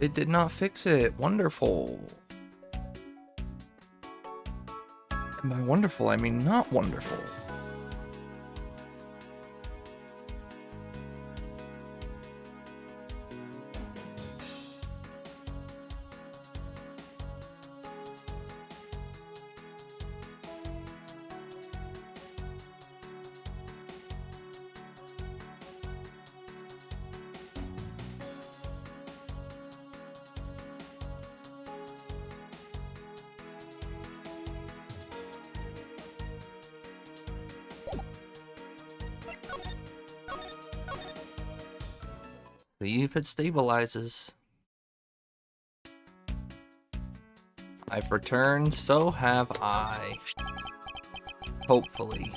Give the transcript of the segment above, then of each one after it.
It did not fix it. Wonderful. And by wonderful, I mean not wonderful. See if it stabilizes. I've returned, so have I. Hopefully.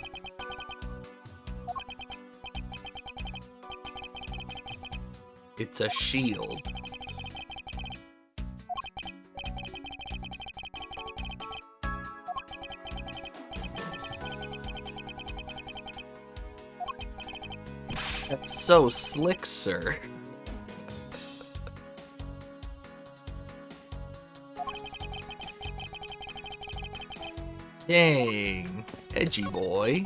It's a shield. That's so slick, sir. Dang, edgy boy.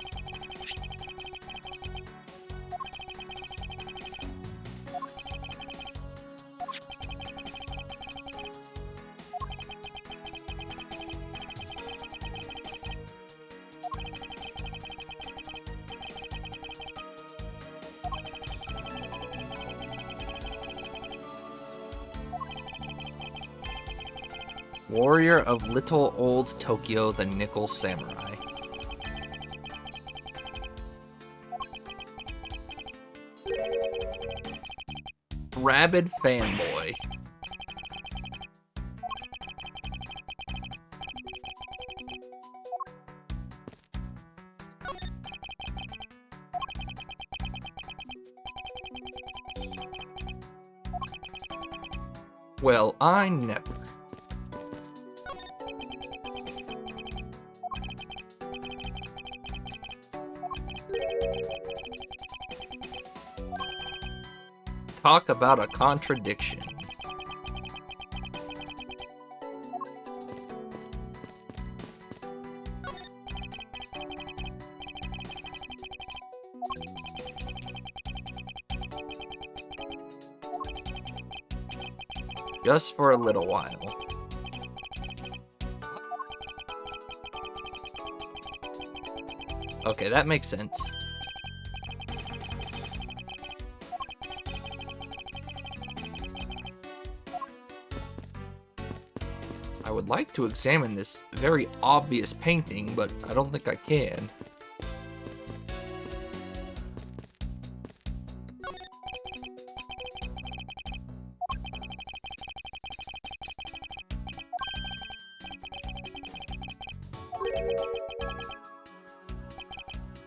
Warrior of Little Old Tokyo, the Nickel Samurai. Rabid fanboy. Well, I never. Talk about a contradiction. Just for a little while. Okay, that makes sense. I would like to examine this very obvious painting, but I don't think I can.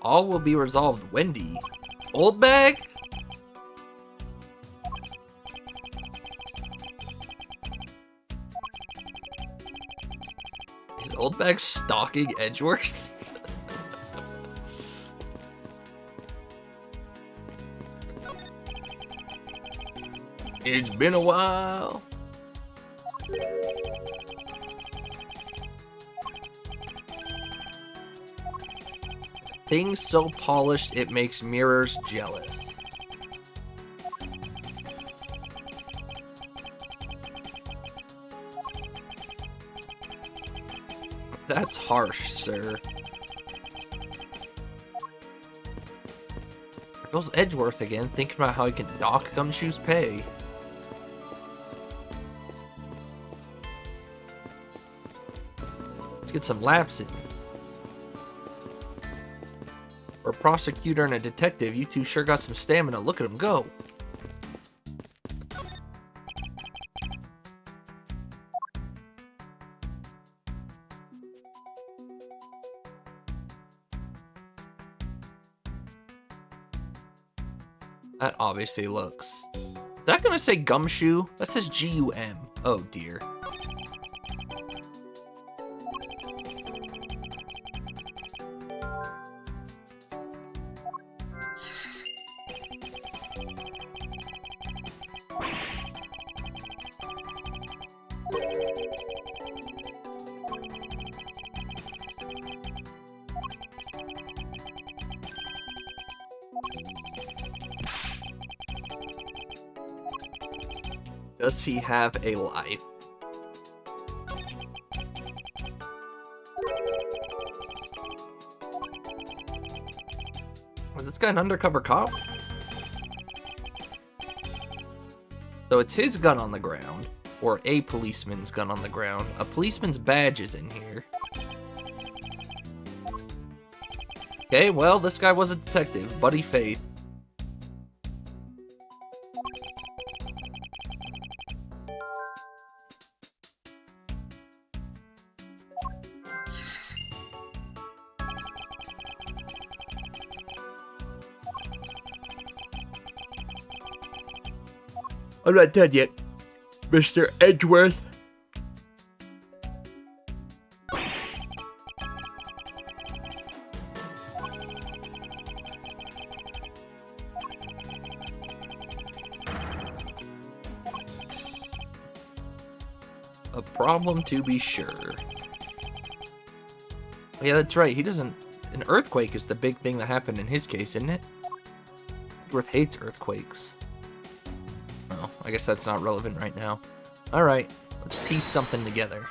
All will be resolved, Wendy. Old bag? Is Old bag stalking Edgeworth? It's been a while. Things so polished it makes mirrors jealous. That's harsh, sir. There goes Edgeworth again, thinking about how he can dock Gumshoe's pay. Let's get some laps in. For a prosecutor and a detective, you two sure got some stamina. Look at them go. That obviously looks... Is that gonna say Gumshoe? That says G-U-M. Oh dear. Does he have a life? Was this guy an undercover cop? So it's his gun on the ground, or a policeman's gun on the ground. A policeman's badge is in here. Okay, well, this guy was a detective, Buddy Faith. I'm not dead yet, Mr. Edgeworth. A problem to be sure. Yeah, that's right. He doesn't... An earthquake is the big thing that happened in his case, isn't it? Edgeworth hates earthquakes. Oh, I guess that's not relevant right now. Alright, let's piece something together.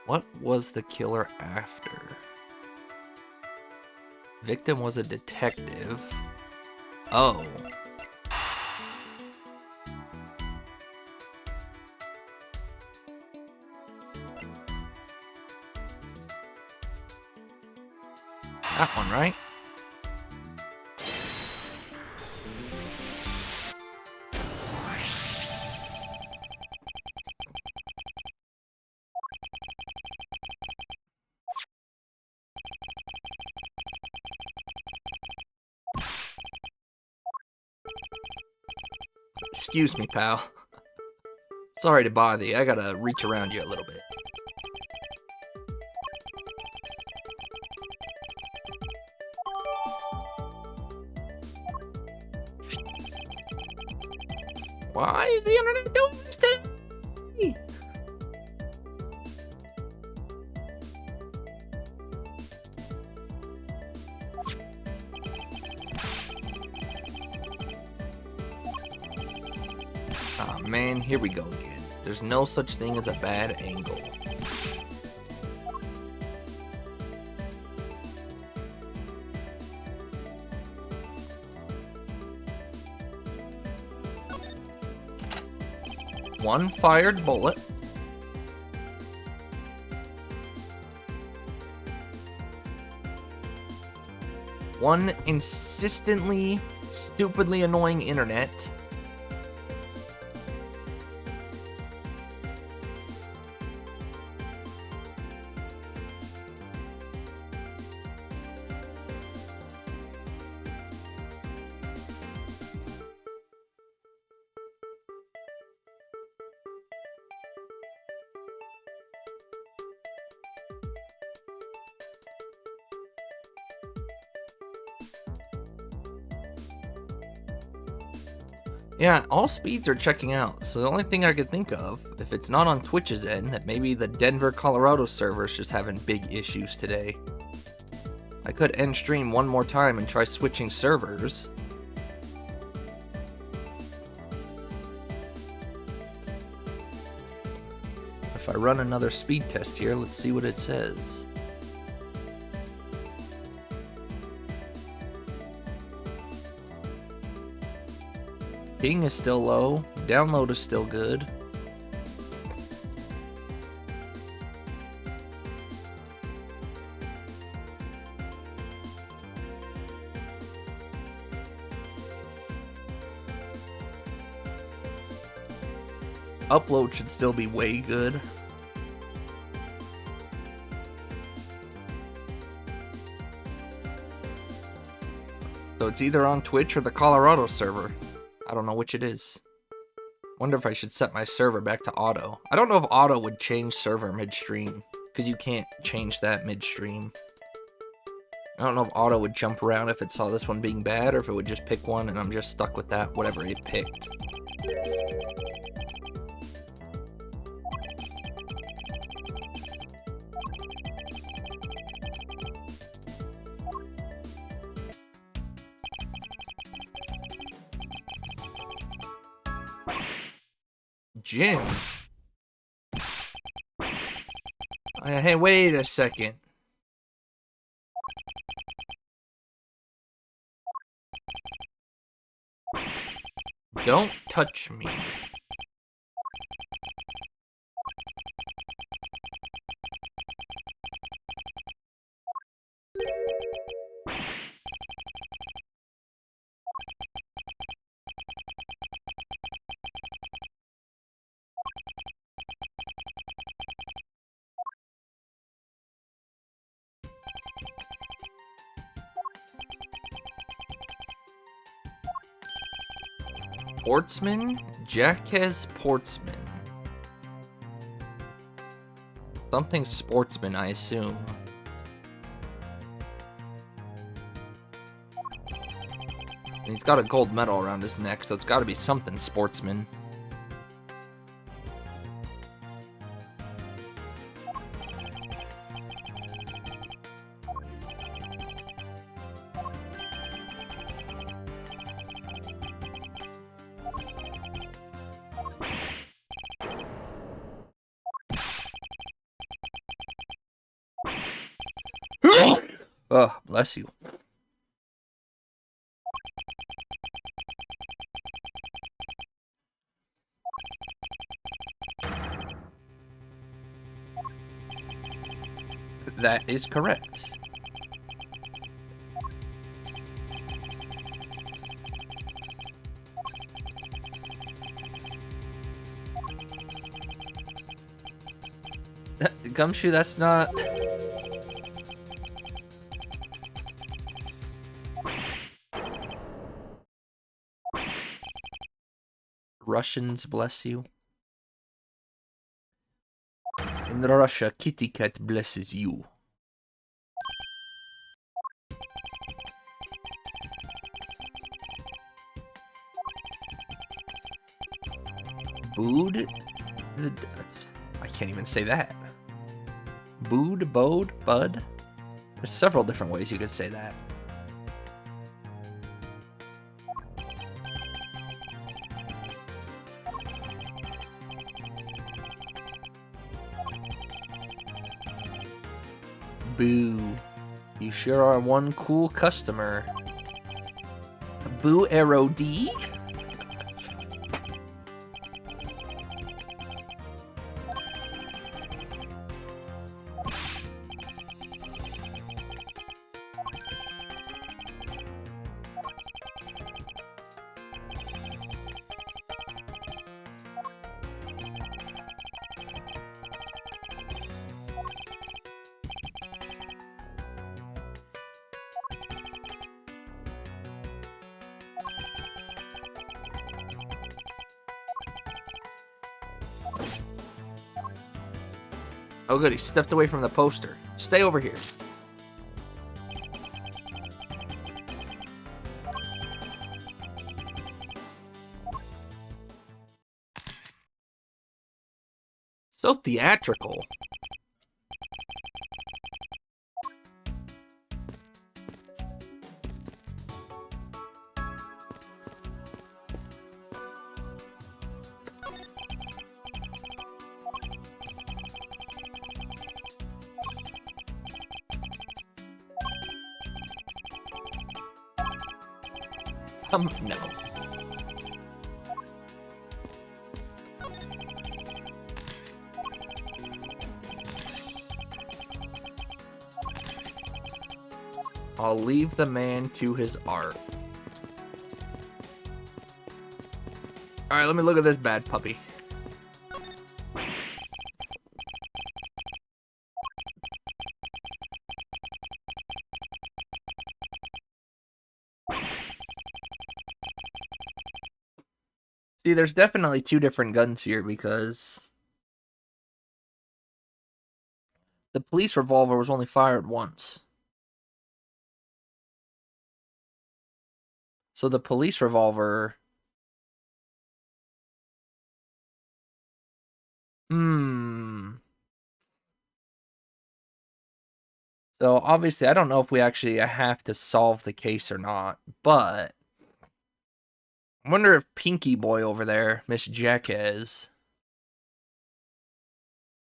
What was the killer after? Victim was a detective. Oh. That one, right? Excuse me, pal. Sorry to bother you. I gotta reach around you a little bit. Why is the internet doing this to me? Oh man, here we go again. There's no such thing as a bad angle. One fired bullet. One insistently, stupidly annoying internet. Yeah, all speeds are checking out, so the only thing I could think of, if it's not on Twitch's end, that maybe the Denver, Colorado server's just having big issues today. I could end stream one more time and try switching servers. If I run another speed test here, let's see what it says. Ping is still low, download is still good. Upload should still be way good. So it's either on Twitch or the Colorado server. I don't know which it is. Wonder if I should set my server back to auto. I don't know if auto would change server midstream, because you can't change that midstream. I don't know if auto would jump around if it saw this one being bad, or if it would just pick one and I'm just stuck with that, whatever it picked. gym. Hey, wait a second. Don't touch me. Portsman? Jackass Portsman. Something sportsman, I assume. And he's got a gold medal around his neck, so it's got to be something sportsman. Oh, bless you. That is correct. Gumshoe, that's not... Russians, bless you. In Russia, kitty cat blesses you. Bood? I can't even say that. Bood, bode, bud? There's several different ways you could say that. Boo. You sure are one cool customer. Boo Arrow D? Oh good, he stepped away from the poster. Stay over here. So theatrical. No. I'll leave the man to his art. Alright, let me look at this bad puppy. See, there's definitely two different guns here because the police revolver was only fired once. So the police revolver... So obviously, I don't know if we actually have to solve the case or not, but I wonder if Pinky Boy over there, Miss Jackass,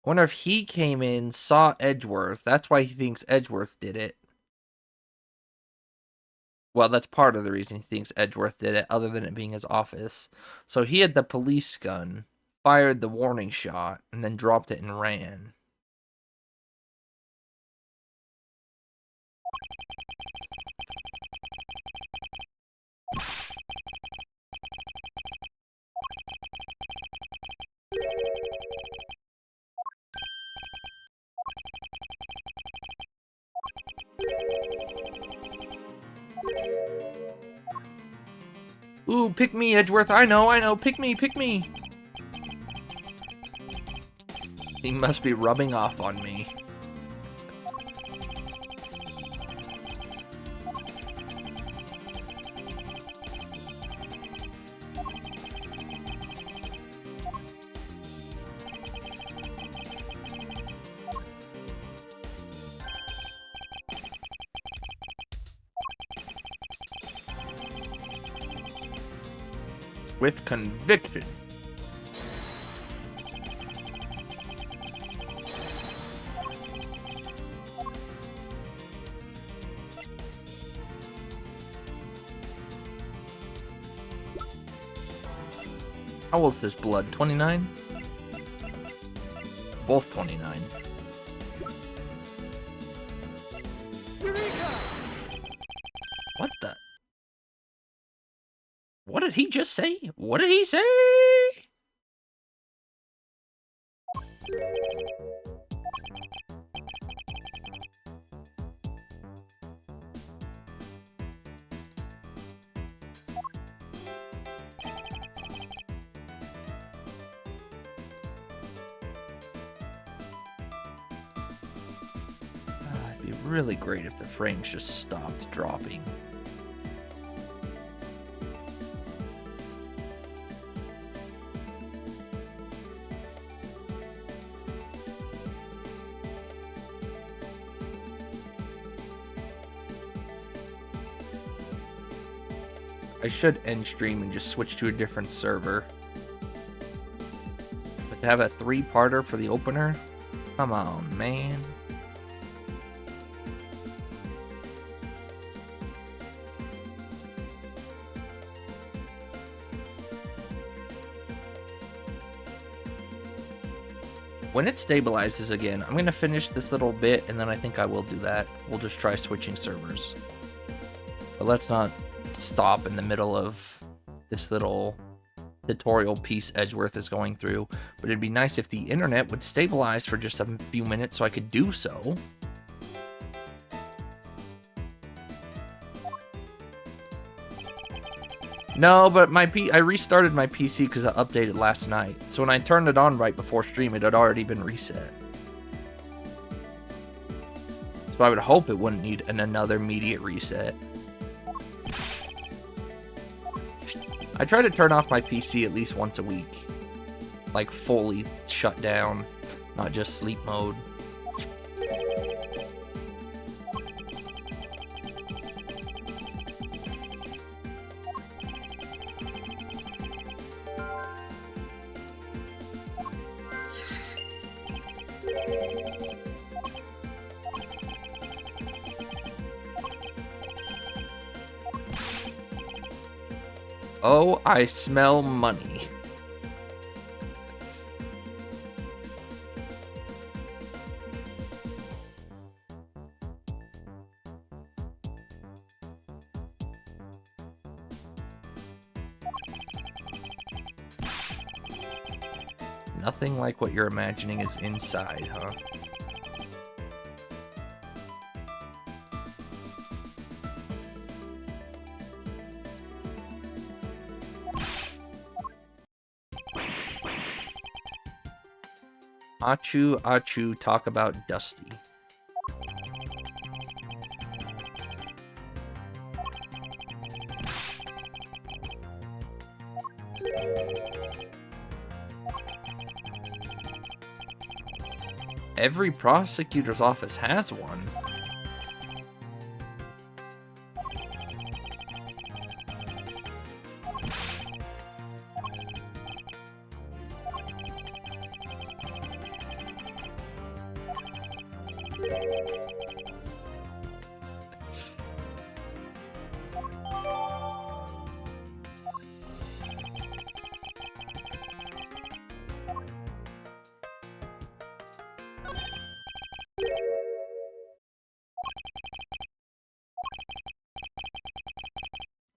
I wonder if he came in, saw Edgeworth. That's why he thinks Edgeworth did it. Well, that's part of the reason he thinks Edgeworth did it, other than it being his office. So he had the police gun, fired the warning shot, and then dropped it and ran. Ooh, pick me, Edgeworth. I know. Pick me. He must be rubbing off on me. With conviction. How old is this blood? 29? Both 29. What the? What did he just say? What did he say? It'd be really great if the frames just stopped dropping. I should end stream and just switch to a different server. But to have a 3-parter for the opener? Come on, man. When it stabilizes again, I'm going to finish this little bit, and then I think I will do that. We'll just try switching servers. But let's not stop in the middle of this little tutorial piece Edgeworth is going through. But it'd be nice if the internet would stabilize for just a few minutes so I could do so. No, but I restarted my PC because I updated last night. So when I turned it on right before stream, it had already been reset. So I would hope it wouldn't need another immediate reset. I try to turn off my PC at least once a week. Like fully shut down, not just sleep mode. Oh, I smell money. Nothing like what you're imagining is inside, huh? Achu, Achu, talk about Dusty. Every prosecutor's office has one.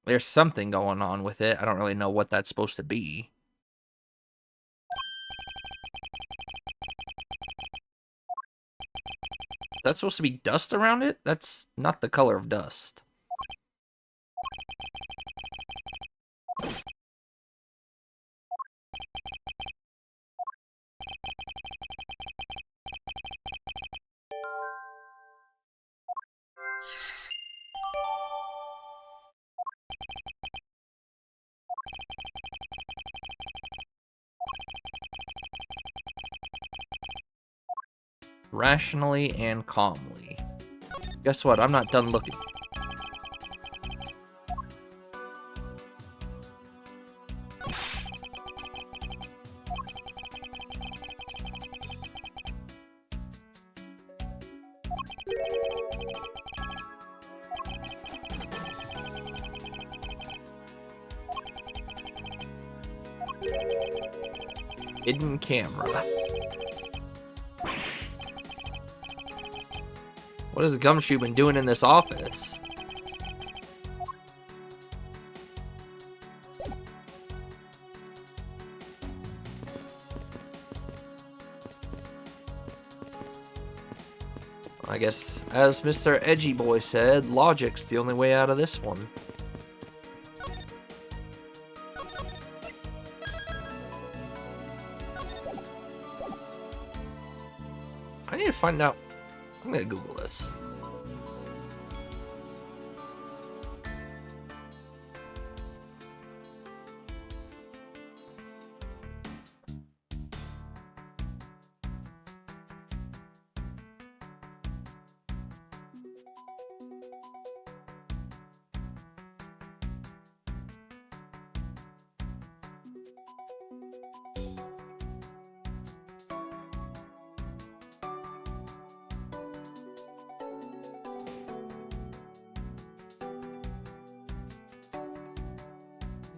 There's something going on with it. I don't really know what that's supposed to be. That's supposed to be dust around it? That's not the color of dust. Rationally and calmly. Guess what? I'm not done looking. Hidden camera. What has Gumshoe been doing in this office? I guess, as Mr. Edgy Boy said, logic's the only way out of this one. I need to find out. I'm gonna Google this.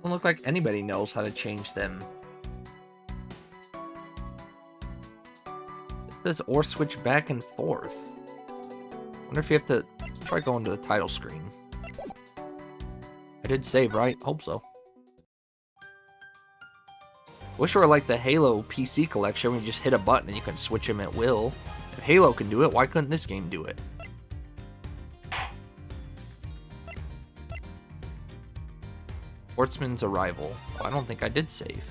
Doesn't look like anybody knows how to change them. It says or switch back and forth. Wonder if you have to try going to the title screen. I did save, right? Hope so. Wish it were like the Halo PC collection where you just hit a button and you can switch them at will. If Halo can do it, why couldn't this game do it? Sportsman's Arrival. Oh, I don't think I did save.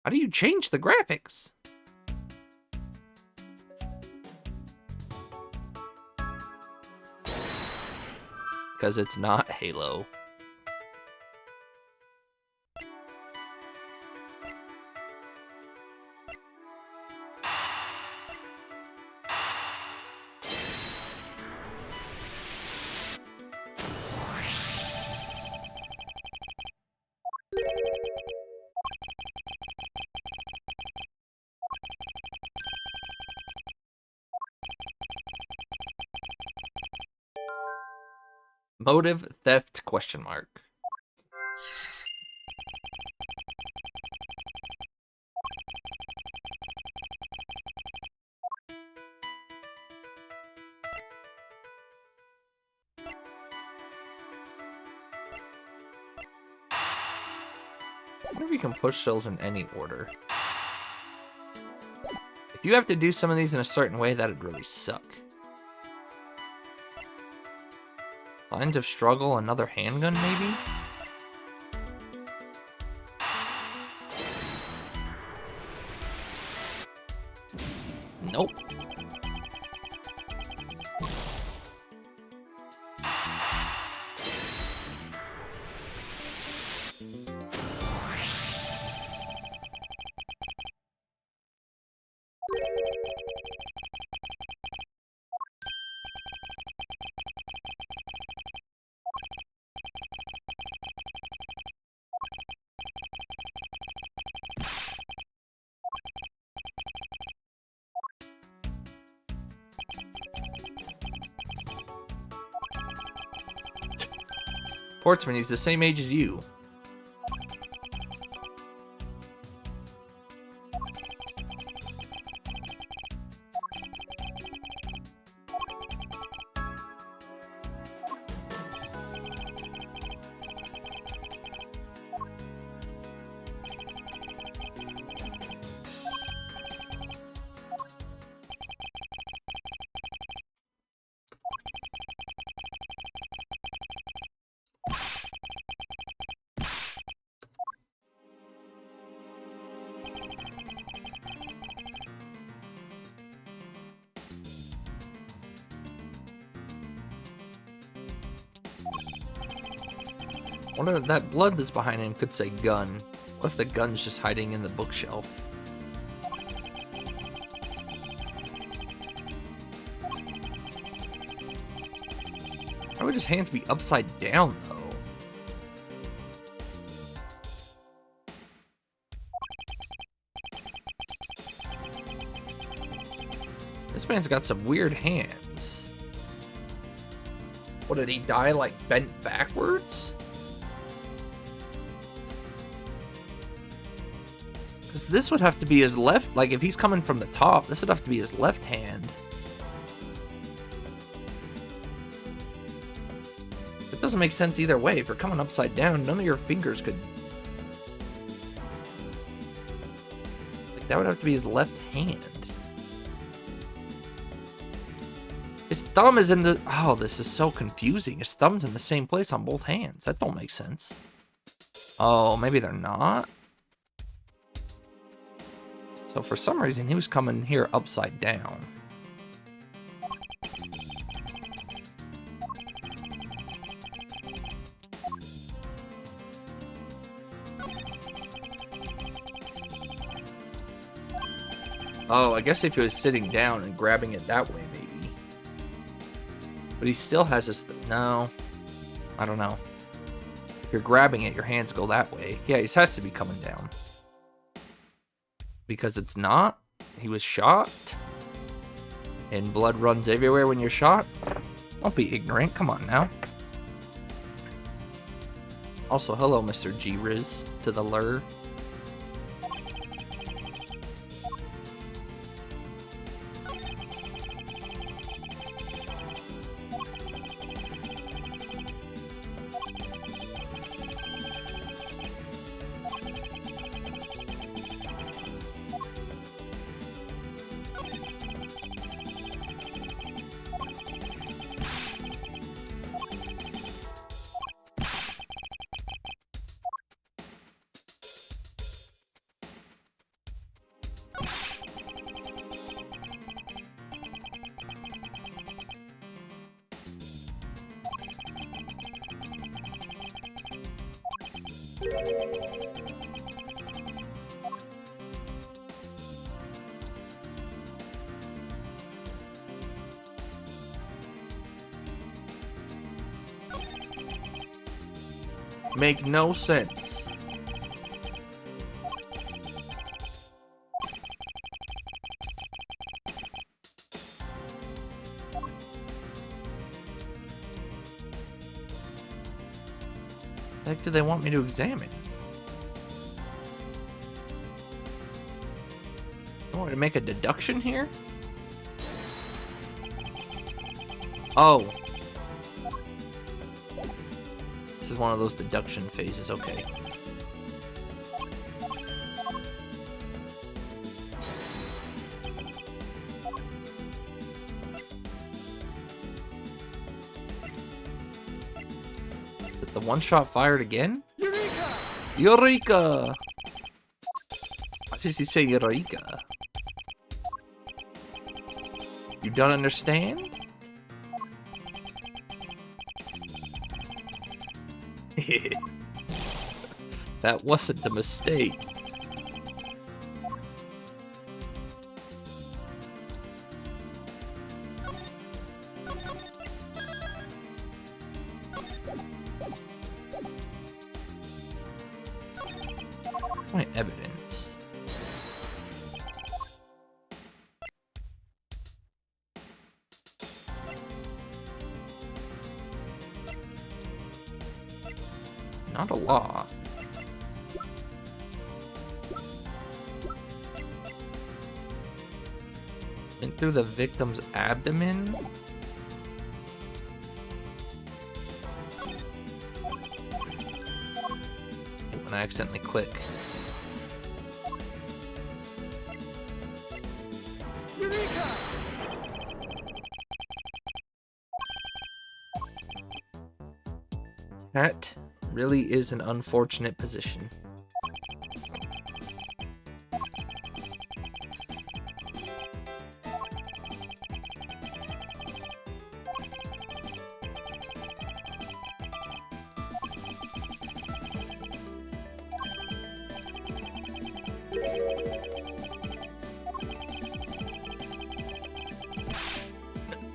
How do you change the graphics? Because it's not Halo. Motive theft question mark. I wonder if you can push cells in any order. If you have to do some of these in a certain way, that'd really suck. Signs of struggle, another handgun, maybe? Nope. Portsman, he's the same age as you. What if that blood that's behind him could say gun? What if the gun's just hiding in the bookshelf? Why would his hands be upside down, though? This man's got some weird hands. What, did he die, like, bent backwards? Because this would have to be his left, like, if he's coming from the top, this would have to be his left hand. It doesn't make sense either way. If you're coming upside down, none of your fingers could... Like, that would have to be his left hand. His thumb is in the... Oh, this is so confusing. His thumb's in the same place on both hands. That don't make sense. Oh, maybe they're not? So for some reason, he was coming here upside down. Oh, I guess if he was sitting down and grabbing it that way, maybe. But he still has his... No. I don't know. If you're grabbing it, your hands go that way. Yeah, he has to be coming down. Because it's not. He was shot. And blood runs everywhere when you're shot. Don't be ignorant. Come on now. Also, hello, Mr. G-Riz, to the lure. Make no sense. The heck do they want me to examine? You want me to make a deduction here? Oh. This is one of those deduction phases, okay. Is it the one shot fired again? Eureka! Eureka! Why does he say Eureka? You don't understand? That wasn't the mistake. My evidence. Aw. In through the victim's abdomen? When I accidentally click. That really is an unfortunate position.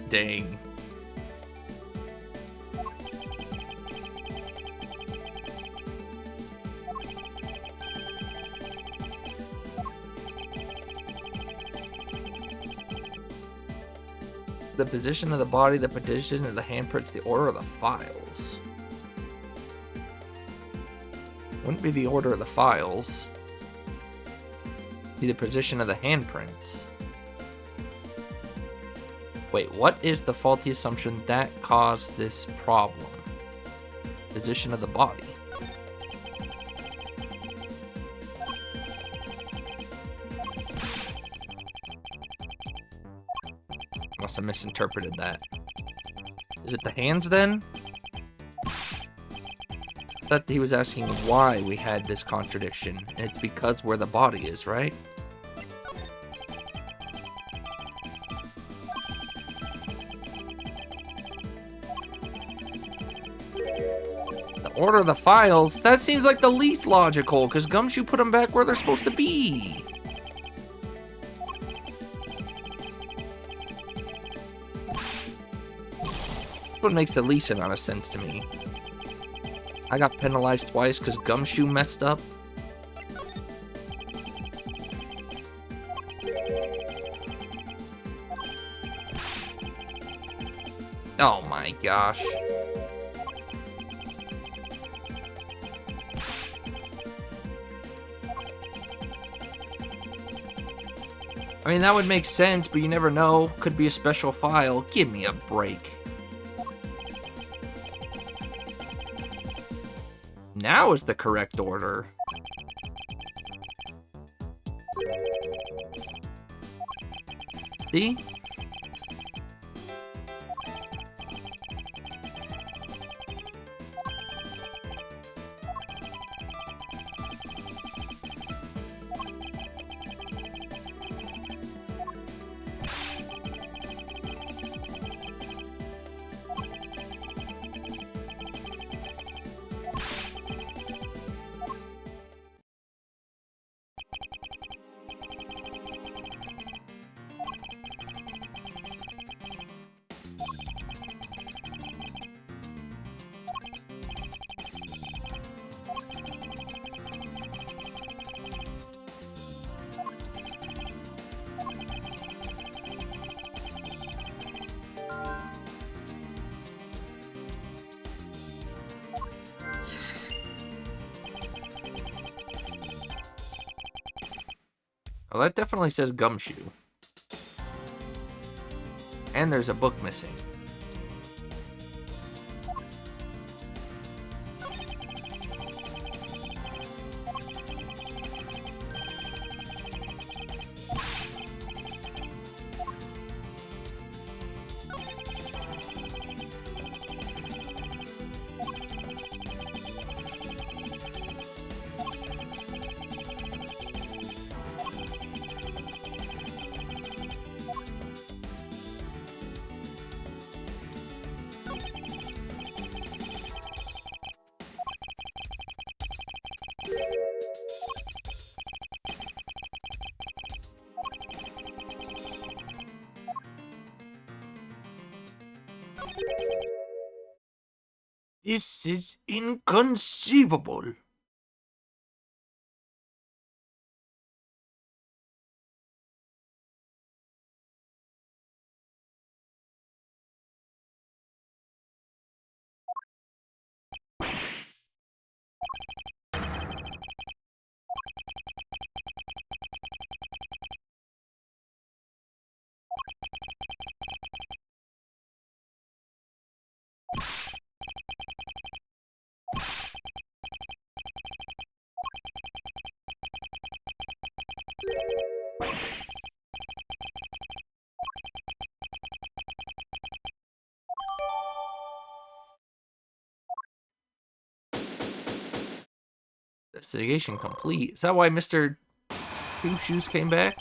Dang. The position of the body, the position of the handprints, the order of the files. Wouldn't be the order of the files. Be the position of the handprints. Wait, what is the faulty assumption that caused this problem? Position of the body. Must have misinterpreted that. Is it the hands then? I thought he was asking why we had this contradiction, and it's because where the body is, right? The order of the files? That seems like the least logical, because Gumshoe put them back where they're supposed to be. What makes the least amount of sense to me. I got penalized twice because Gumshoe messed up. Oh my gosh. I mean, that would make sense, but you never know. Could be a special file. Give me a break. Now is the correct order. See? Well, that definitely says Gumshoe. And there's a book missing. This is inconceivable. Investigation complete. Is that why Mr. Two Shoes came back?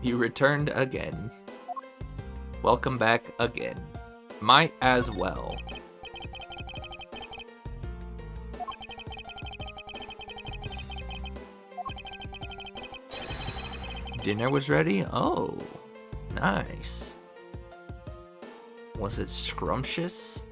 You returned again. Welcome back again. Might as well. Dinner was ready? Oh, nice. Was it scrumptious?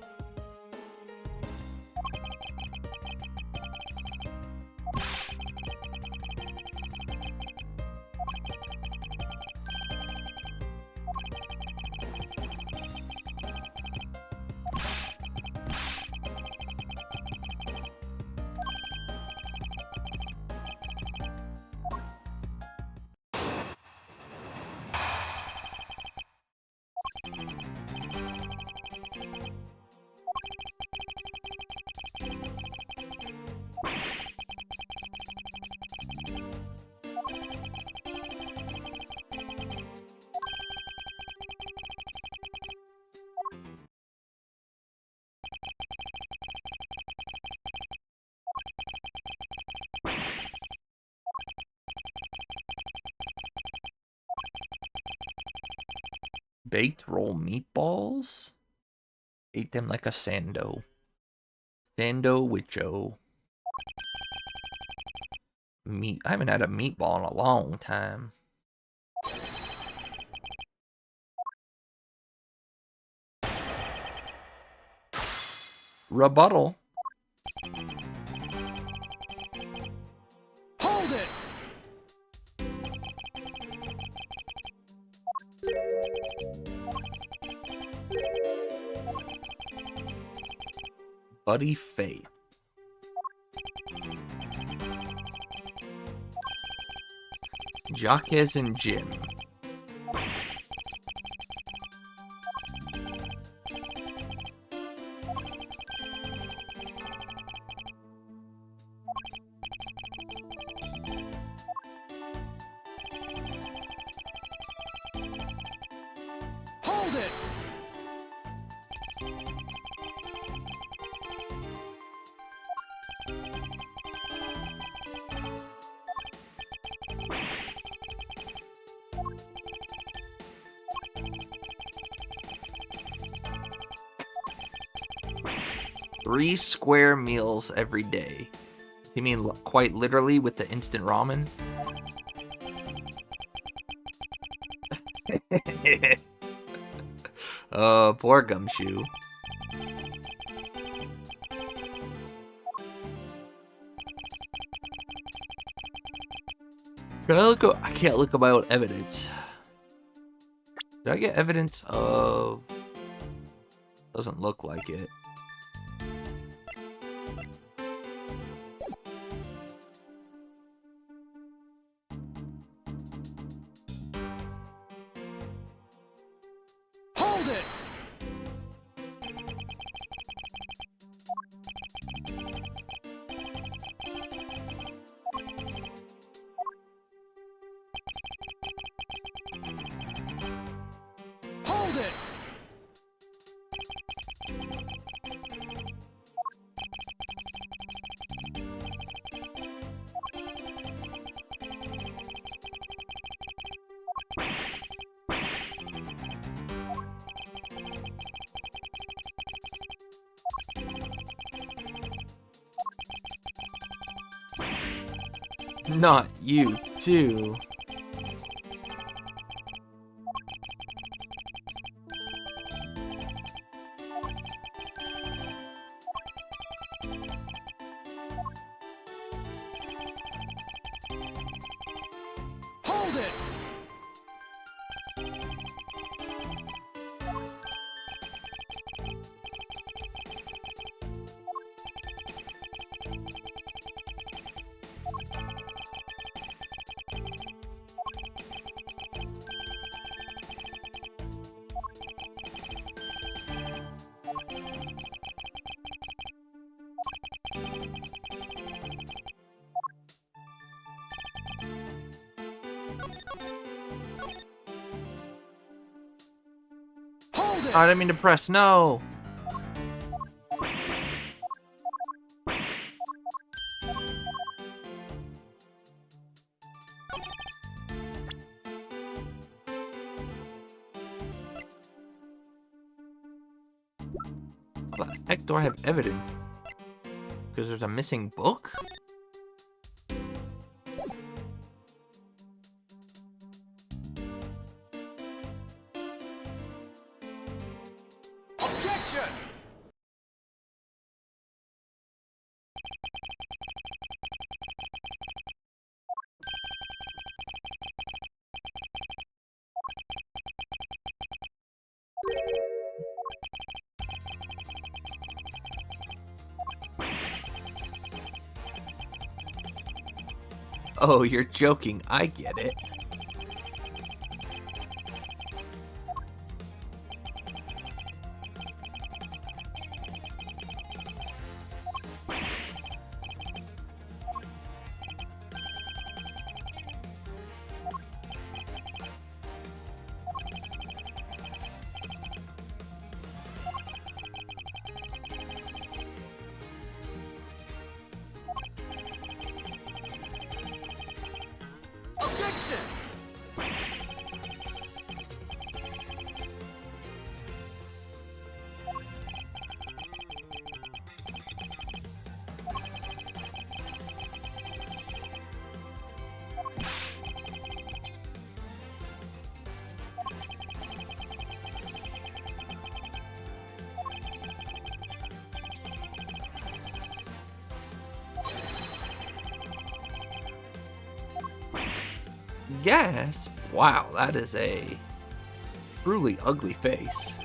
Baked roll meatballs? Ate them like a sando. Sando with Joe. Meat. I haven't had a meatball in a long time. Rebuttal. Hold it! Buddy Faith. Jacques and Jim. Hold it! Three square meals every day. You mean quite literally with the instant ramen? Poor Gumshoe. I can't look at my own evidence. Did I get evidence of... Doesn't look like it. Hold it! Hold it! Not you, too. Hold it! Hold it! I didn't mean to press no. How the heck do I have evidence? Because there's a missing book? Objection! Oh, you're joking. I get it. Objection! Gasp! Wow, that is a truly ugly face.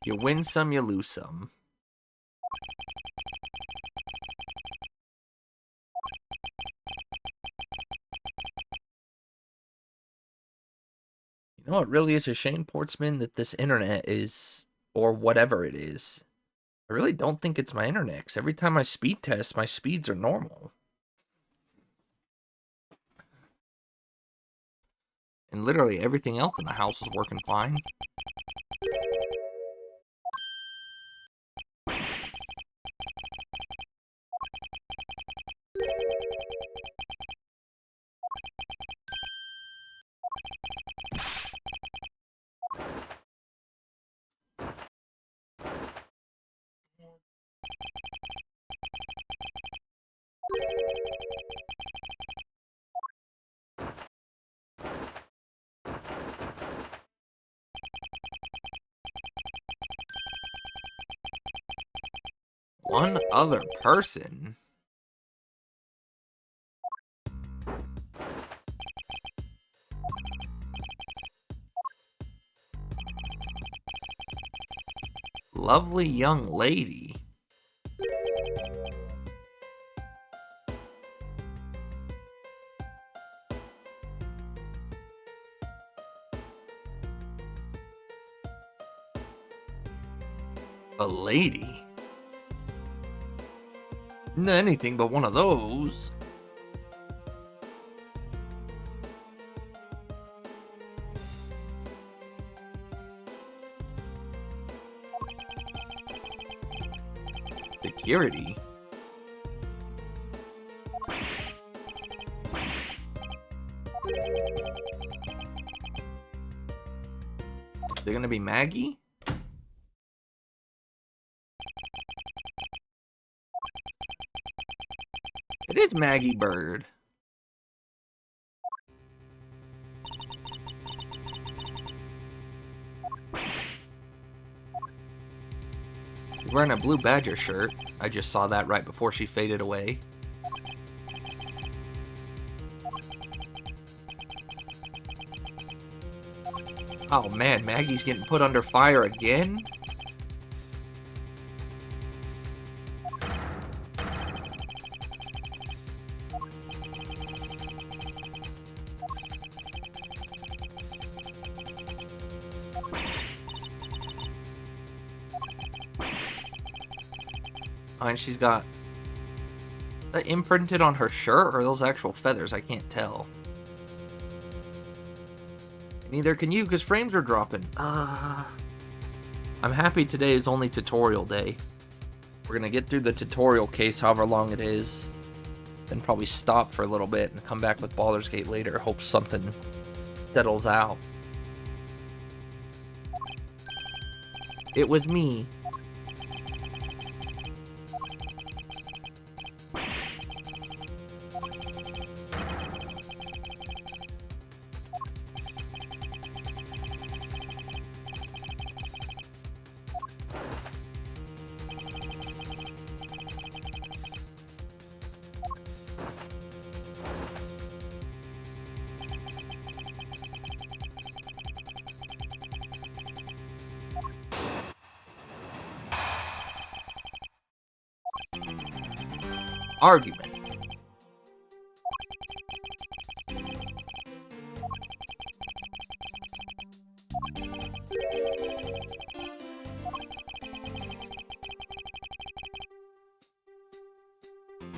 You win some, you lose some. You know, it really is a shame, Portsman, that this internet is, or whatever it is, I really don't think it's my internet, because every time I speed test, my speeds are normal. And literally everything else in the house is working fine. One other person? Lovely young lady. A lady? Anything but one of those. Security. They're gonna be Maggie? It is Maggie Bird. She's wearing a blue Badger shirt. I just saw that right before she faded away. Oh man, Maggie's getting put under fire again? Oh, and she's got that imprinted on her shirt, or are those actual feathers? I can't tell. Neither can you, because frames are dropping. I'm happy today is only tutorial day. We're gonna get through the tutorial case, however long it is, then probably stop for a little bit and come back with Baldur's Gate later. Hope something settles out. It was me. Argument.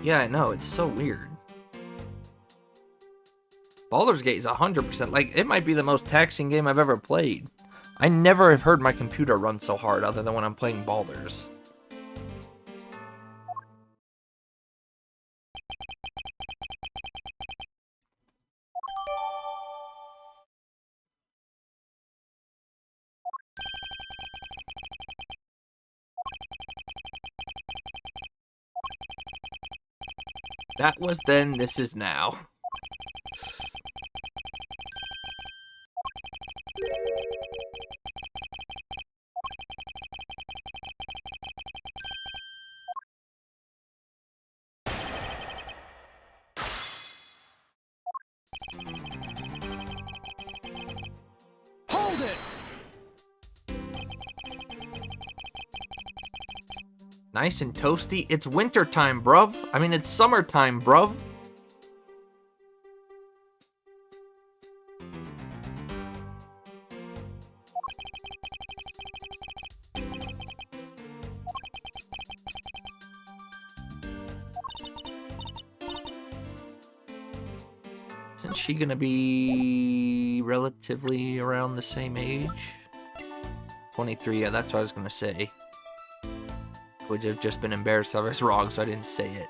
Yeah, I know, it's so weird. Baldur's Gate is 100%, like, it might be the most taxing game I've ever played. I never have heard my computer run so hard other than when I'm playing Baldur's. That was then, this is now. Hold it! Nice and toasty. It's wintertime, bruv. I mean, it's summertime, bruv. Isn't she gonna be relatively around the same age? 23, yeah, that's what I was gonna say. Would have just been embarrassed if I was wrong, so I didn't say it.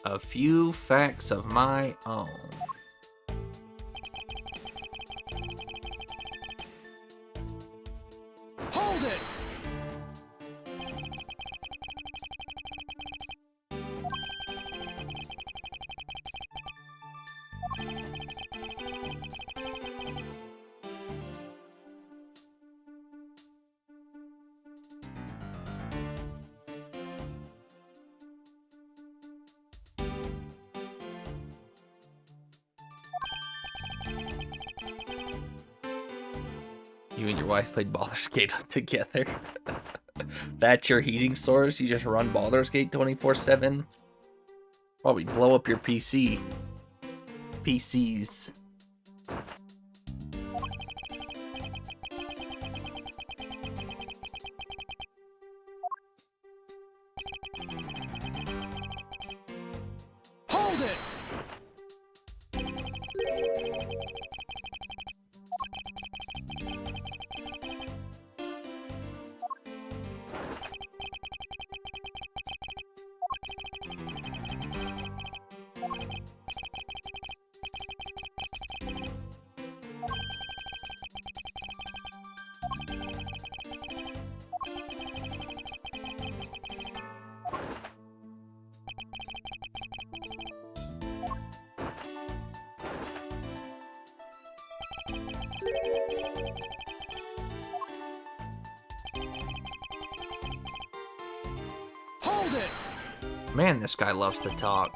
A few facts of my own. Hold it! You and your wife played Baldur's Gate together. That's your heating source? You just run Baldur's Gate 24/7? Well, we'd blow up your PC. PCs. Hold it! Hold it! Man, this guy loves to talk.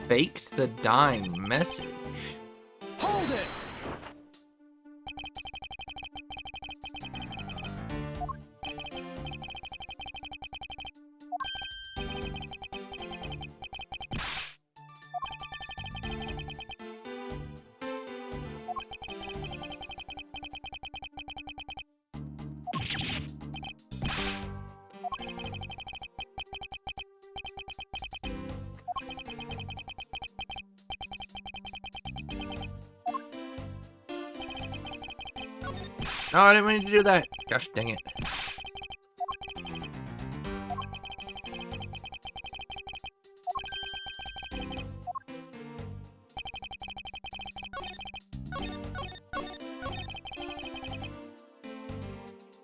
Faked the dying message. Hold it! No, I didn't mean to do that. Gosh dang it.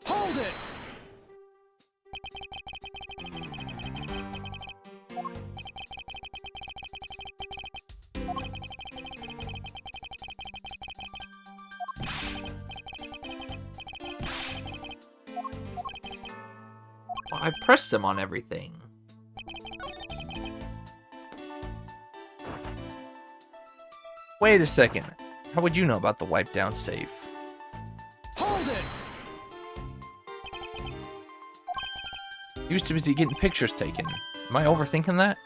Hold it! Well, I pressed him on everything. Wait a second. How would you know about the wipe down safe? Hold it! He was too busy getting pictures taken. Am I overthinking that?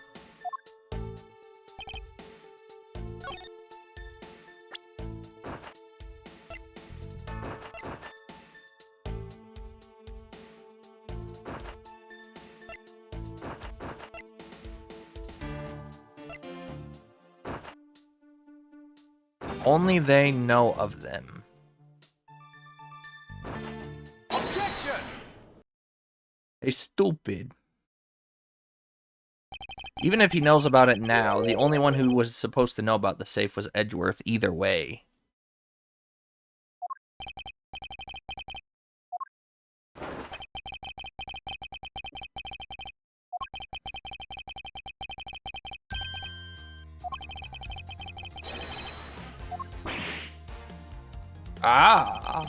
Only they know of them. Objection! They stupid. Even if he knows about it now, the only one who was supposed to know about the safe was Edgeworth either way. Ah.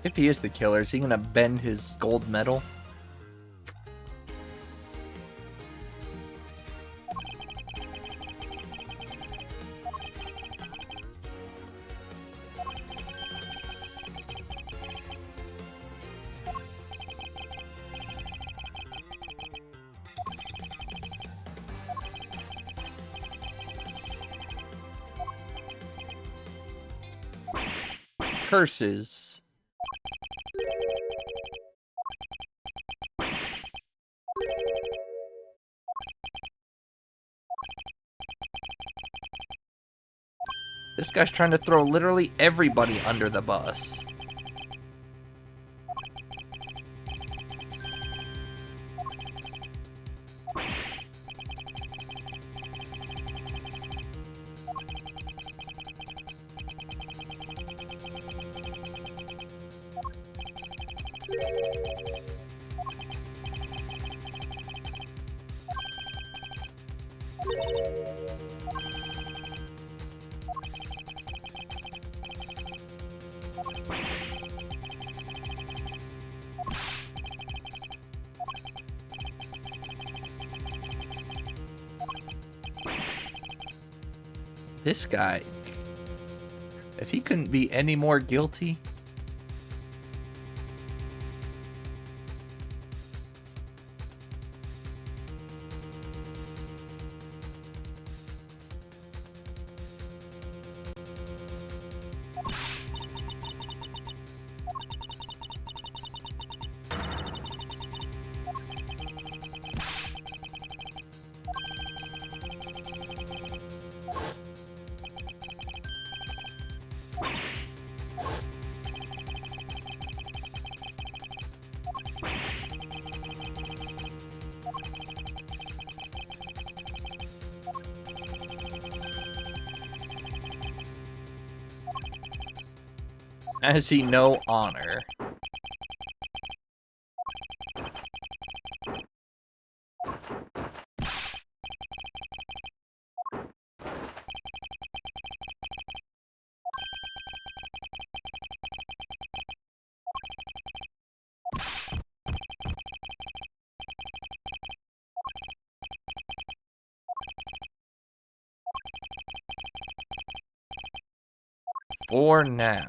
If he is the killer, is he gonna bend his gold medal? curses. This guy's trying to throw literally everybody under the bus. This guy, if he couldn't be any more guilty. Has he no honor? For now.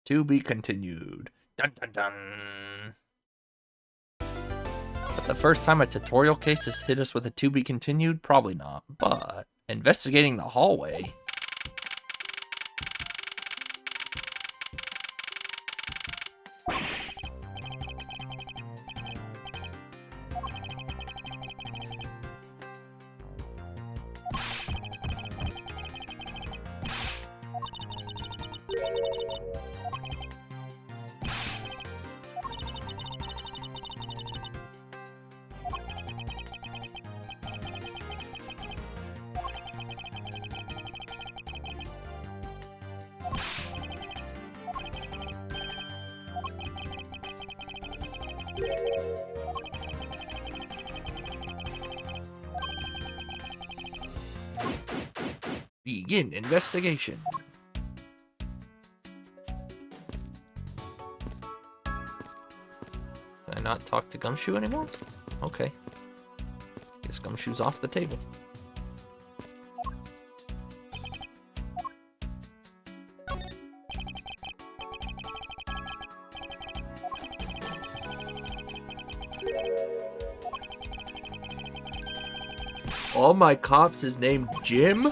To be continued. Dun dun dun. But the first time a tutorial case has hit us with a to be continued? Probably not. But investigating the hallway. Begin investigation. Can I not talk to Gumshoe anymore? Okay. Guess Gumshoe's off the table. All my cops is named Jim?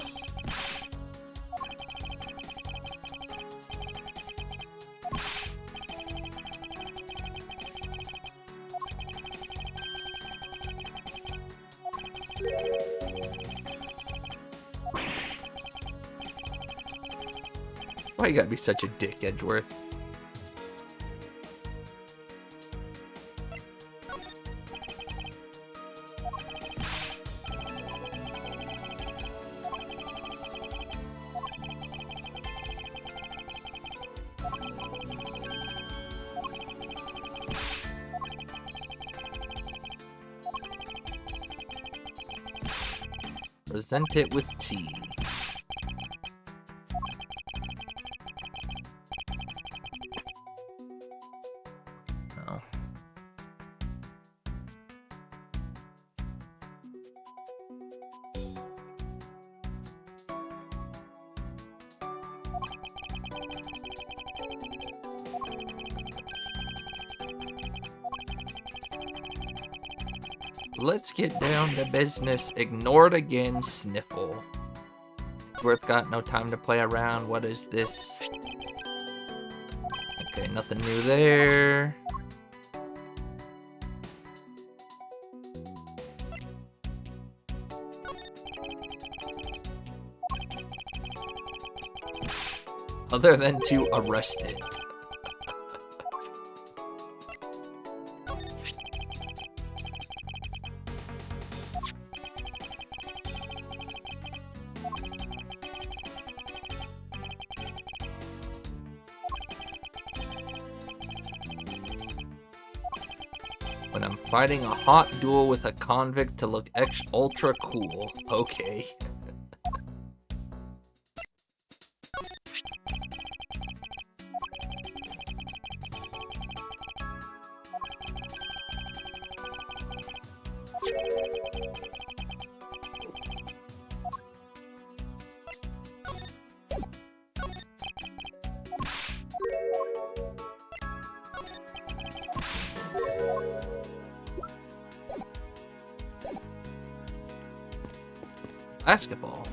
Why you gotta be such a dick, Edgeworth? Present it with tea. Oh. Let's get down to business. Ignored again, sniffle. Edgeworth got no time to play around. What is this? Okay, nothing new there. Other than to arrest it. When I'm fighting a hot duel with a convict to look ultra cool. Okay. Basketball.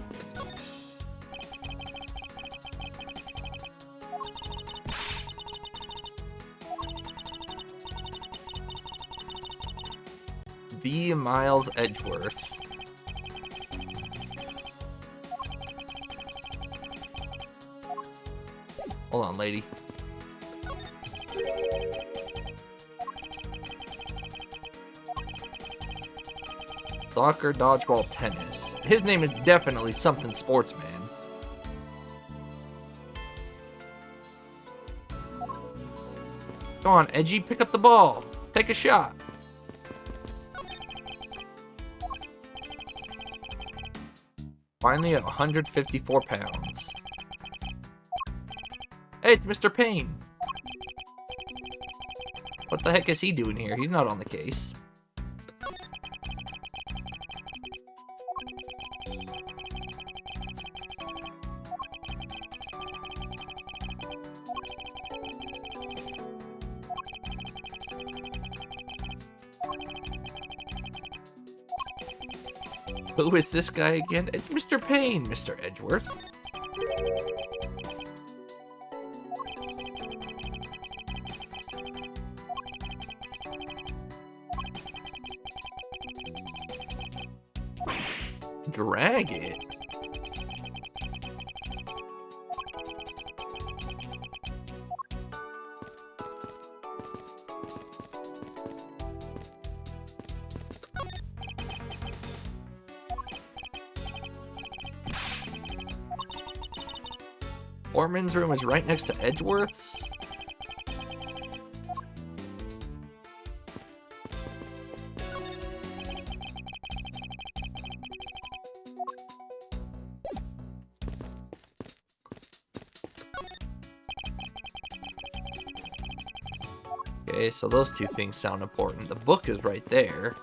The Miles Edgeworth. Hold on, lady. Soccer, dodgeball, tennis. His name is definitely something sportsman. Go on, Edgy, pick up the ball. Take a shot. Finally at 154 pounds. Hey, it's Mr. Payne. What the heck is he doing here? He's not on the case. Who is this guy again? It's Mr. Payne, Mr. Edgeworth. Drag it. Orman's room is right next to Edgeworth's. Okay, so those two things sound important. The book is right there.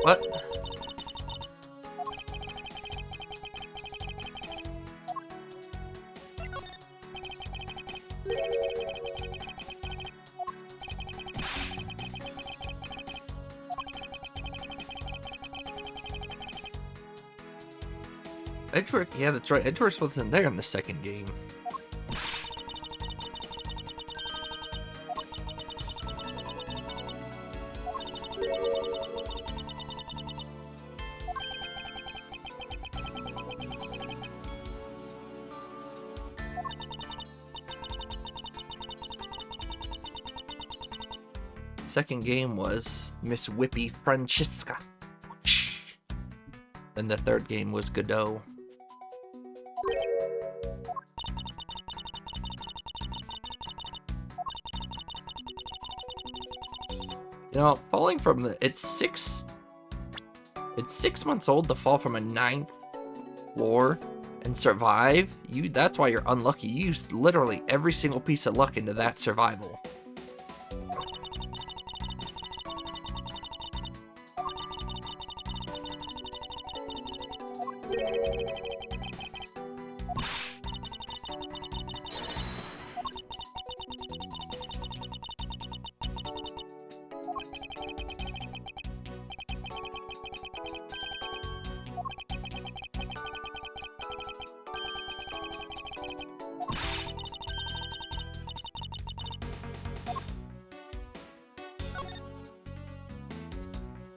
What? Edgeworth, yeah, that's right. Edgeworth wasn't there in the second game. Second game was Miss Whippy Francesca. And the third game was Godot. You know, falling from the... It's 6... It's 6 months old to fall from a 9th floor and survive. That's why you're unlucky. You used literally every single piece of luck into that survival.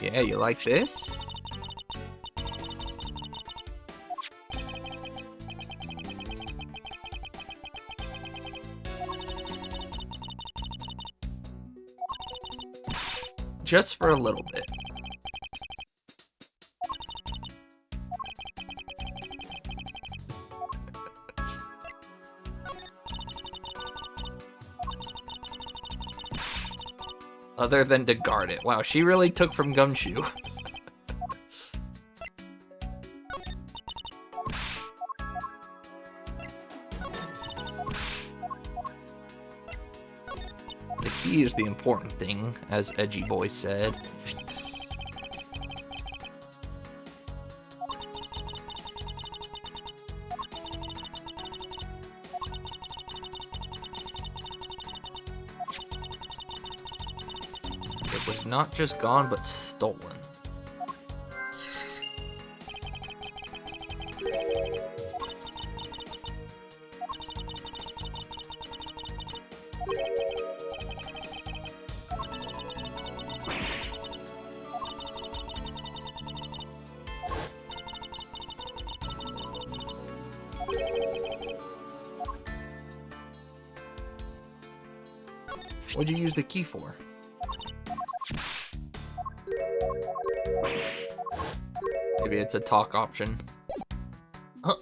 Yeah, you like this? Just for a little bit. Other than to guard it. Wow, she really took from Gumshoe. The key is the important thing, as Edgy Boy said. It was not just gone, but stolen. What'd you use the key for? Maybe it's a talk option.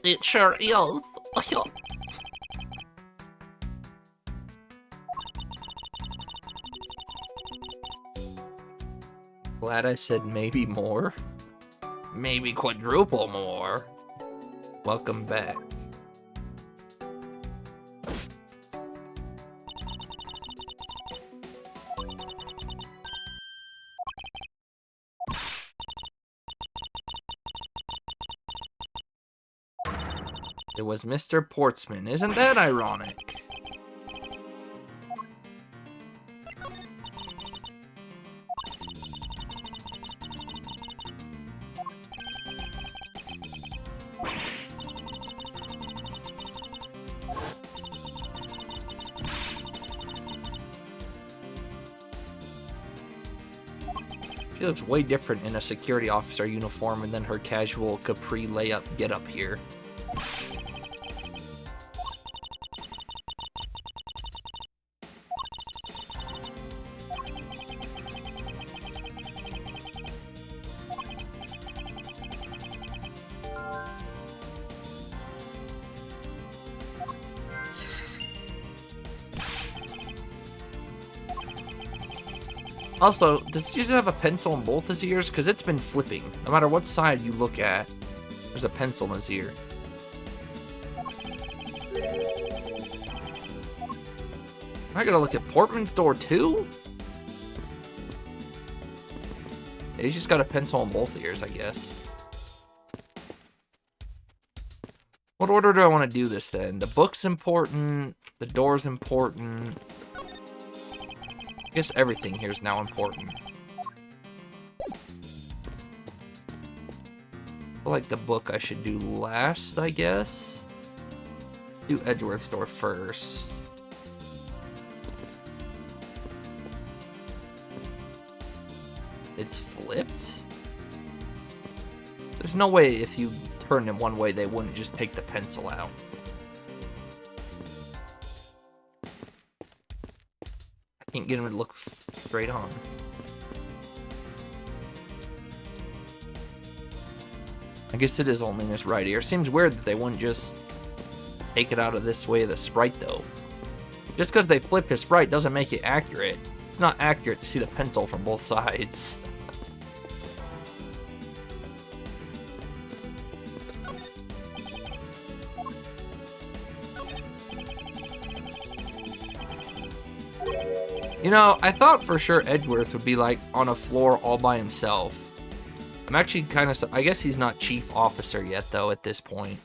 It sure is. Glad I said maybe more. Maybe quadruple more. Welcome back. It was Mr. Portsman. Isn't that ironic? She looks way different in a security officer uniform and then her casual capri layup getup here. Also, does he just have a pencil in both his ears? Because it's been flipping. No matter what side you look at, there's a pencil in his ear. I gotta look at Portman's door too? Yeah, he's just got a pencil in both ears, I guess. What order do I want to do this then? The book's important, the door's important. I guess everything here is now important. I feel like the book I should do last, I guess. Do Edgeworth's door first. It's flipped? There's no way if you turn it one way, they wouldn't just take the pencil out. Can't get him to look straight on. I guess it is only in this right ear. Seems weird that they wouldn't just take it out of this way of the sprite, though. Just because they flip his sprite doesn't make it accurate. It's not accurate to see the pencil from both sides. You know, I thought for sure Edgeworth would be like on a floor all by himself. I'm actually kind of... I guess he's not chief officer yet, though, at this point.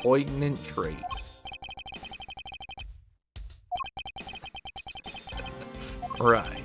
Poignant trait. Right.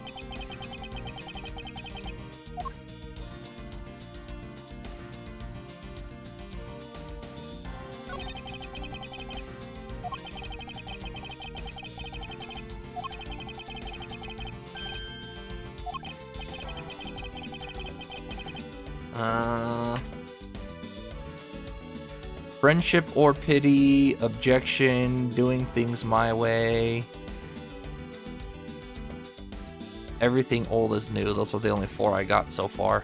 Friendship or pity, objection, doing things my way. Everything old is new. Those are the only 4 I got so far.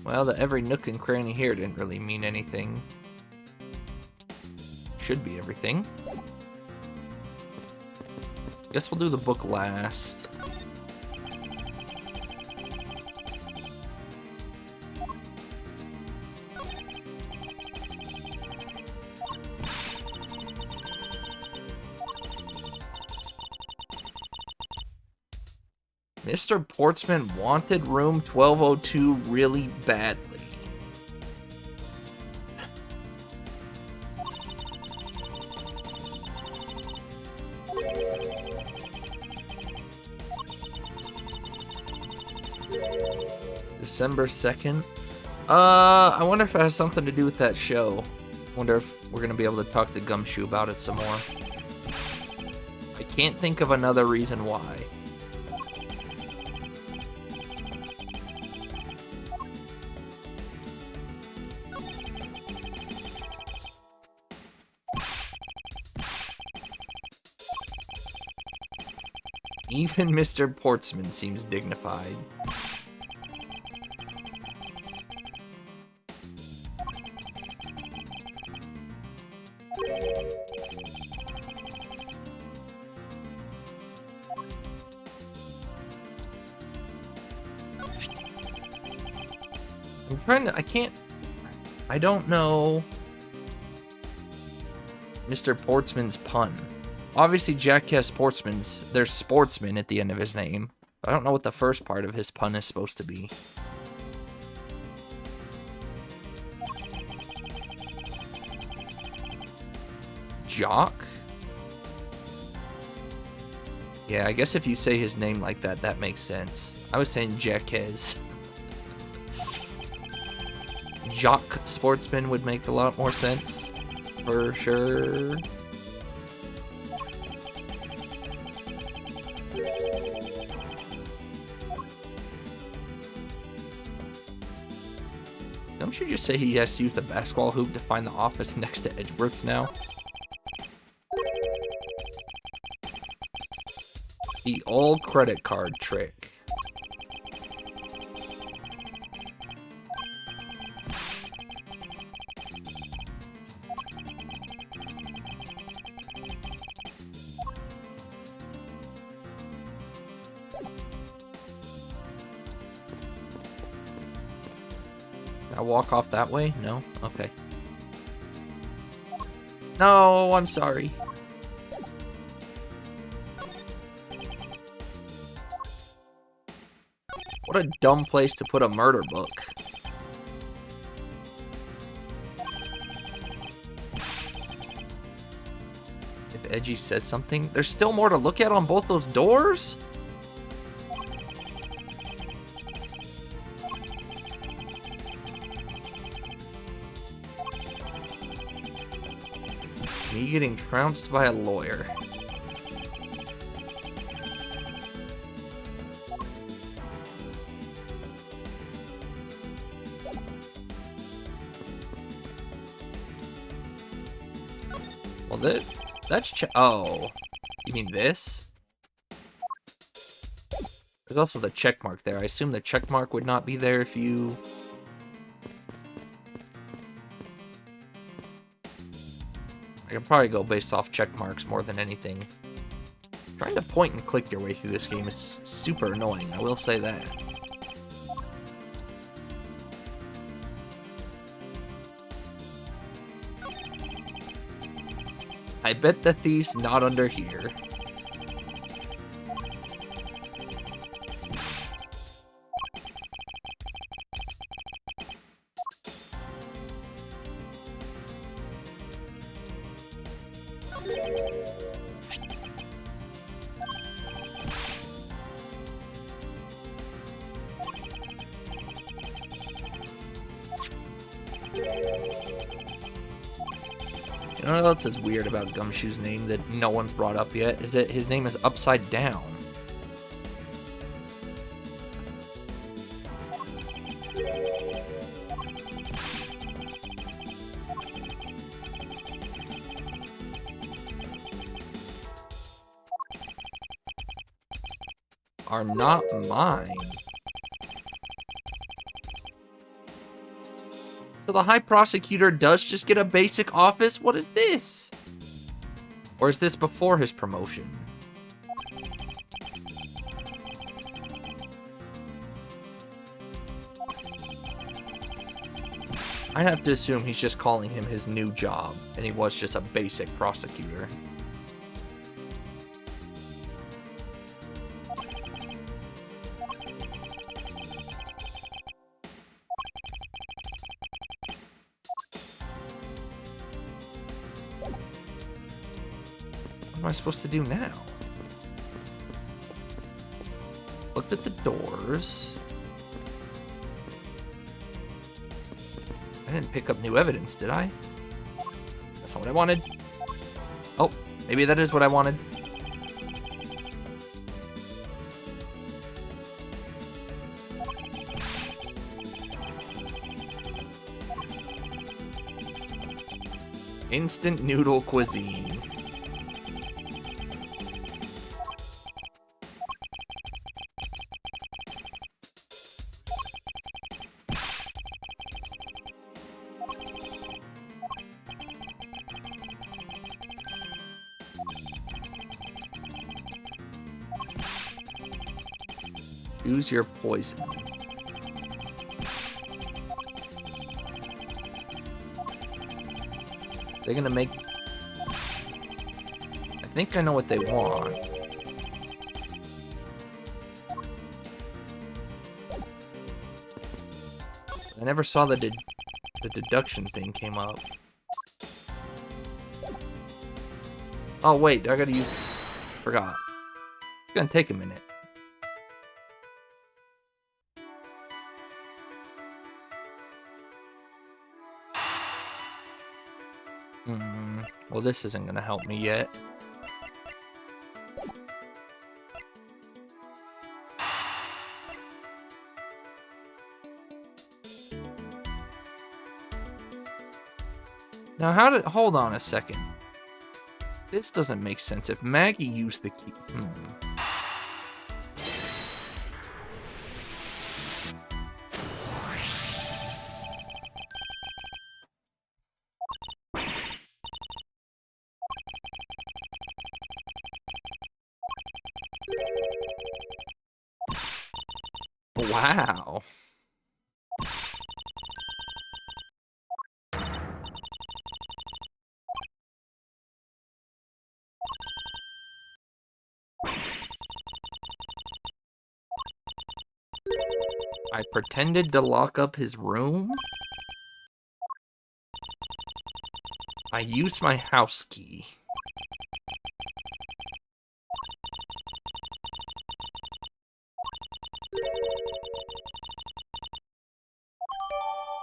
Well, the every nook and cranny here didn't really mean anything. Should be everything. Guess we'll do the book last. Mr. Portsman wanted room 1202 really badly. December 2nd. I wonder if it has something to do with that show. Wonder if we're gonna be able to talk to Gumshoe about it some more. I can't think of another reason why. Even Mr. Portsman seems dignified. I'm trying to... I don't know Mr. Portsman's pun. Obviously, Jackass Sportsman's... There's sportsman at the end of his name. I don't know what the first part of his pun is supposed to be. Jock? Yeah, I guess if you say his name like that, that makes sense. I was saying Jackass. Jock Sportsman would make a lot more sense. For sure. Don't you just say he has to use the basketball hoop to find the office next to Edgeworth's now? The old credit card trick. Can I walk off that way? No? Okay. No, I'm sorry. What a dumb place to put a murder book. If Edgey said something, there's still more to look at on both those doors? Me getting trounced by a lawyer. Well, that's oh, you mean this? There's also the check mark there. I assume the check mark would not be there if you... I can probably go based off check marks more than anything. Trying to point and click your way through this game is super annoying, I will say that. I bet the thief's not under here. You know what else is weird about Gumshoe's name that no one's brought up yet? Is that his name is upside down. Are not mine. So the High Prosecutor does just get a basic office? What is this? Or is this before his promotion? I have to assume he's just calling him his new job, and he was just a basic prosecutor. What am I supposed to do now? Looked at the doors. I didn't pick up new evidence, did I? That's not what I wanted. Oh, maybe that is what I wanted. Instant noodle cuisine. Choose your poison. They're gonna make... I think I know what they want. I never saw the deduction thing came up. Oh wait, I gotta use... Forgot. It's gonna take a minute. Well, this isn't gonna help me yet. Now, hold on a second. This doesn't make sense. If Maggie used the key... Wow. I pretended to lock up his room? I used my house key.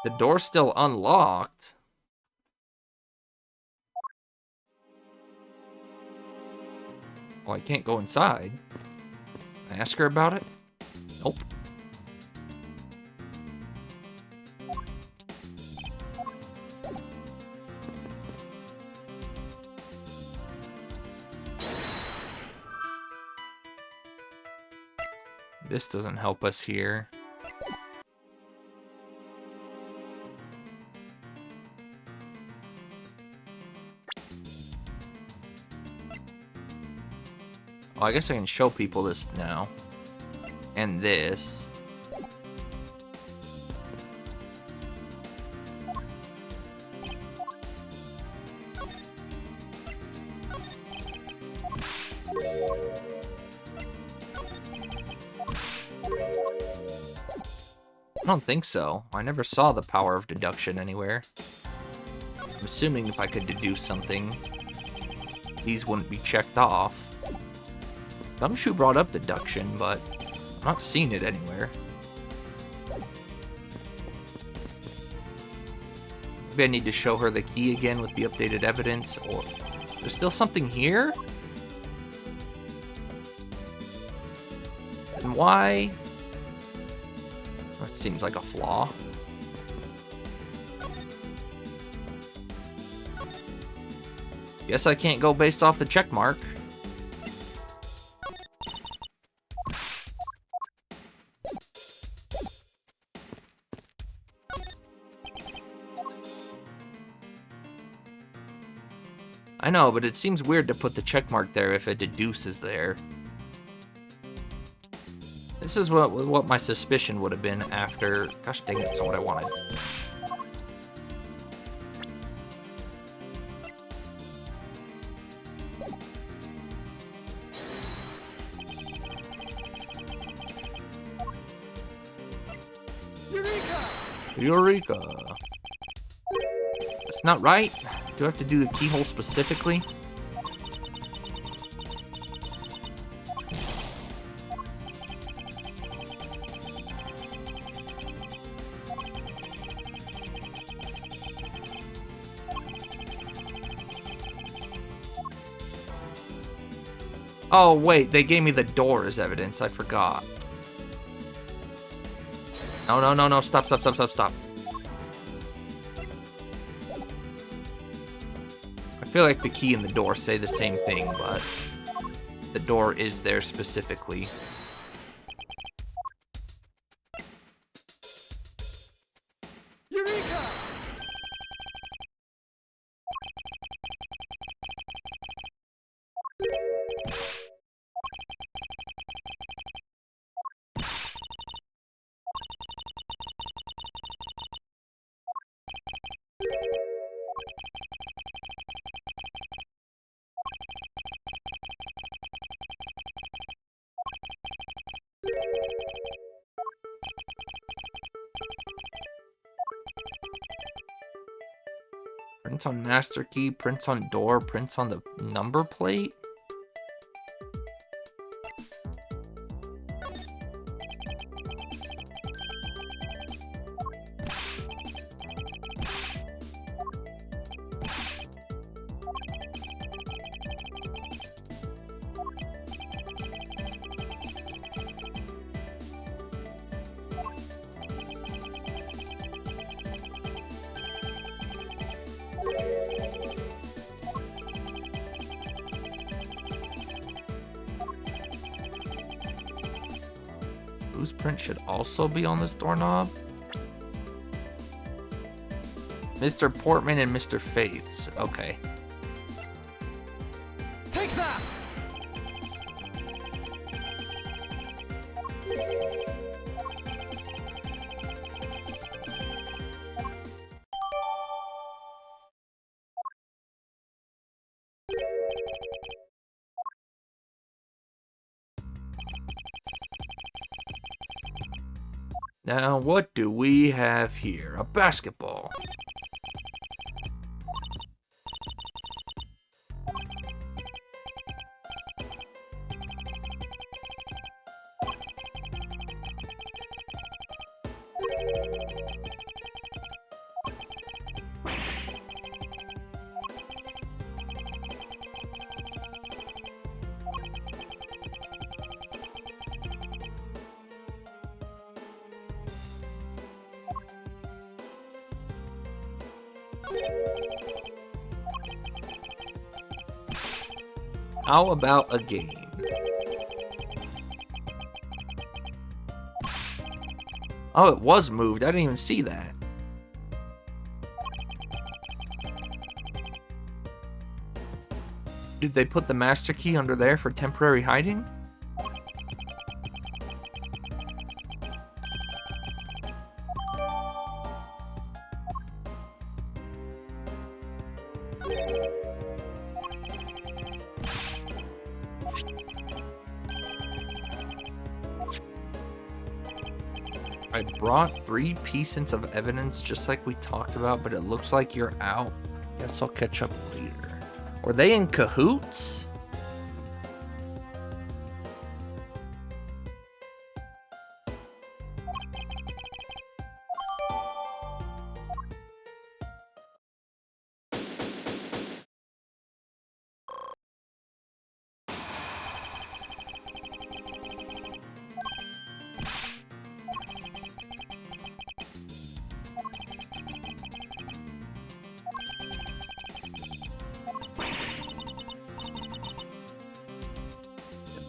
The door's still unlocked. Well, I can't go inside. Ask her about it? Nope. This doesn't help us here. Oh, I guess I can show people this now. And this. I don't think so. I never saw the power of deduction anywhere. I'm assuming if I could deduce something, these wouldn't be checked off. Gumshoe brought up deduction, but I'm not seeing it anywhere. Maybe I need to show her the key again with the updated evidence, or there's still something here? And why? That seems like a flaw. Guess I can't go based off the check mark. I know, but it seems weird to put the check mark there if a deduce is there. This is what my suspicion would have been after... Gosh dang it, that's not what I wanted. Eureka! That's not right. Do I have to do the keyhole specifically? Oh, wait, they gave me the door as evidence. I forgot. No, stop. I feel like the key and the door say the same thing, but the door is there specifically. Eureka! Prints on master key, prints on door, prints on the number plate. Whose print should also be on this doorknob? Mr. Portman and Mr. Faith's. Okay. Take that! Now, what do we have here? A basketball. How about a game? Oh, it was moved. I didn't even see that. Did they put the master key under there for temporary hiding? I brought 3 pieces of evidence just like we talked about, but it looks like you're out. Guess I'll catch up later. Were they in cahoots?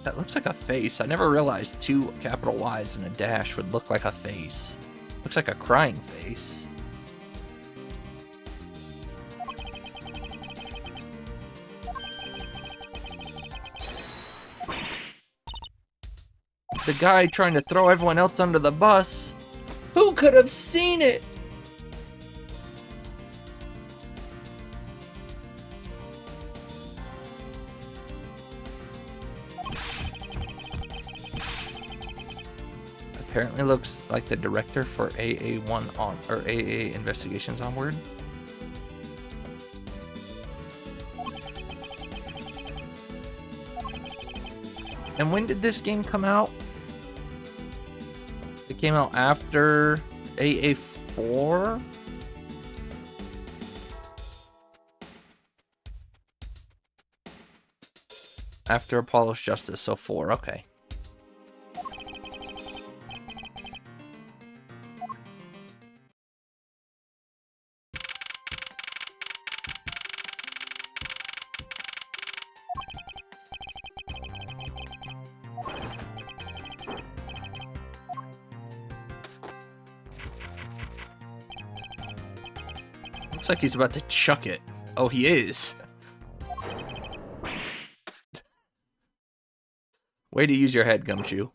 That looks like a face. I never realized 2 capital Y's and a dash would look like a face. Looks like a crying face. The guy trying to throw everyone else under the bus. Who could have seen it? Apparently looks like the director for AA1 on or AA Investigations Onward. And when did this game come out? It came out after AA4? After Apollo's Justice, so 4, okay. Looks like he's about to chuck it. Oh, he is. Way to use your head, Gumshoe.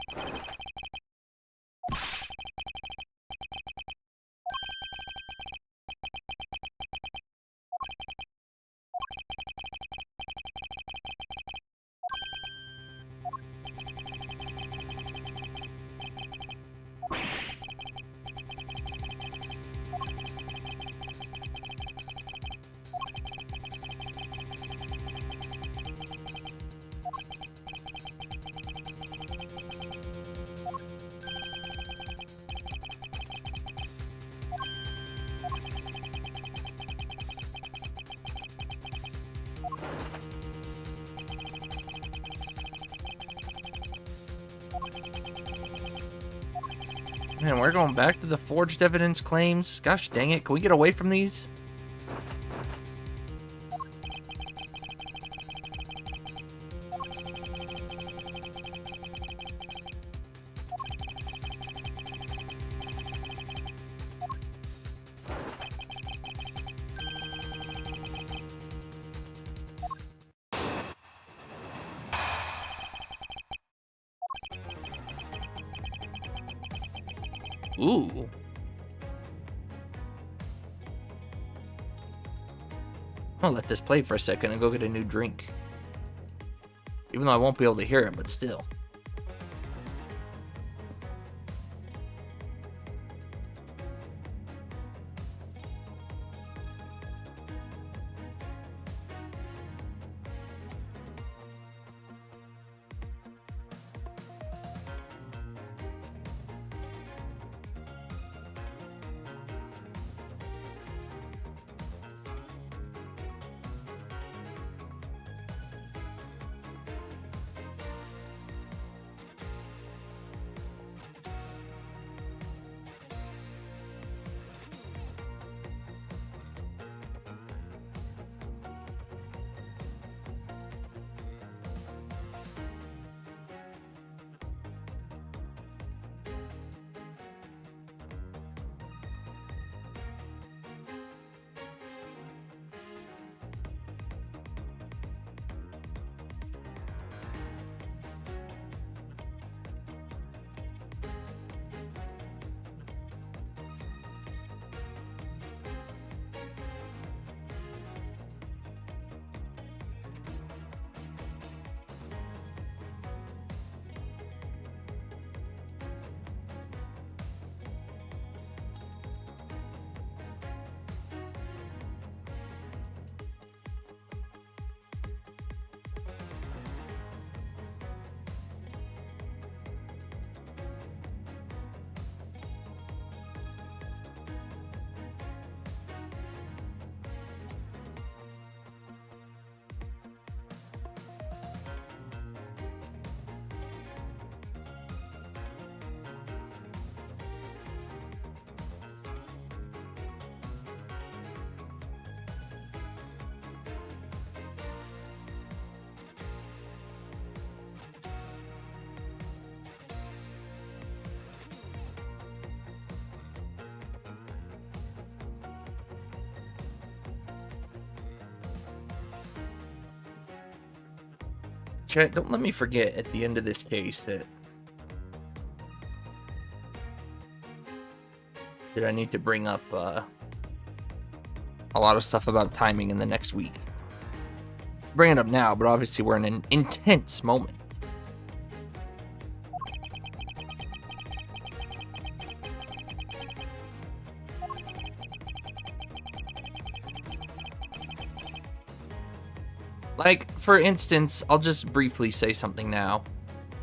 Man, we're going back to the forged evidence claims. Gosh dang it, can we get away from these? Ooh. I'll let this play for a second and go get a new drink. Even though I won't be able to hear it, but still. Chat, don't let me forget at the end of this case that I need to bring up a lot of stuff about timing in the next week. Bring it up now, but obviously we're in an intense moment. Like, for instance, I'll just briefly say something now.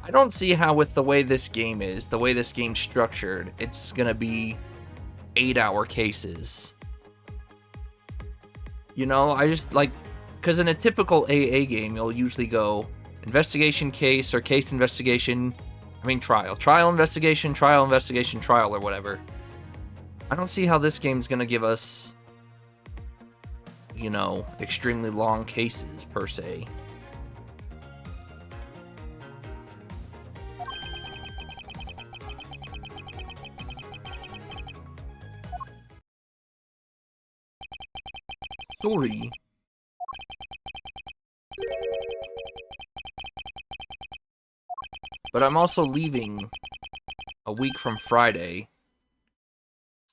I don't see how with the way this game is, the way this game's structured, it's gonna be 8-hour cases. You know, I just, like, because in a typical AA game, you'll usually go investigation case or case investigation, trial. Trial investigation, trial, trial, or whatever. I don't see how this game's gonna give us, you know, extremely long cases, per se. Sorry. But I'm also leaving a week from Friday.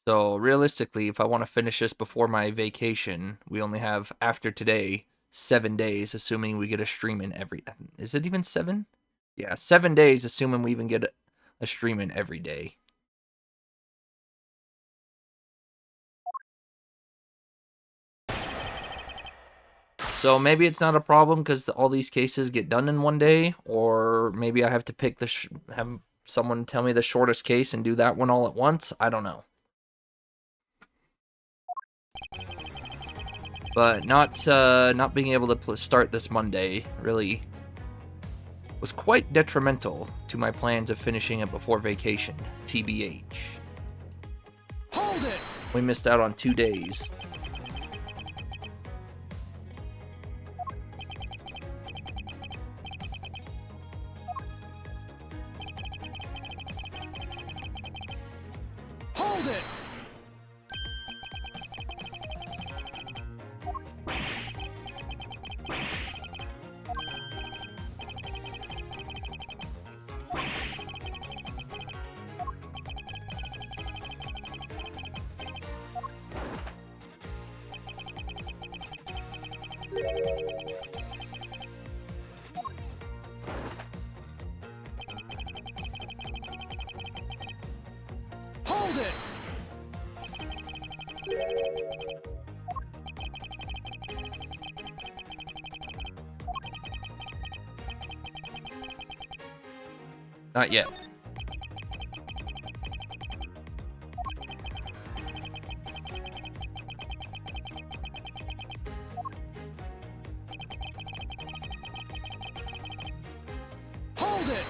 So realistically, if I want to finish this before my vacation, we only have, after today, 7 days, assuming we get a stream in every... Is it even 7? Yeah, 7 days, assuming we even get a stream in every day. So maybe it's not a problem because all these cases get done in one day, or maybe I have to pick have someone tell me the shortest case and do that one all at once. I don't know. But not being able to start this Monday really was quite detrimental to my plans of finishing it before vacation. TBH. Hold it! We missed out on 2 days. Hold it! Hold it! Not yet. Hold it!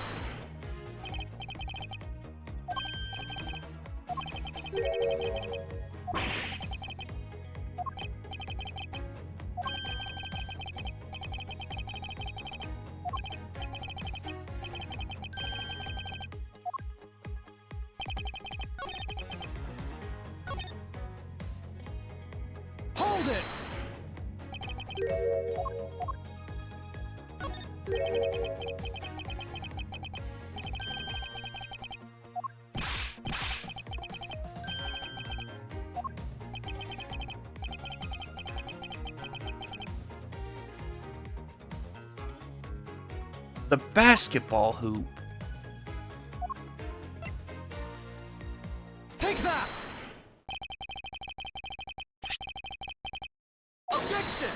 Hold it! The basketball hoop. Take that! Objection!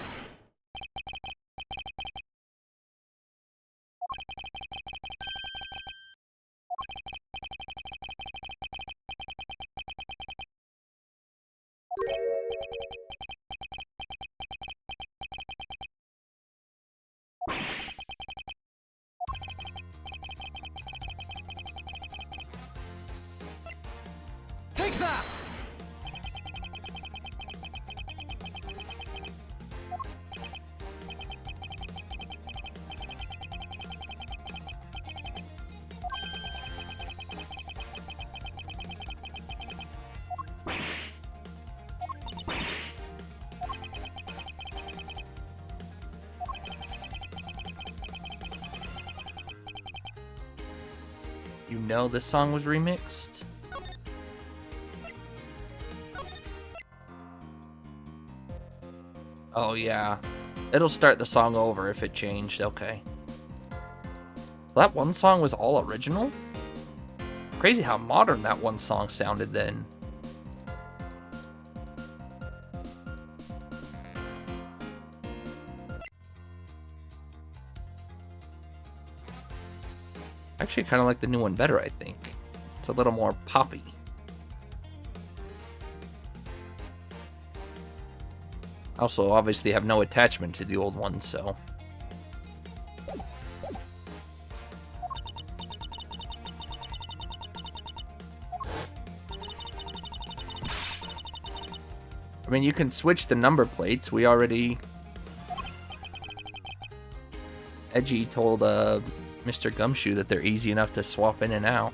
You know this song was remixed? Oh, yeah. It'll start the song over if it changed. Okay. That one song was all original? Crazy how modern that one song sounded then. Actually, kind of like the new one better, I think. It's a little more poppy. Also, obviously have no attachment to the old one, so... I mean, you can switch the number plates. We already... Edgey told Mr. Gumshoe that they're easy enough to swap in and out.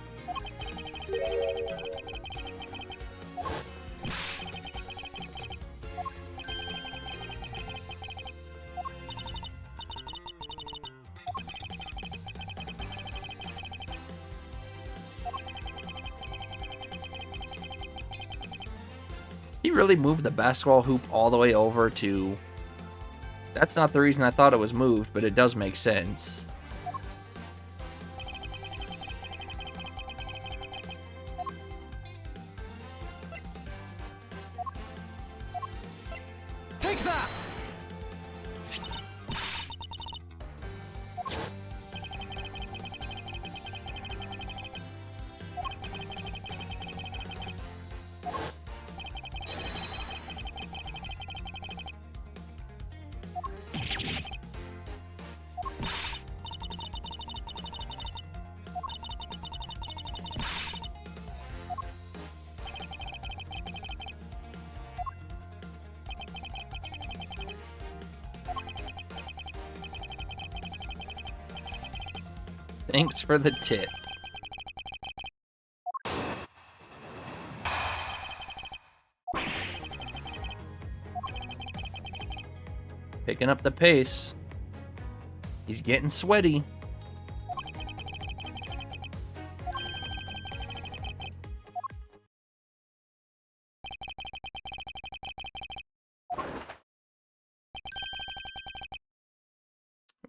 He really moved the basketball hoop all the way over to... That's not the reason I thought it was moved, but it does make sense. Take that! Thanks for the tip. Picking up the pace. He's getting sweaty.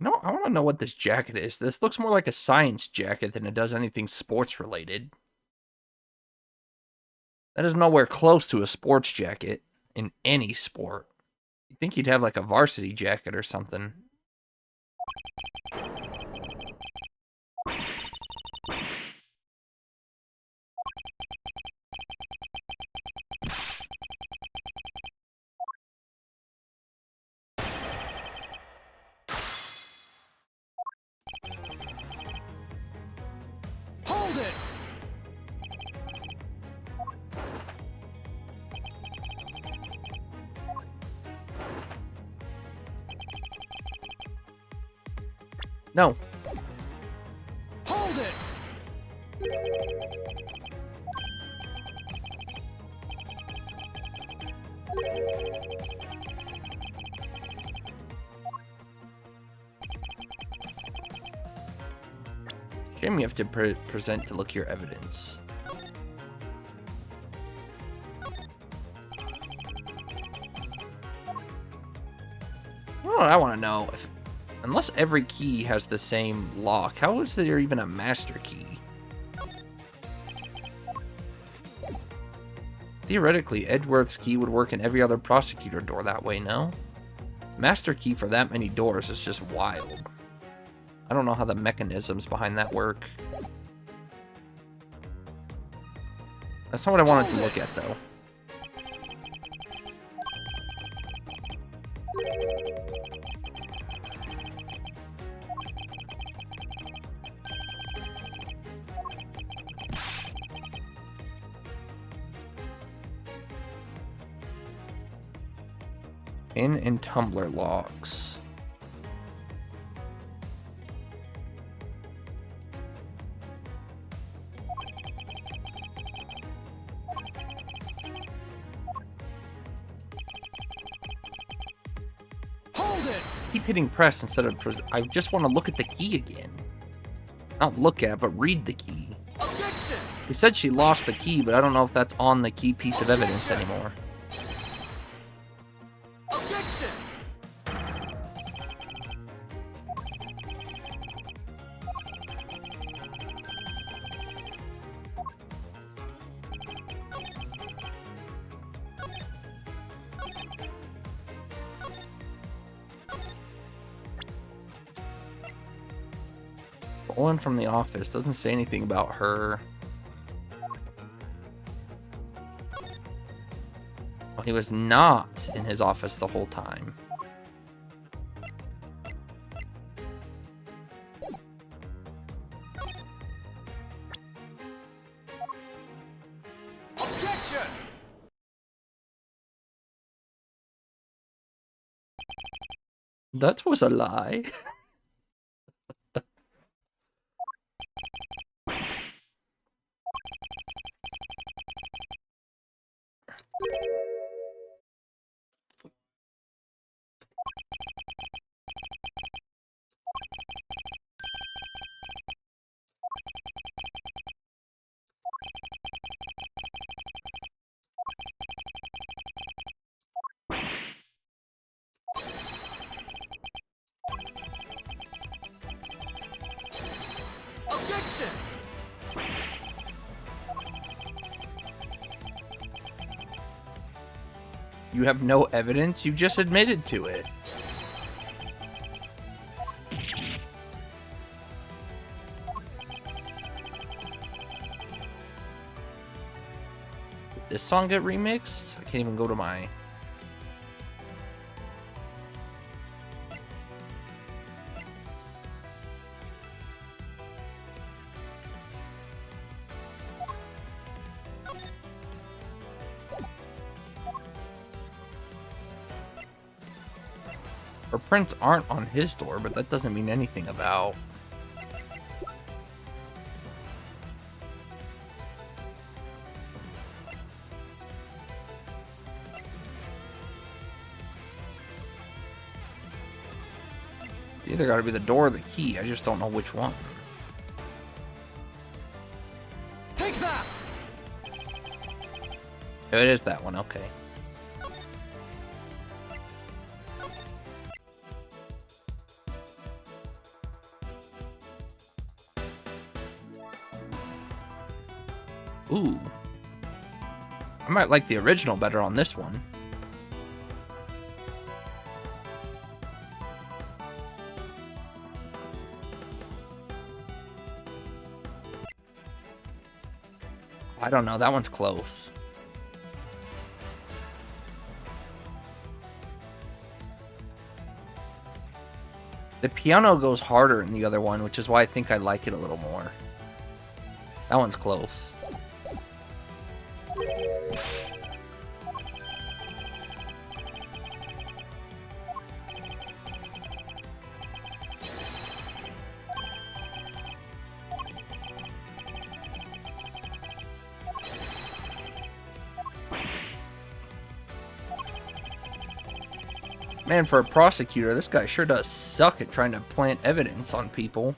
No, I want to know what this jacket is. This looks more like a science jacket than it does anything sports related. That is nowhere close to a sports jacket in any sport. You'd think you'd have like a varsity jacket or something. Hold it! No. Hold it! Shame you have to present to look your evidence. You know what I want to know? Unless every key has the same lock, how is there even a master key? Theoretically, Edgeworth's key would work in every other prosecutor door that way, no? Master key for that many doors is just wild. I don't know how the mechanisms behind that work. That's not what I wanted to look at, though. Pin and tumbler locks. Hold it! Keep hitting press instead of I just want to look at the key again. Not look at, but read the key. He said she lost the key, but I don't know if that's on the key piece of evidence anymore. Objection! Stolen from the office. Doesn't say anything about her. Well, he was not in his office the whole time. Objection! That was a lie. Objection! You have no evidence? You just admitted to it. Did this song get remixed? I can't even go to my... Her prints aren't on his door, but that doesn't mean anything about... It's either got to be the door or the key. I just don't know which one. Take that! Oh, it is that one, okay. Ooh. I might like the original better on this one. I don't know, that one's close. The piano goes harder in the other one, which is why I think I like it a little more. That one's close. Man, for a prosecutor, this guy sure does suck at trying to plant evidence on people.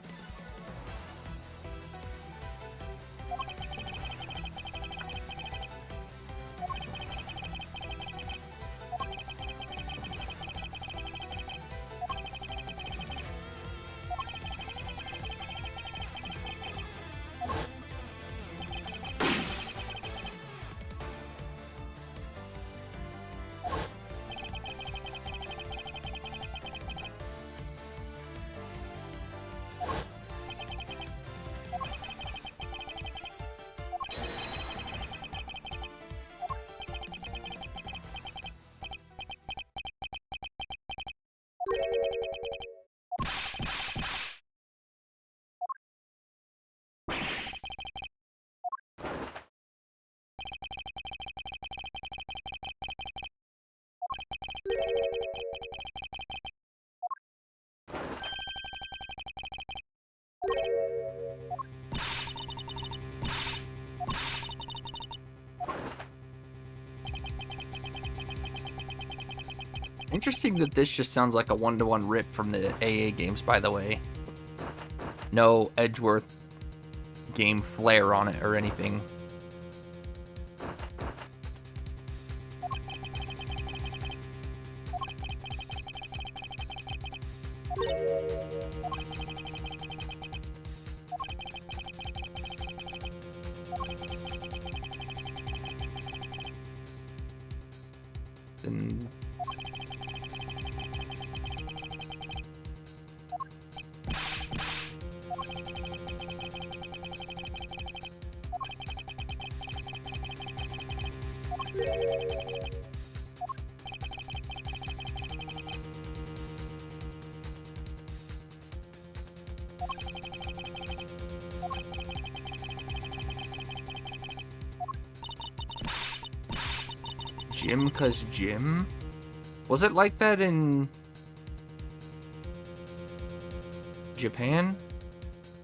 Interesting that this just sounds like a one-to-one rip from the AA games, by the way. No Edgeworth game flair on it or anything. Then Jim, 'cause Jim? Was it like that in Japan?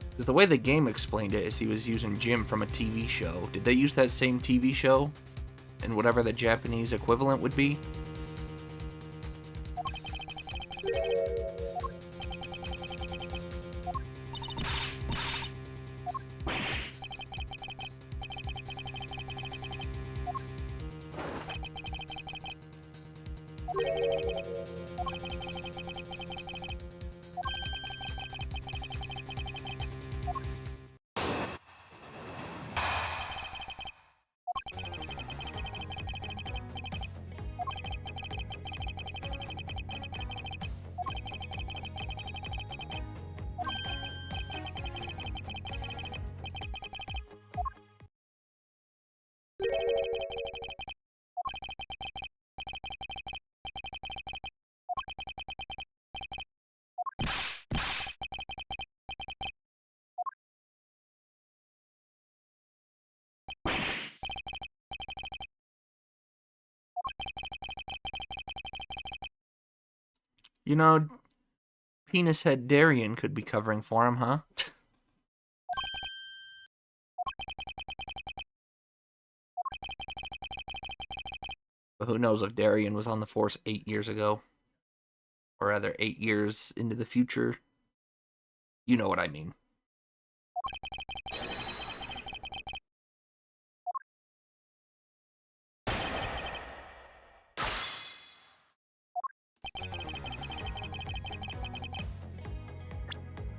Because the way the game explained it is he was using Jim from a TV show. Did they use that same TV show in whatever the Japanese equivalent would be? You know, Penis Head Darien could be covering for him, huh? But who knows if Darien was on the force 8 years ago. Or rather, 8 years into the future. You know what I mean.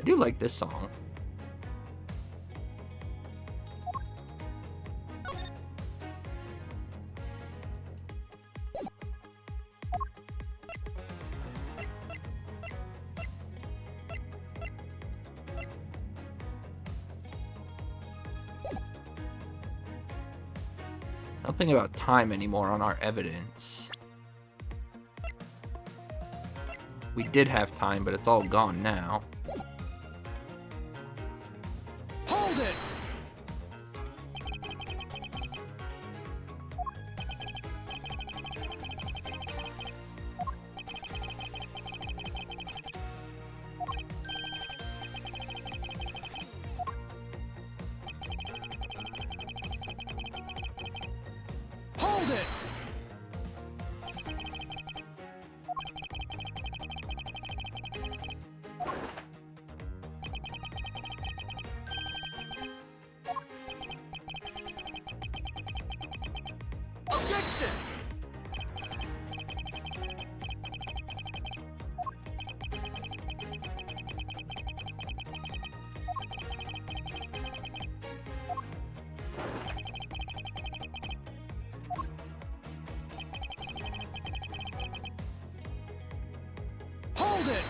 I do like this song. Nothing about time anymore on our evidence. We did have time, but it's all gone now. Hold it! Hold it! Objection! Hold it!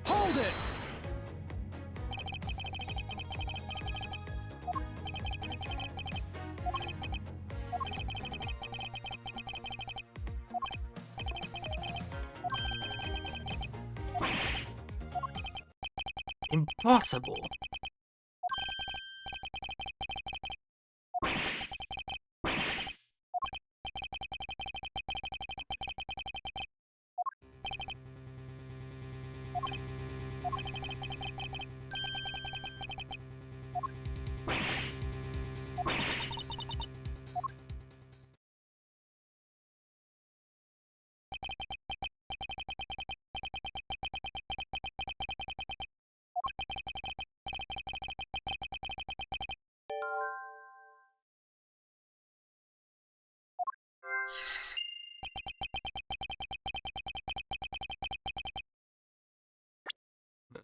Hold it! Impossible.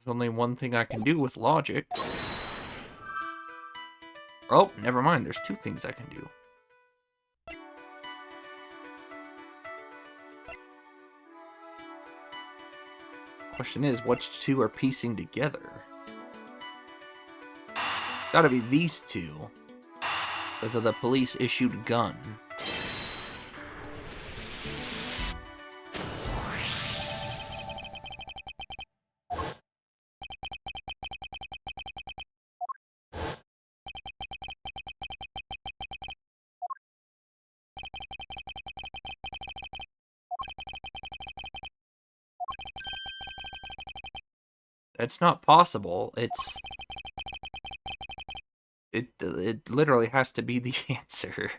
There's only one thing I can do with logic. Oh, never mind. There's two things I can do. Question is, which two are piecing together? It's gotta be these two. Because of the police issued gun. That's not possible. It literally has to be the answer.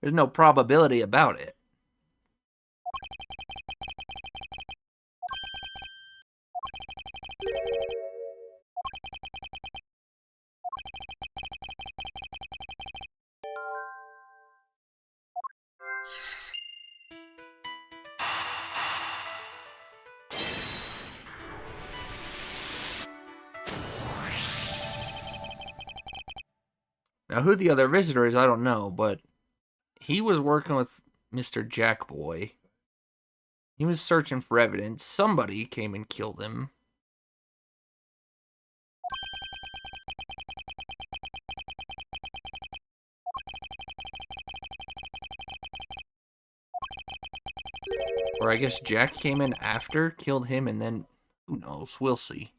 There's no probability about it. Now, who the other visitor is, I don't know, but he was working with Mr. Jackboy. He was searching for evidence. Somebody came and killed him. Or I guess Jack came in after, killed him, and then, who knows, we'll see.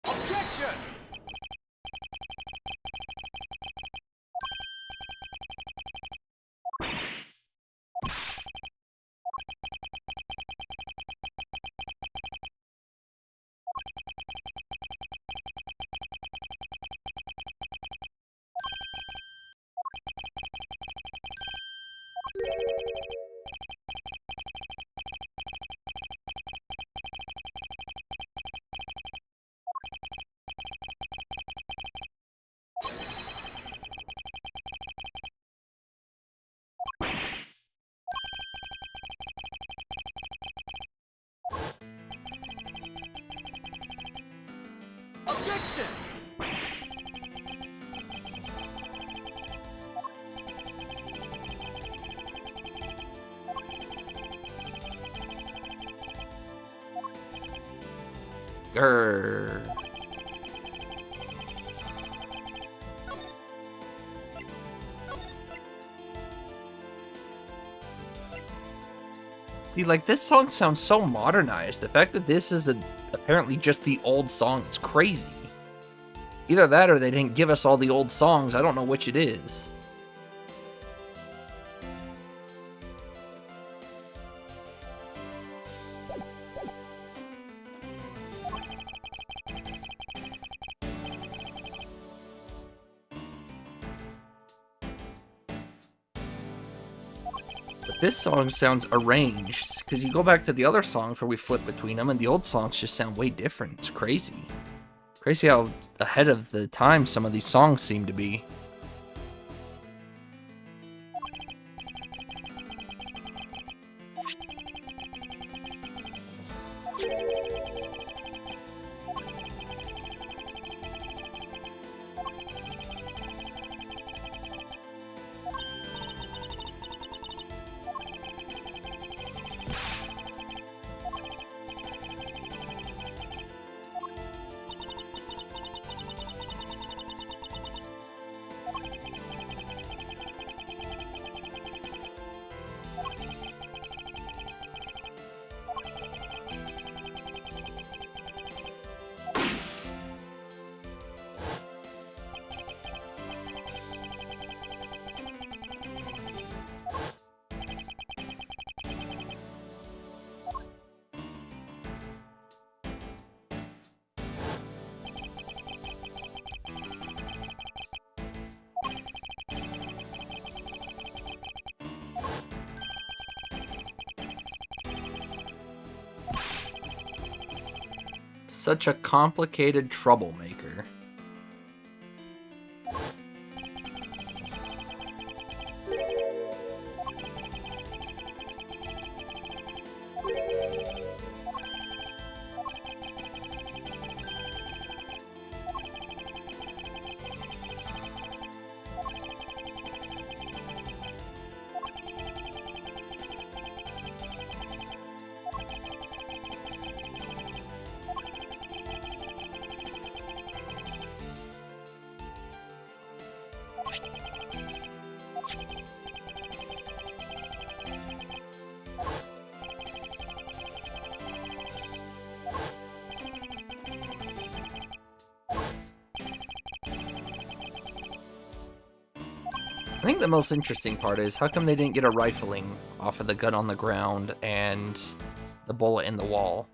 Objection! Objection! Grrr. See, like, this song sounds so modernized. The fact that this is apparently just the old song is crazy. Either that or they didn't give us all the old songs. I don't know which it is. But this song sounds arranged, because you go back to the other songs where we flip between them, and the old songs just sound way different. It's crazy. Crazy how ahead of the time some of these songs seem to be. Such a complicated troublemaker. I think the most interesting part is, how come they didn't get a rifling off of the gun on the ground and the bullet in the wall?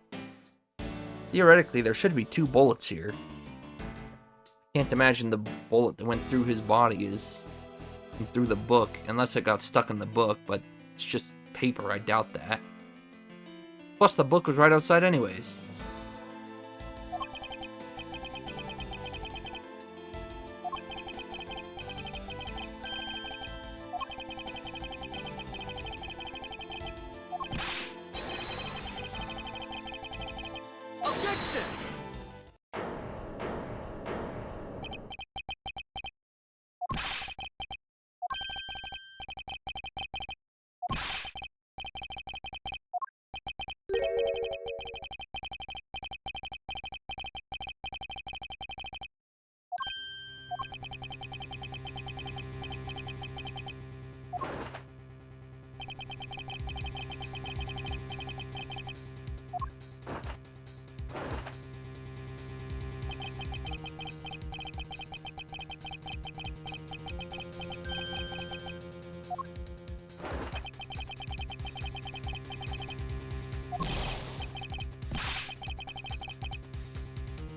Theoretically, there should be 2 bullets here. Can't imagine the bullet that went through his body is through the book, unless it got stuck in the book, but it's just paper, I doubt that. Plus, the book was right outside anyways. Objection!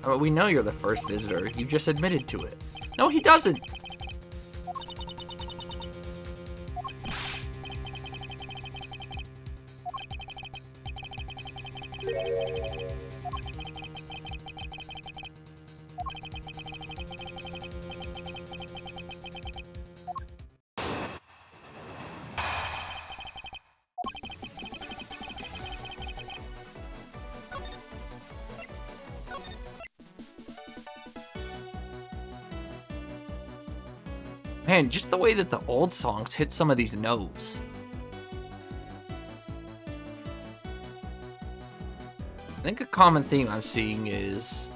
But we know you're the first visitor. You just admitted to it. No, he doesn't. Man, just the way that the old songs hit some of these notes. I think a common theme I'm seeing is,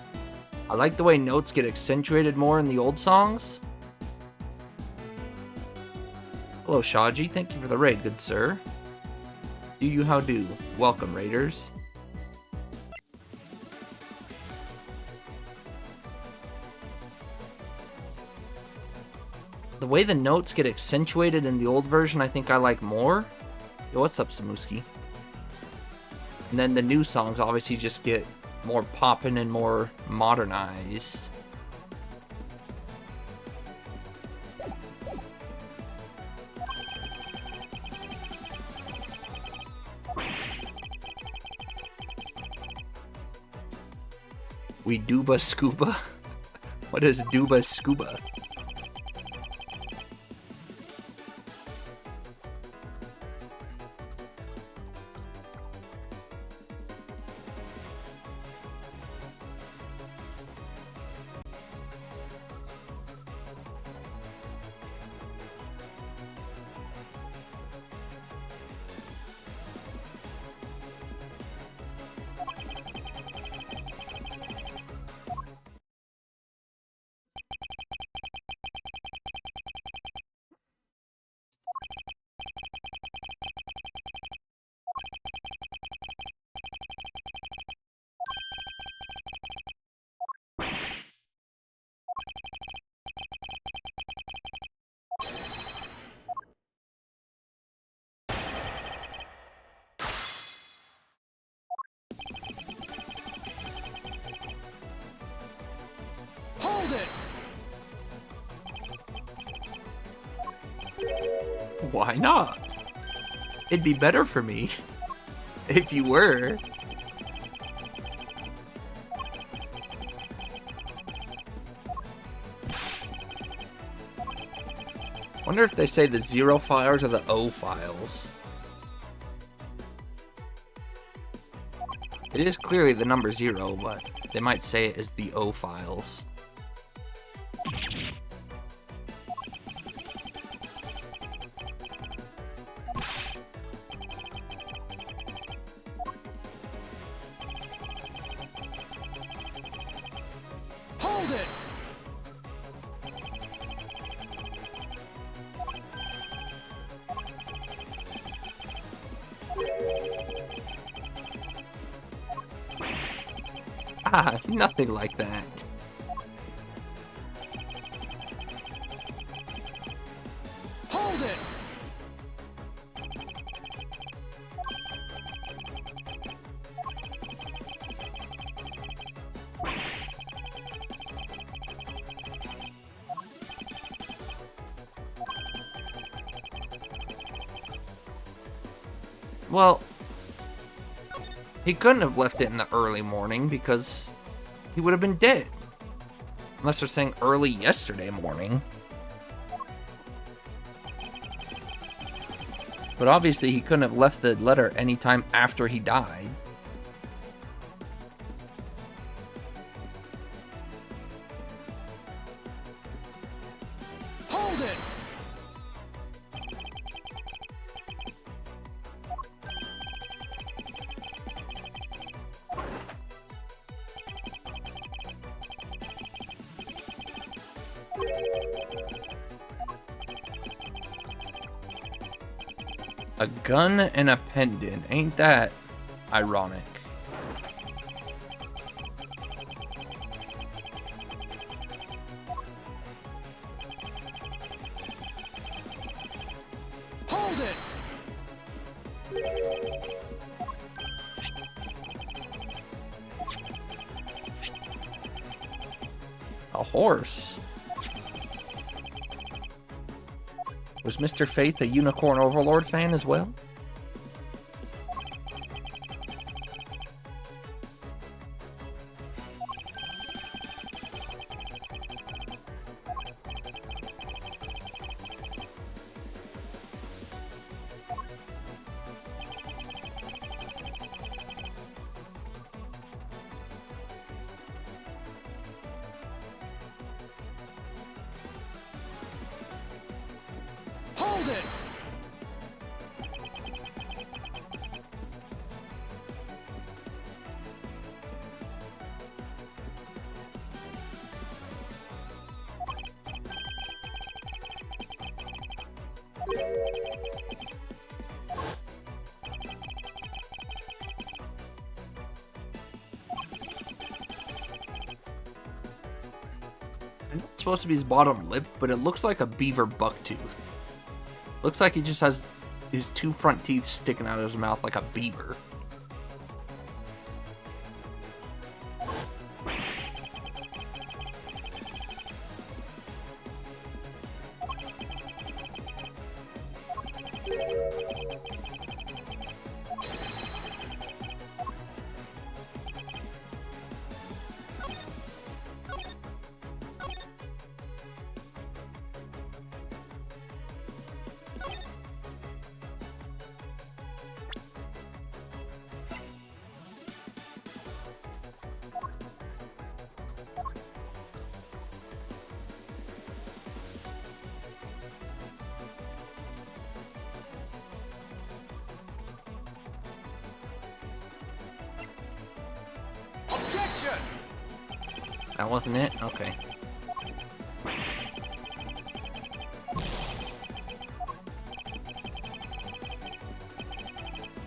I like the way notes get accentuated more in the old songs. Hello, Shaji. Thank you for the raid, good sir. Do you how do? Welcome, raiders. The way the notes get accentuated in the old version, I think I like more. Yo, what's up, Samuski? And then the new songs obviously just get more poppin' and more modernized. We dooba scuba? What is dooba scuba? Hold it! Why not? It'd be better for me if you were. Wonder if they say the 0 files or the O files. It is clearly the number 0, but they might say it as the O files. Hold it! Ah, nothing like that. Hold it! Well, he couldn't have left it in the early morning because he would have been dead. Unless they're saying early yesterday morning. But obviously he couldn't have left the letter anytime after he died. Hold it! A gun and a pendant. Ain't that ironic? Hold it! A horse. Was Mr. Faith a Unicorn Overlord fan as well? Hold it! It's supposed to be his bottom lip, but it looks like a beaver bucktooth. Looks like he just has his 2 front teeth sticking out of his mouth like a beaver. Objection! That wasn't it? Okay.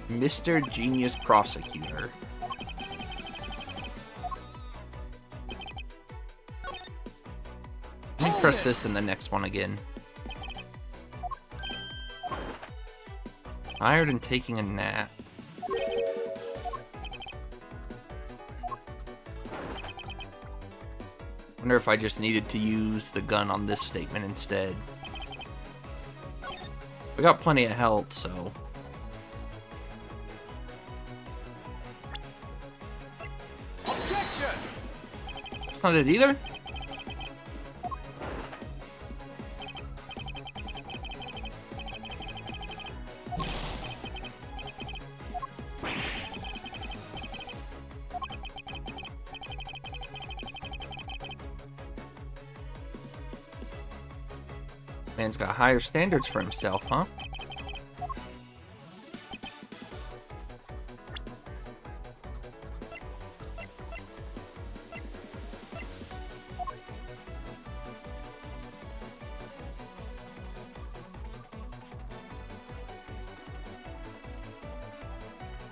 Mr. Genius Prosecutor. Let me press this in the next one again. Tired and taking a nap. Wonder if I just needed to use the gun on this statement instead. We got plenty of health, so... Objection! That's not it either? Man's got higher standards for himself, huh?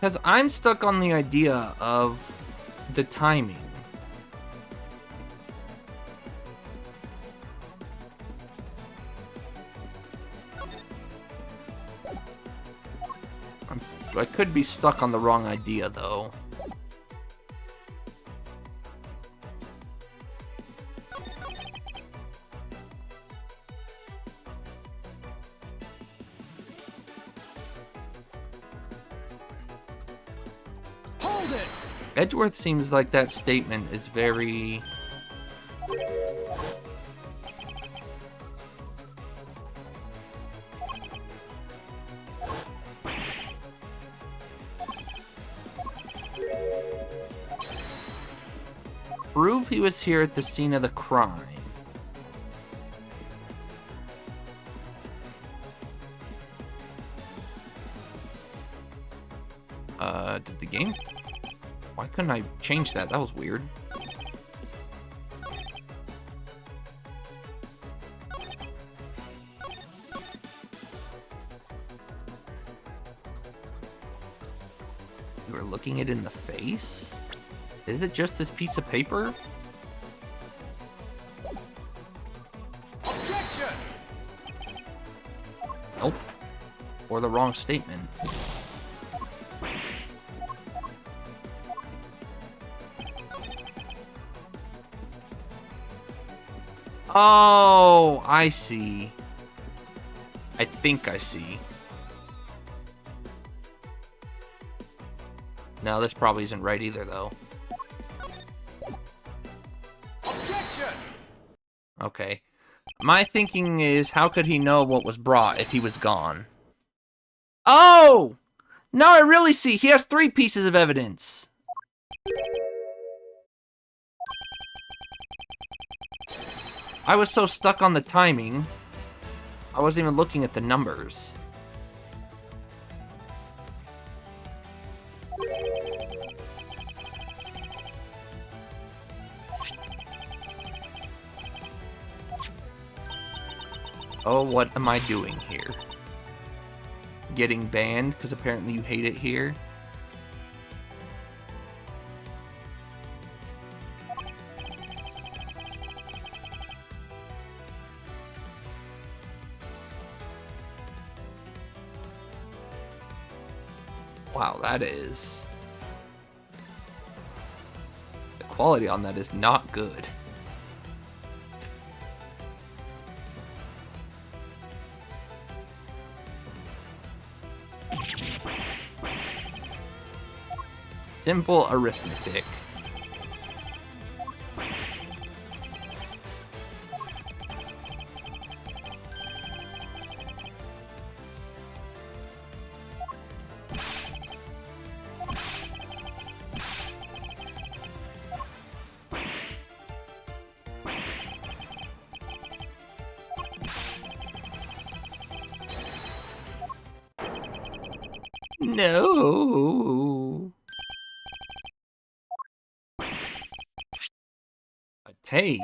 Because I'm stuck on the idea of the timing. I could be stuck on the wrong idea, though. Hold it! Edgeworth seems like that statement is very... Prove he was here at the scene of the crime. Did the game... Why couldn't I change that? That was weird. You were looking it in the face? Is it just this piece of paper? Objection! Nope. Or the wrong statement. Oh, I see. I think I see. No, this probably isn't right either, though. Objection! Okay. My thinking is, how could he know what was brought if he was gone? Oh! Now I really see. He has 3 pieces of evidence. I was so stuck on the timing, I wasn't even looking at the numbers. Oh, what am I doing here? Getting banned because apparently you hate it here? Wow, that is... The quality on that is not good. Simple arithmetic. No. A tape.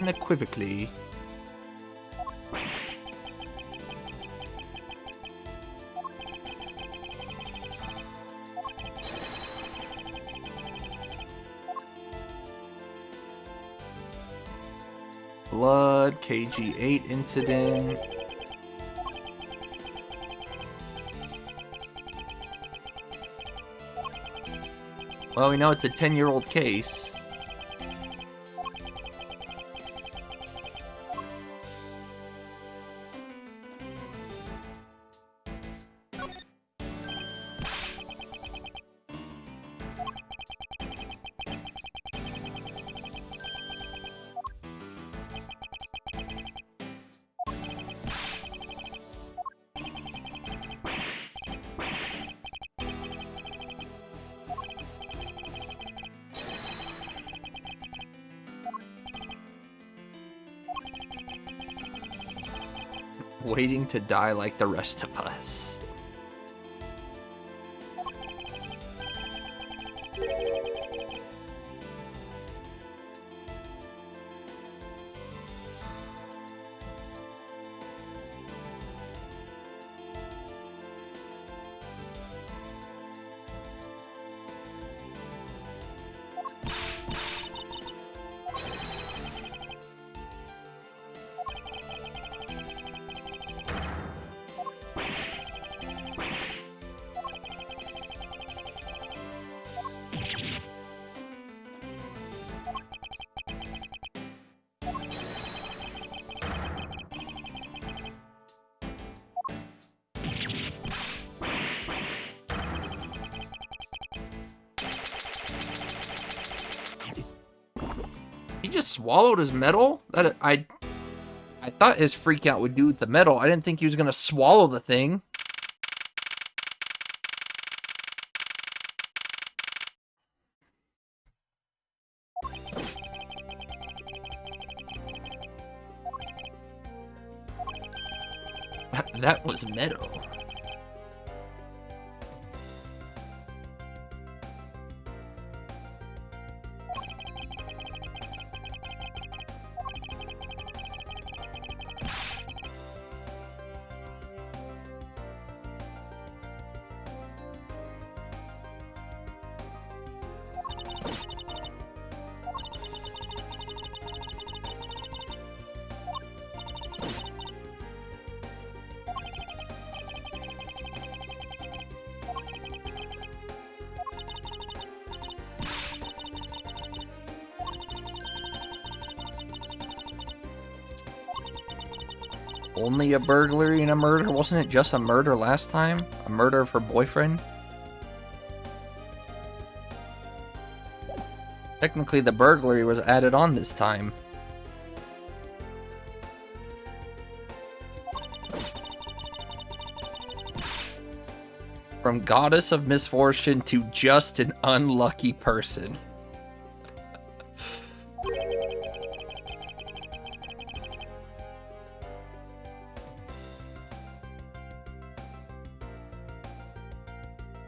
Unequivocally. Blood, KG8 incident. Well, we know it's a 10-year-old case. Waiting to die like the rest of us. He just swallowed his medal? I thought his freak out would do with the medal. I didn't think he was gonna swallow the thing. That was metal. Only a burglary and a murder? Wasn't it just a murder last time? A murder of her boyfriend? Technically, the burglary was added on this time. From goddess of misfortune to just an unlucky person.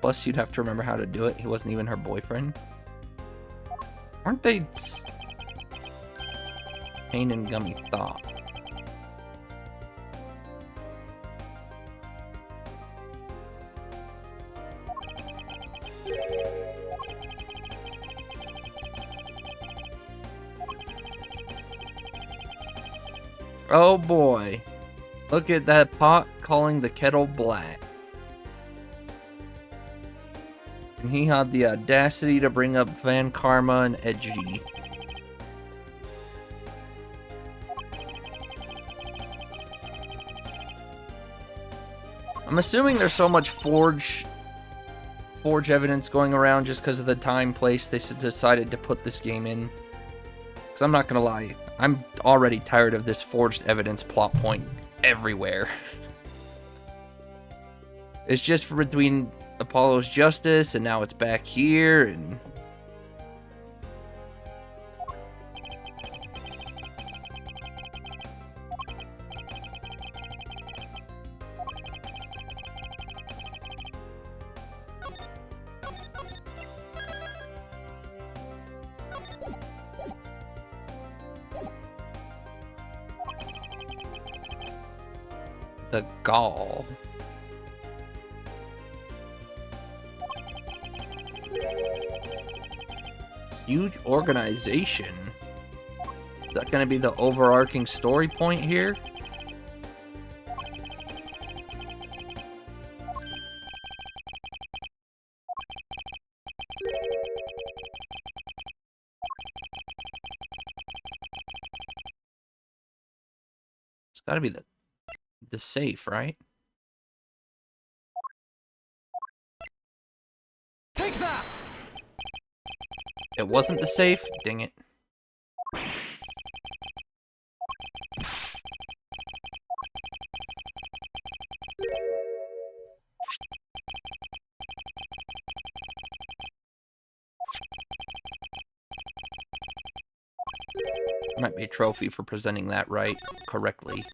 Plus, you'd have to remember how to do it. He wasn't even her boyfriend. Aren't they pain and gummy thought? Oh boy. Look at that pot calling the kettle black. And he had the audacity to bring up Van Karma and Edgey. I'm assuming there's so much forge evidence going around just because of the time, place they decided to put this game in. Because I'm not going to lie, I'm already tired of this forged evidence plot point everywhere. It's just for between Apollo's Justice, and now it's back here, and... the gall. Huge organization. Is that going to be the overarching story point here? It's got to be the safe, right? Take that! It wasn't the safe? Dang it. Might be a trophy for presenting that correctly.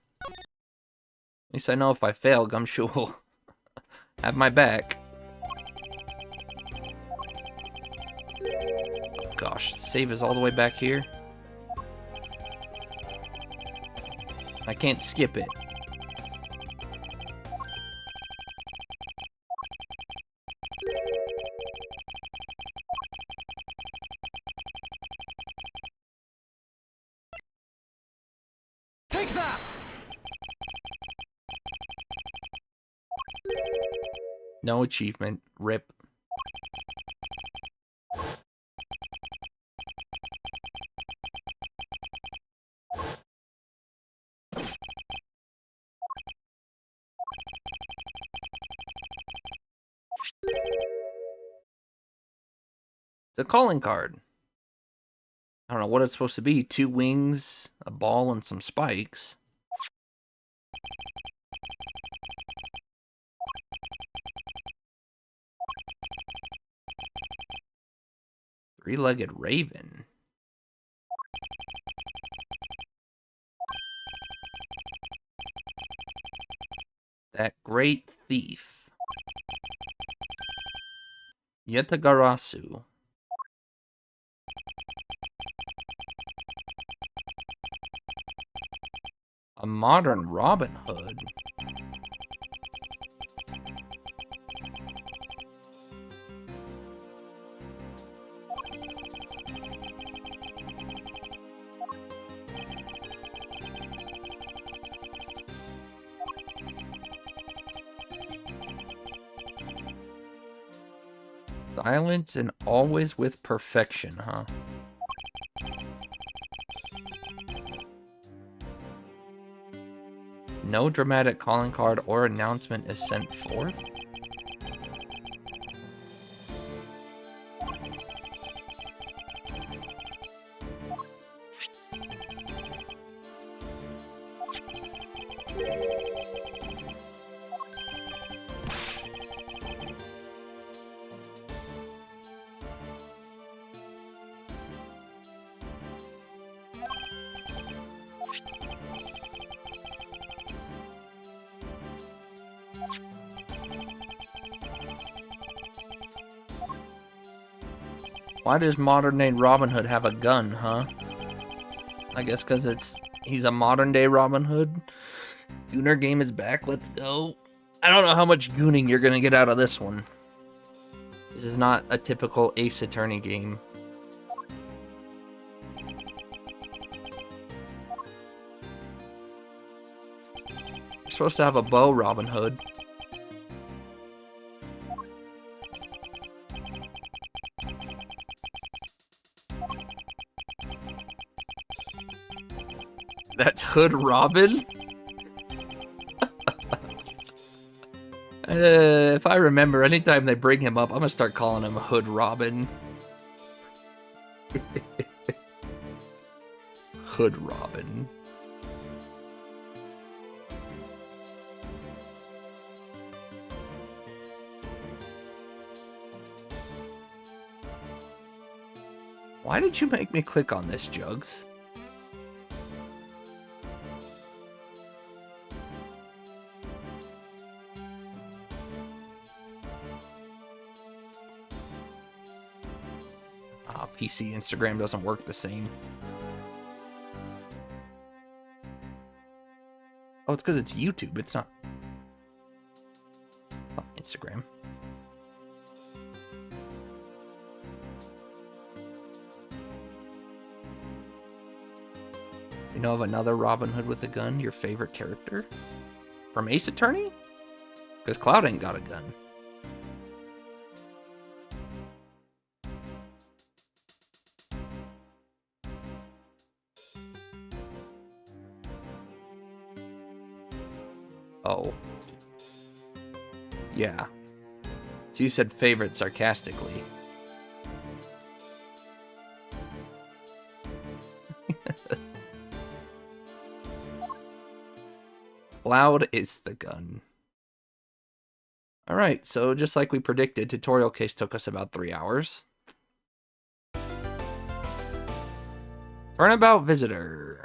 At least I know if I fail, Gumshoe will have my back. Oh gosh, the save is all the way back here. I can't skip it. Take that! No achievement. Rip. It's a calling card. I don't know what it's supposed to be. 2 wings, a ball, and some spikes. Three-legged raven. That great thief. Yetagarasu. A modern Robin Hood. Silence and always with perfection, huh? No dramatic calling card or announcement is sent forth? Why does modern day Robin Hood have a gun, huh? I guess because he's a modern day Robin Hood. Gooner game is back, let's go. I don't know how much gooning you're gonna get out of this one. This is not a typical Ace Attorney game. You're supposed to have a bow, Robin Hood. That's Hood Robin? If I remember, anytime they bring him up, I'm gonna start calling him Hood Robin. Hood Robin. Why did you make me click on this, Jugs? PC Instagram doesn't work the same. Oh, it's because it's YouTube. It's not Instagram. You know of another Robin Hood with a gun? Your favorite character? From Ace Attorney? Because Cloud ain't got a gun. Oh. Yeah. So you said favorite sarcastically. Cloud is the gun. Alright, so just like we predicted, tutorial case took us about 3 hours. Turnabout visitor.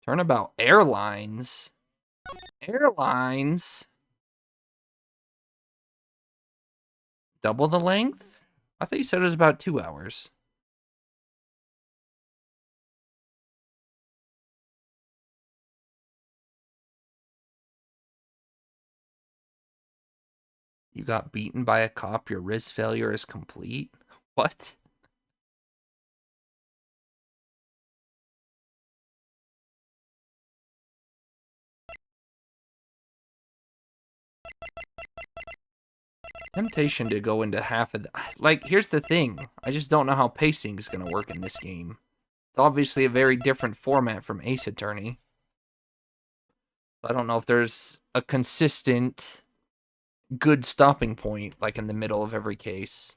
Turnabout Airlines. Airlines. Double the length? I thought you said it was about 2 hours. You got beaten by a cop. Your wrist failure is complete. What? Temptation to go into half of the... Like, here's the thing. I just don't know how pacing is going to work in this game. It's obviously a very different format from Ace Attorney. I don't know if there's a consistent, good stopping point, like in the middle of every case.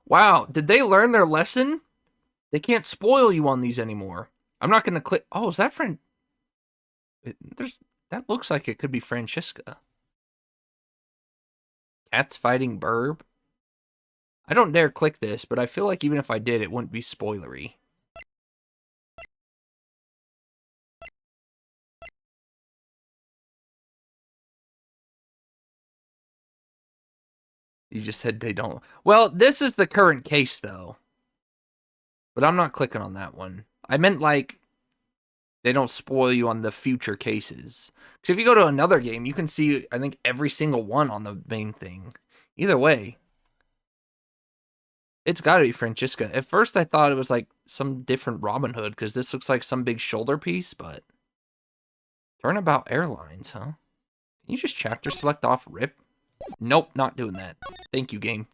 Wow, did they learn their lesson? They can't spoil you on these anymore. I'm not going to click... Oh, is that friend... That looks like it could be Francesca. Cats fighting Burb. I don't dare click this, but I feel like even if I did, it wouldn't be spoilery. You just said they don't. Well, this is the current case, though. But I'm not clicking on that one. I meant, like, they don't spoil you on the future cases. Because if you go to another game, you can see, I think, every single one on the main thing. Either way, it's got to be Francesca. At first, I thought it was, like, some different Robin Hood, because this looks like some big shoulder piece, but... Turnabout Airlines, huh? Can you just chapter select off RIP? Nope, not doing that. Thank you, game.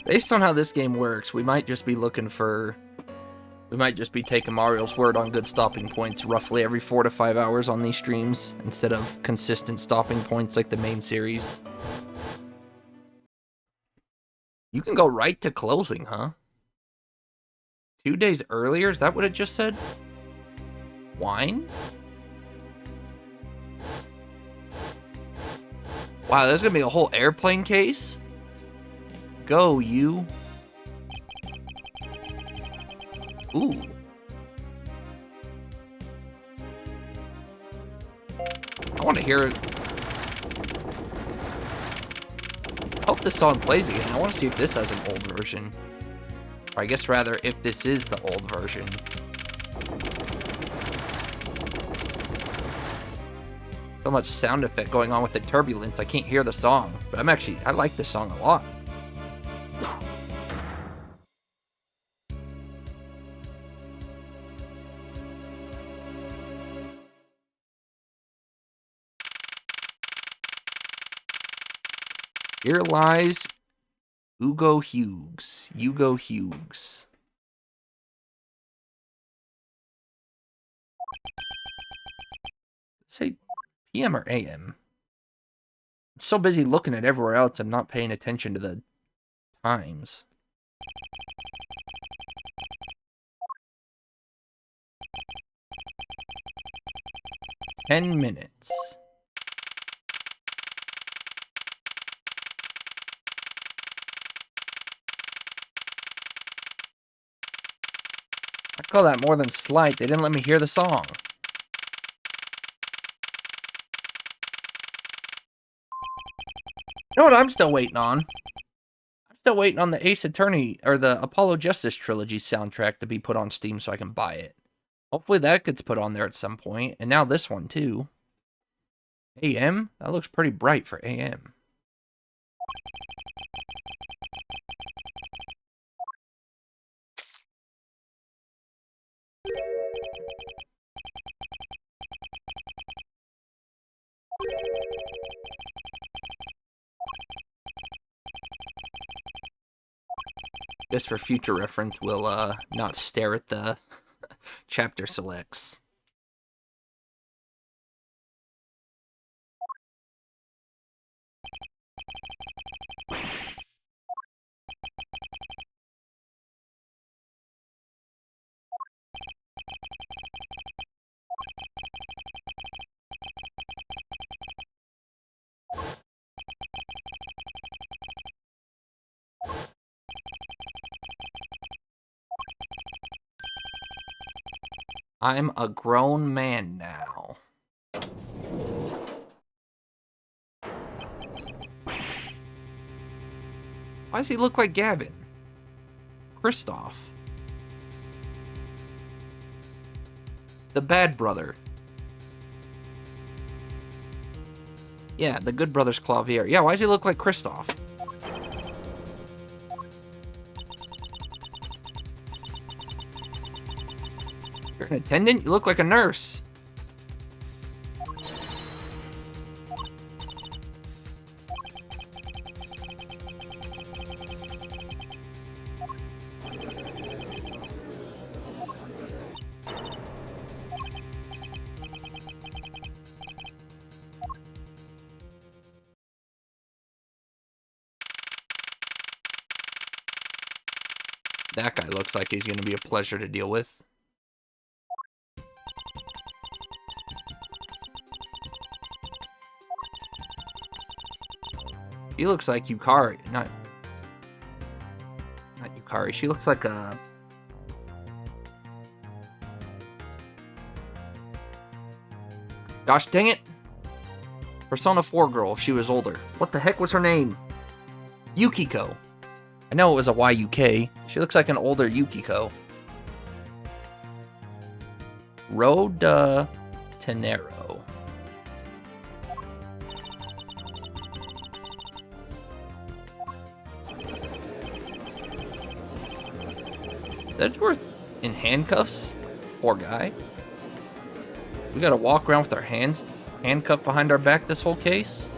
Based on how this game works, we might just be looking for... We might just be taking Mario's word on good stopping points roughly every 4 to 5 hours on these streams, instead of consistent stopping points like the main series. You can go right to closing, huh? 2 days earlier? Is that what it just said? Wine? Wow, there's gonna be a whole airplane case? Go, you. Ooh. I want to hear it. I hope this song plays again. I want to see if this has an old version. Or I guess rather, if this is the old version. So much sound effect going on with the turbulence, I can't hear the song. But I like this song a lot. Here lies Hugo Hughes. Hugo Hughes. Say PM or AM? I'm so busy looking at everywhere else, I'm not paying attention to the times. "10 minutes. I call that more than slight. They didn't let me hear the song. You know what I'm still waiting on? I'm still waiting on the Ace Attorney, or the Apollo Justice Trilogy soundtrack to be put on Steam so I can buy it. Hopefully that gets put on there at some point. And now this one, too. AM? That looks pretty bright for AM. Just for future reference, we'll not stare at the chapter selects. I'm a grown man now. Why does he look like Gavin? Kristoff. The bad brother. Yeah, the good brother's Clavier. Yeah, why does he look like Kristoff? You're an attendant? You look like a nurse. That guy looks like he's going to be a pleasure to deal with. He looks like Yukari. Not Yukari. She looks like a... Gosh dang it. Persona 4 girl if she was older. What the heck was her name? Yukiko. I know it was a YUK. She looks like an older Yukiko. Road Tenero. Is Edgeworth in handcuffs? Poor guy. We gotta walk around with our hands handcuffed behind our back this whole case?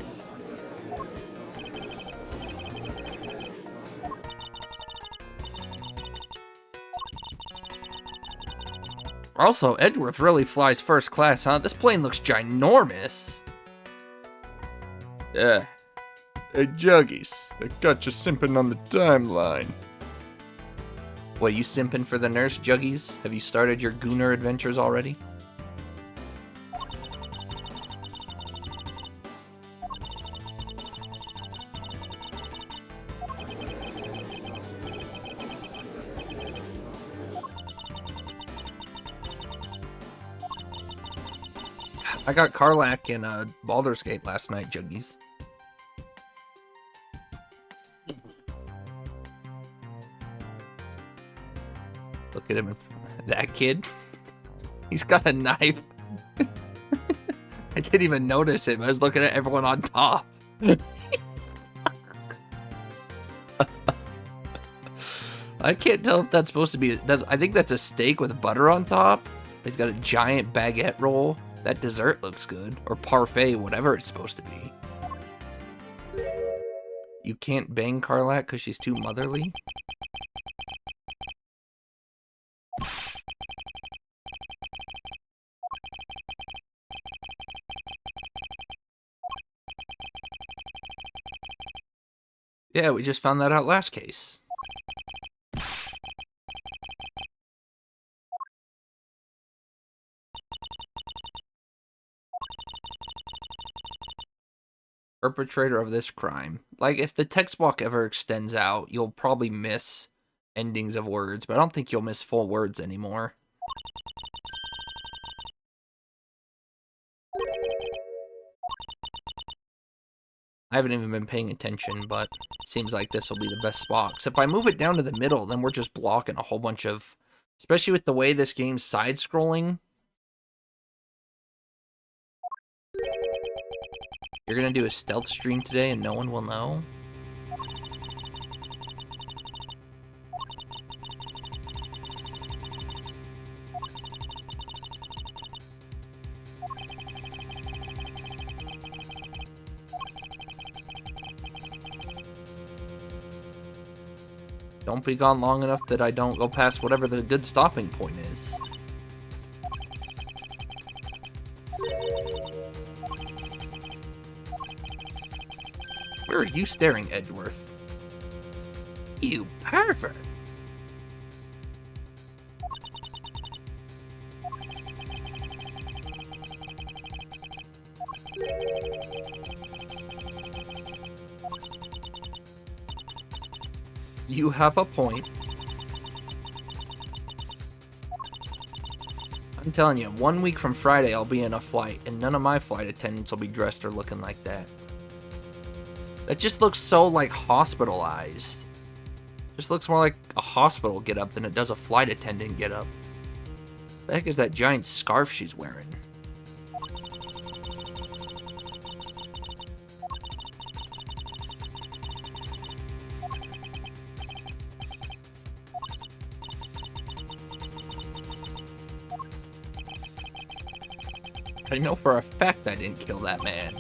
Also, Edgeworth really flies first class, huh? This plane looks ginormous. Yeah. Hey, Juggies, I got you simping on the timeline. What, you simping for the nurse, Juggies? Have you started your Gooner adventures already? I got Karlak in Baldur's Gate last night, Juggies. Look at him. That kid. He's got a knife. I didn't even notice him. I was looking at everyone on top. I can't tell if that's supposed to be... I think that's a steak with butter on top. He's got a giant baguette roll. That dessert looks good. Or parfait, whatever it's supposed to be. You can't bang Karlak because she's too motherly? Yeah, we just found that out last case. Perpetrator of this crime. Like, if the text block ever extends out, you'll probably miss endings of words, but I don't think you'll miss full words anymore. I haven't even been paying attention, but it seems like this will be the best spot. Because if I move it down to the middle, then we're just blocking a whole bunch of... Especially with the way this game's side-scrolling. You're gonna do a stealth stream today and no one will know? Don't be gone long enough that I don't go past whatever the good stopping point is. Where are you staring, Edgeworth? You pervert! You have a point. I'm telling you, 1 week from Friday, I'll be in a flight, and none of my flight attendants will be dressed or looking like that. That just looks so, like, hospitalized. Just looks more like a hospital get-up than it does a flight attendant get-up. What the heck is that giant scarf she's wearing? I know for a fact I didn't kill that man.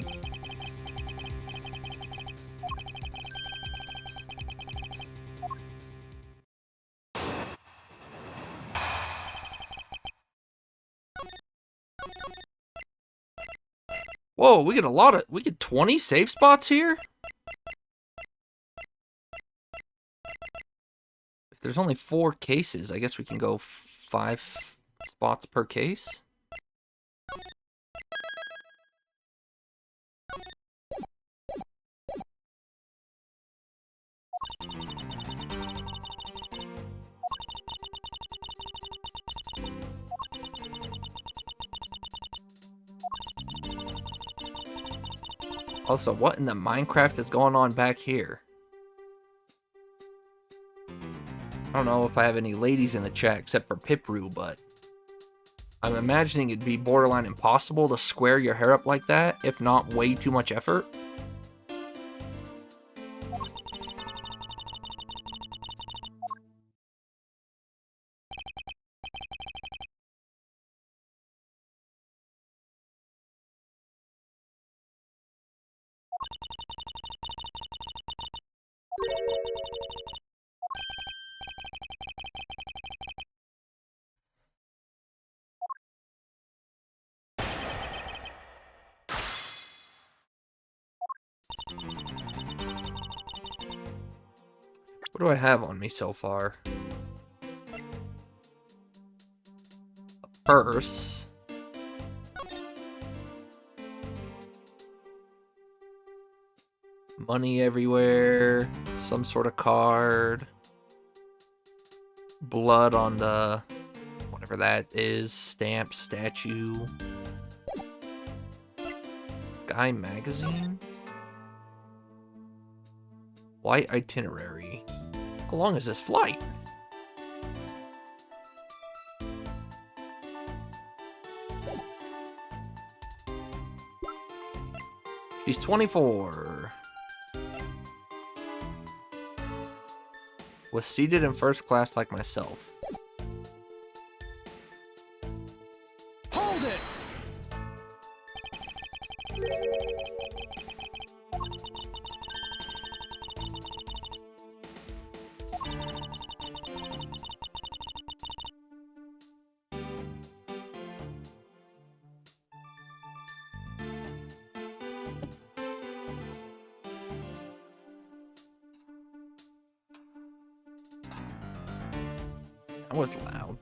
Whoa, we get 20 safe spots here? If there's only 4 cases, I guess we can go 5 spots per case? Also, what in the Minecraft is going on back here? I don't know if I have any ladies in the chat except for Pipru, but I'm imagining it'd be borderline impossible to square your hair up like that, if not way too much effort. What do I have on me so far? A purse. Money everywhere. Some sort of card. Blood on the... whatever that is. Stamp, statue. Sky magazine? Flight itinerary. How long is this flight? She's 24. Was seated in first class like myself. Hold it! That was loud.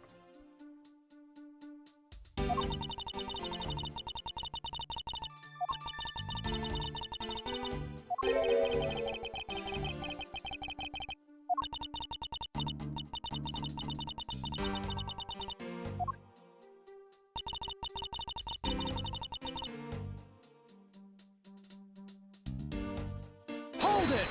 Hold it!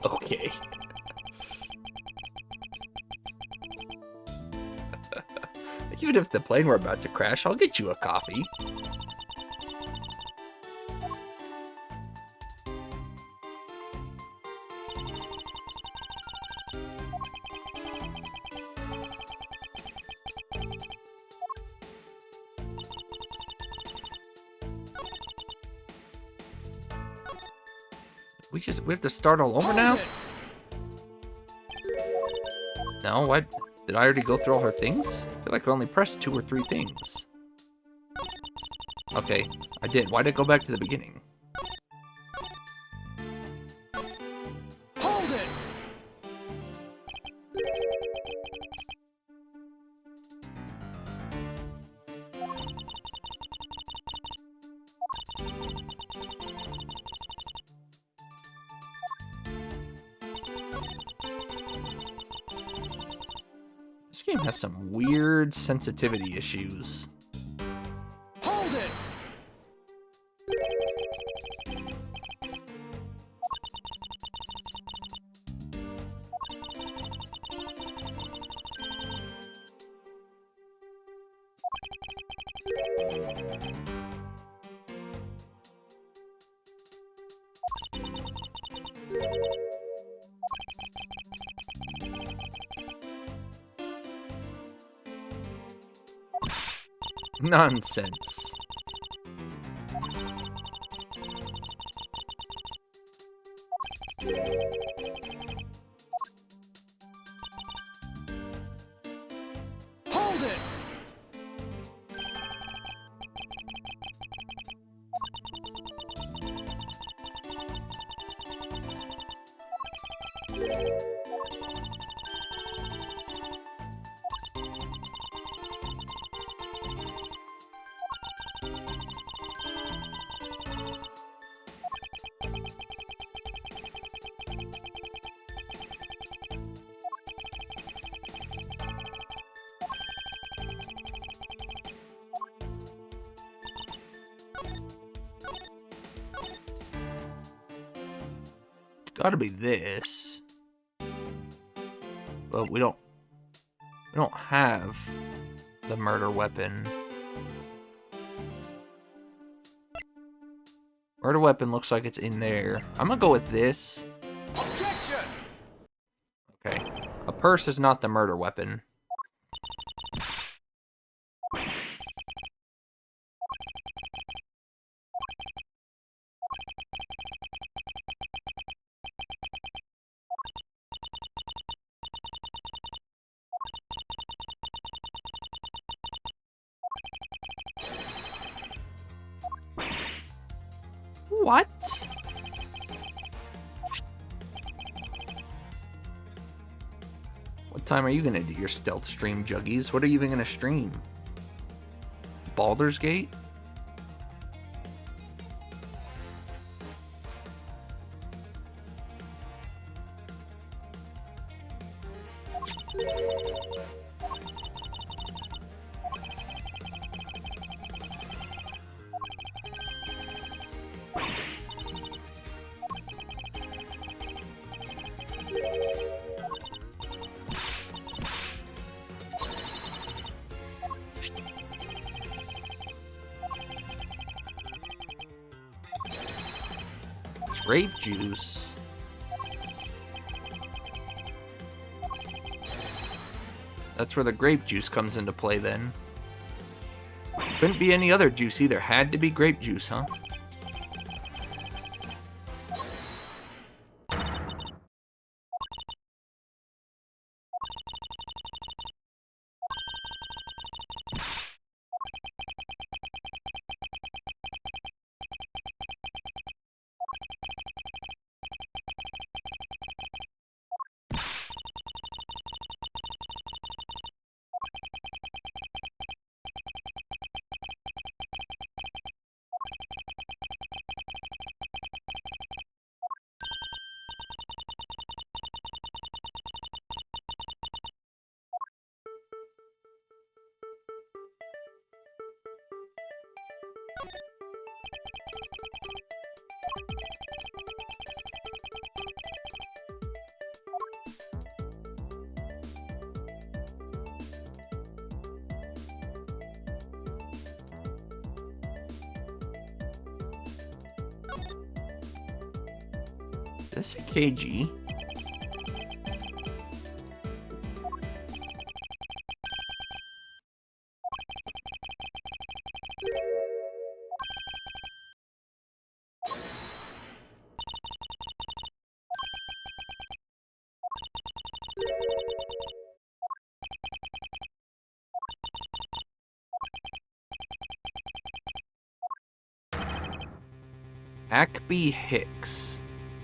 Okay. Even if the plane were about to crash, I'll get you a coffee. We have to start all over now? No, what? Did I already go through all her things? I feel like I only pressed 2 or 3 things. Okay, I did. Why did it go back to the beginning? Hold it! This game has some weird sensitivity issues. Hold it! Nonsense. Hold it! Gotta be this. But we don't have the murder weapon. Murder weapon looks like it's in there. I'm gonna go with this. Objection! Okay. A purse is not the murder weapon. What? What time are you gonna do your stealth stream, Juggies? What are you even gonna stream? Baldur's Gate? Grape juice. That's where the grape juice comes into play then. Couldn't be any other juice either. Had to be grape juice, huh? Is this a KG? Hackby Hicks.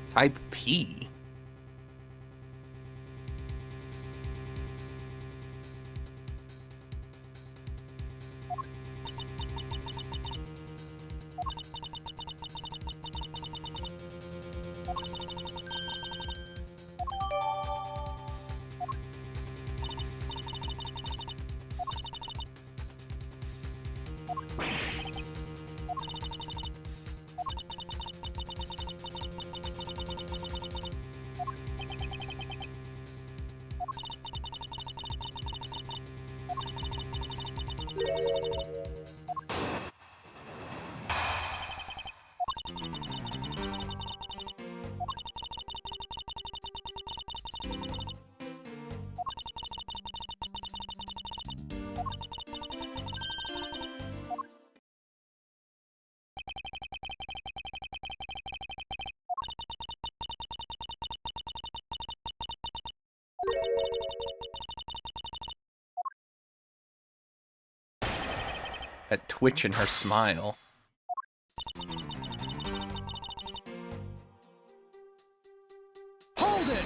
Type P. That twitch in her smile. Hold it!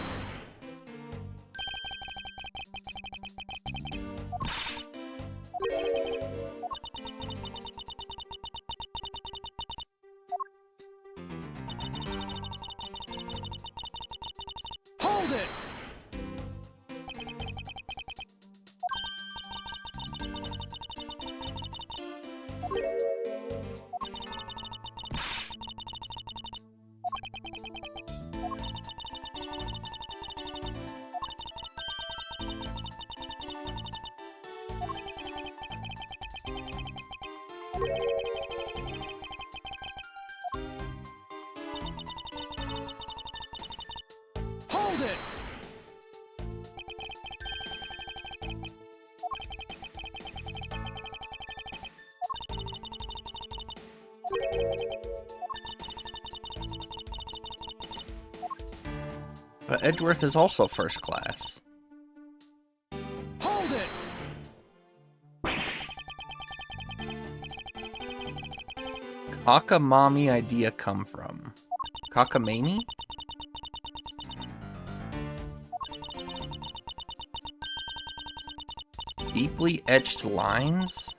Hold it! Hold it! But Edgeworth is also first class. Hold it! Cockamamie idea come from? Cockamamie? Deeply etched lines?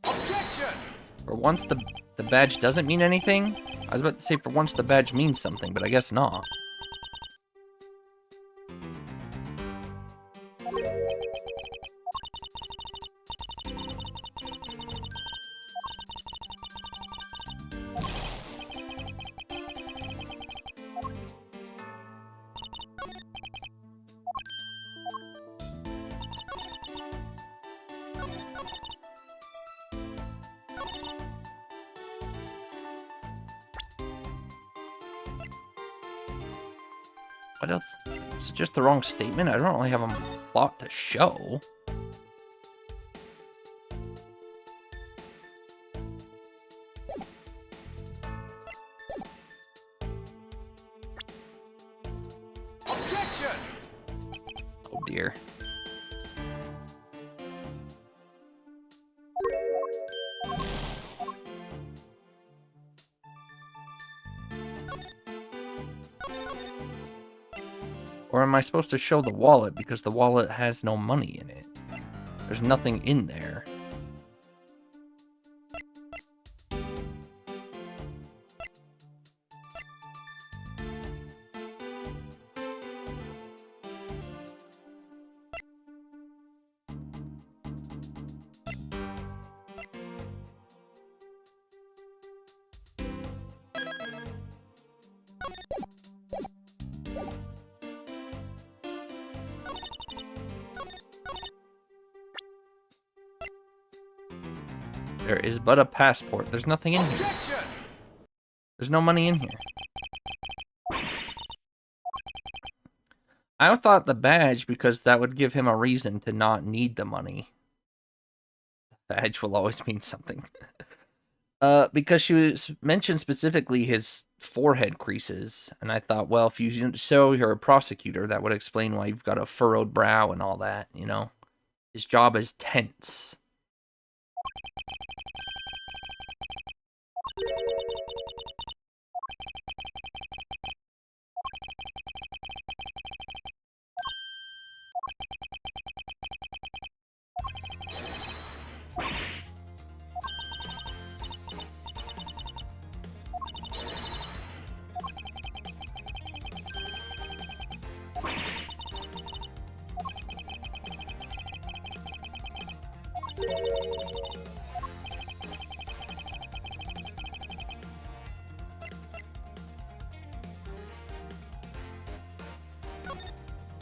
Objection! For once the badge doesn't mean anything? I was about to say for once the badge means something, but I guess not. What else? Is it just the wrong statement? I don't really have a lot to show. Objection! Oh dear. Or am I supposed to show the wallet because the wallet has no money in it? There's nothing in there. There is but a passport. There's nothing in here. Objection! There's no money in here. I thought the badge because that would give him a reason to not need the money. The badge will always mean something. Because she was mentioned specifically his forehead creases, and I thought, well, if you show you're a prosecutor, that would explain why you've got a furrowed brow and all that, you know? His job is tense.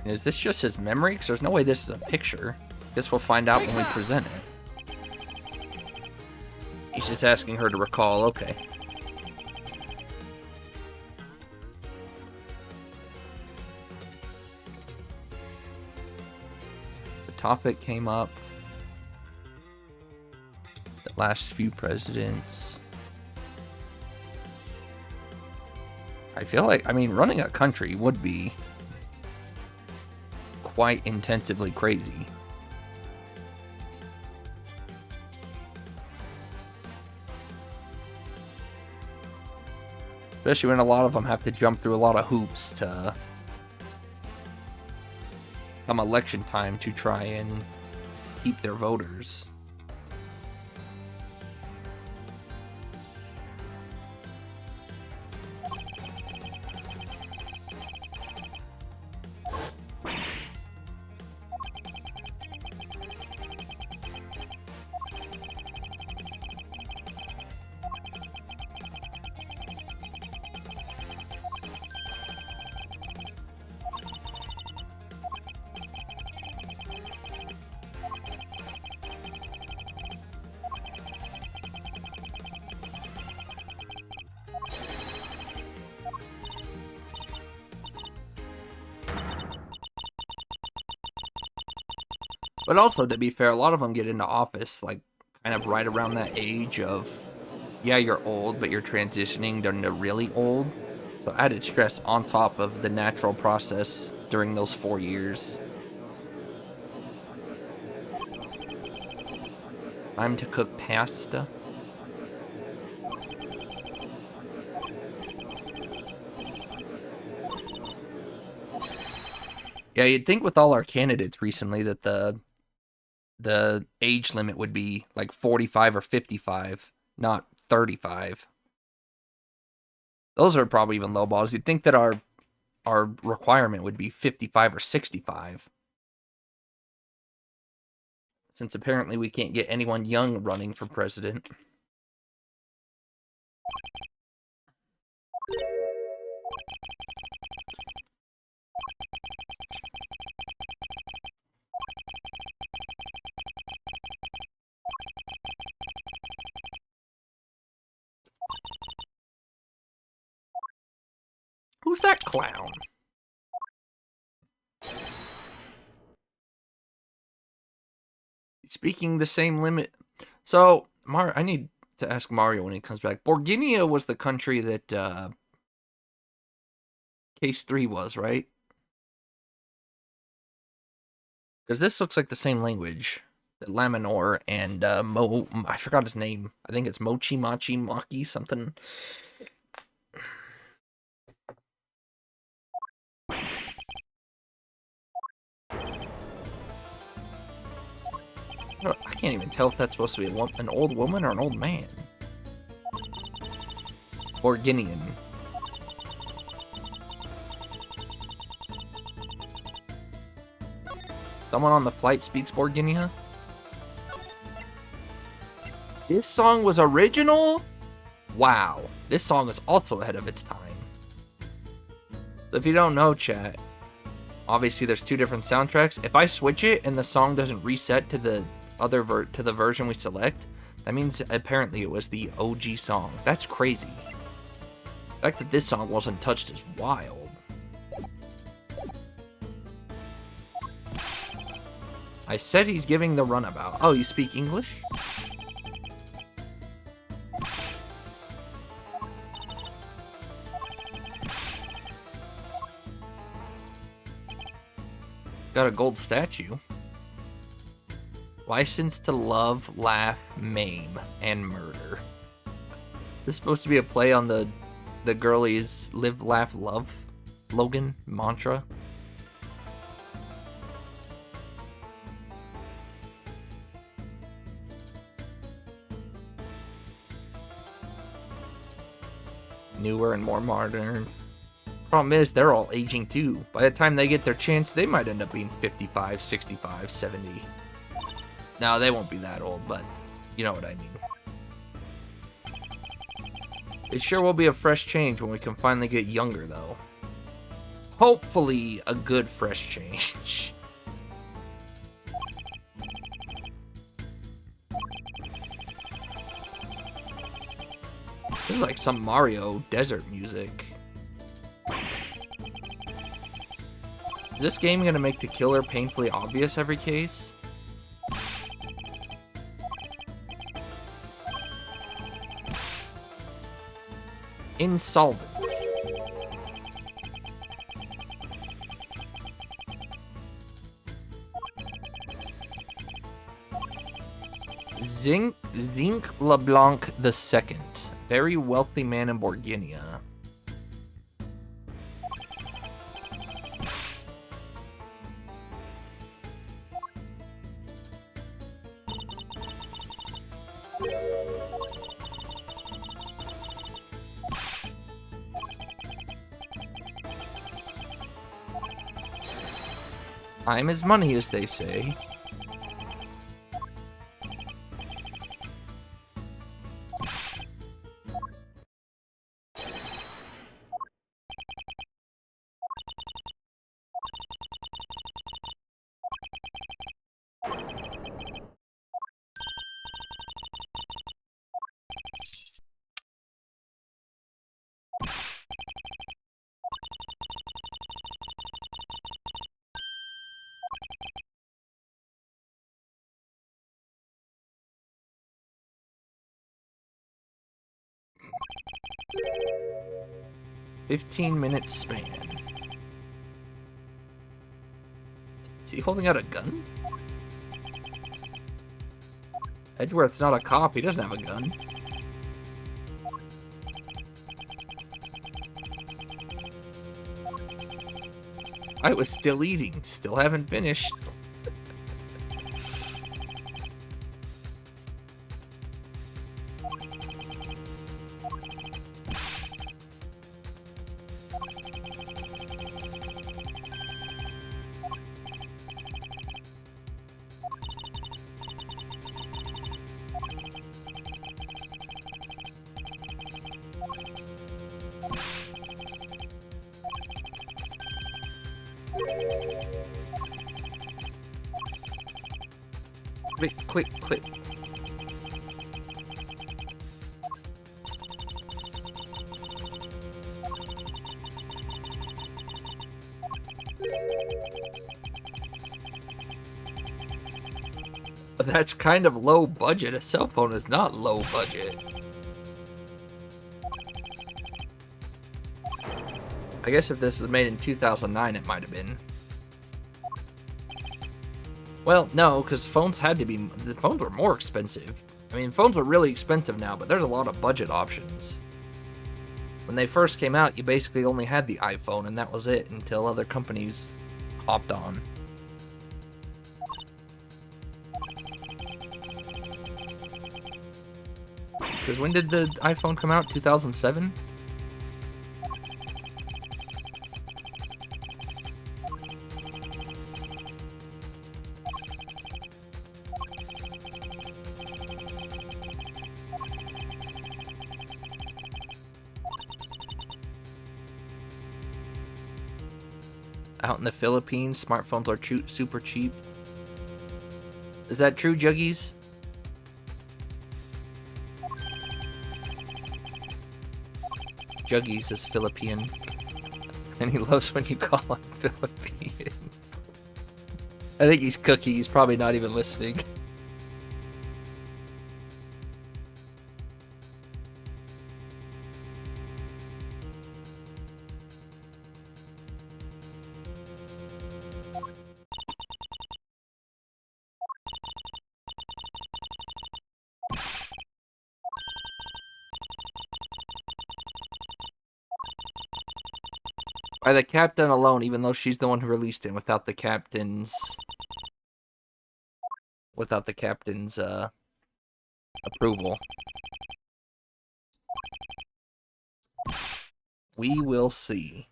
Is this just his memory? Because there's no way this is a picture. Guess we'll find out when we present it. He's just asking her to recall. Okay. The topic came up. The last few presidents. I feel like, I mean, running a country would be quite intensively crazy. Especially when a lot of them have to jump through a lot of hoops to come election time to try and keep their voters. But also, to be fair, a lot of them get into office, like, kind of right around that age of, yeah, you're old, but you're transitioning into really old. So added stress on top of the natural process during those 4 years. Time to cook pasta. Yeah, you'd think with all our candidates recently that the age limit would be like 45 or 55, not 35. Those are probably even low balls. You'd think that our requirement would be 55 or 65. Since apparently we can't get anyone young running for president. Who's that clown? Speaking the same limit. So, I need to ask Mario when he comes back. Borginia was the country that Case 3 was, right? Because this looks like the same language that Laminor and I forgot his name. I think it's Mochi Machi Maki something. I can't even tell if that's supposed to be an old woman or an old man. Borginian. Someone on the flight speaks Borginia? This song was original? Wow. This song is also ahead of its time. So if you don't know, chat, obviously there's two different soundtracks. If I switch it and the song doesn't reset to the other to the version we select, That means apparently it was the OG song. That's crazy. The fact that this song wasn't touched is wild. I said he's giving the runabout. Oh, you speak English? Got a gold statue. License to love, laugh, maim, and murder. This is supposed to be a play on the girlies live, laugh, love slogan, mantra. Newer and more modern. Problem is, they're all aging too. By the time they get their chance, they might end up being 55, 65, 70. No, they won't be that old, but you know what I mean. It sure will be a fresh change when we can finally get younger, though. Hopefully, a good fresh change. This is like some Mario desert music. Is this game gonna make the killer painfully obvious every case? Insolvent. Zinc LeBlanc II, very wealthy man in Bourguignon. Time is money, as they say. "15-minute span." Is he holding out a gun? Edgeworth's not a cop. He doesn't have a gun. I was still eating. Still haven't finished. Click, click, click. That's kind of low budget. A cell phone is not low budget. I guess if this was made in 2009, it might have been. Well, no, because phones had to be... The phones were more expensive. I mean, phones are really expensive now, but there's a lot of budget options. When they first came out, you basically only had the iPhone, and that was it until other companies hopped on. Because when did the iPhone come out? 2007? Out in the Philippines, smartphones are super cheap. Is that true, Juggies? Juggies is Philippine. And he loves when you call him Philippine. I think he's Cookie. He's probably not even listening. By the captain alone, even though she's the one who released him, without the captain's approval. We will see.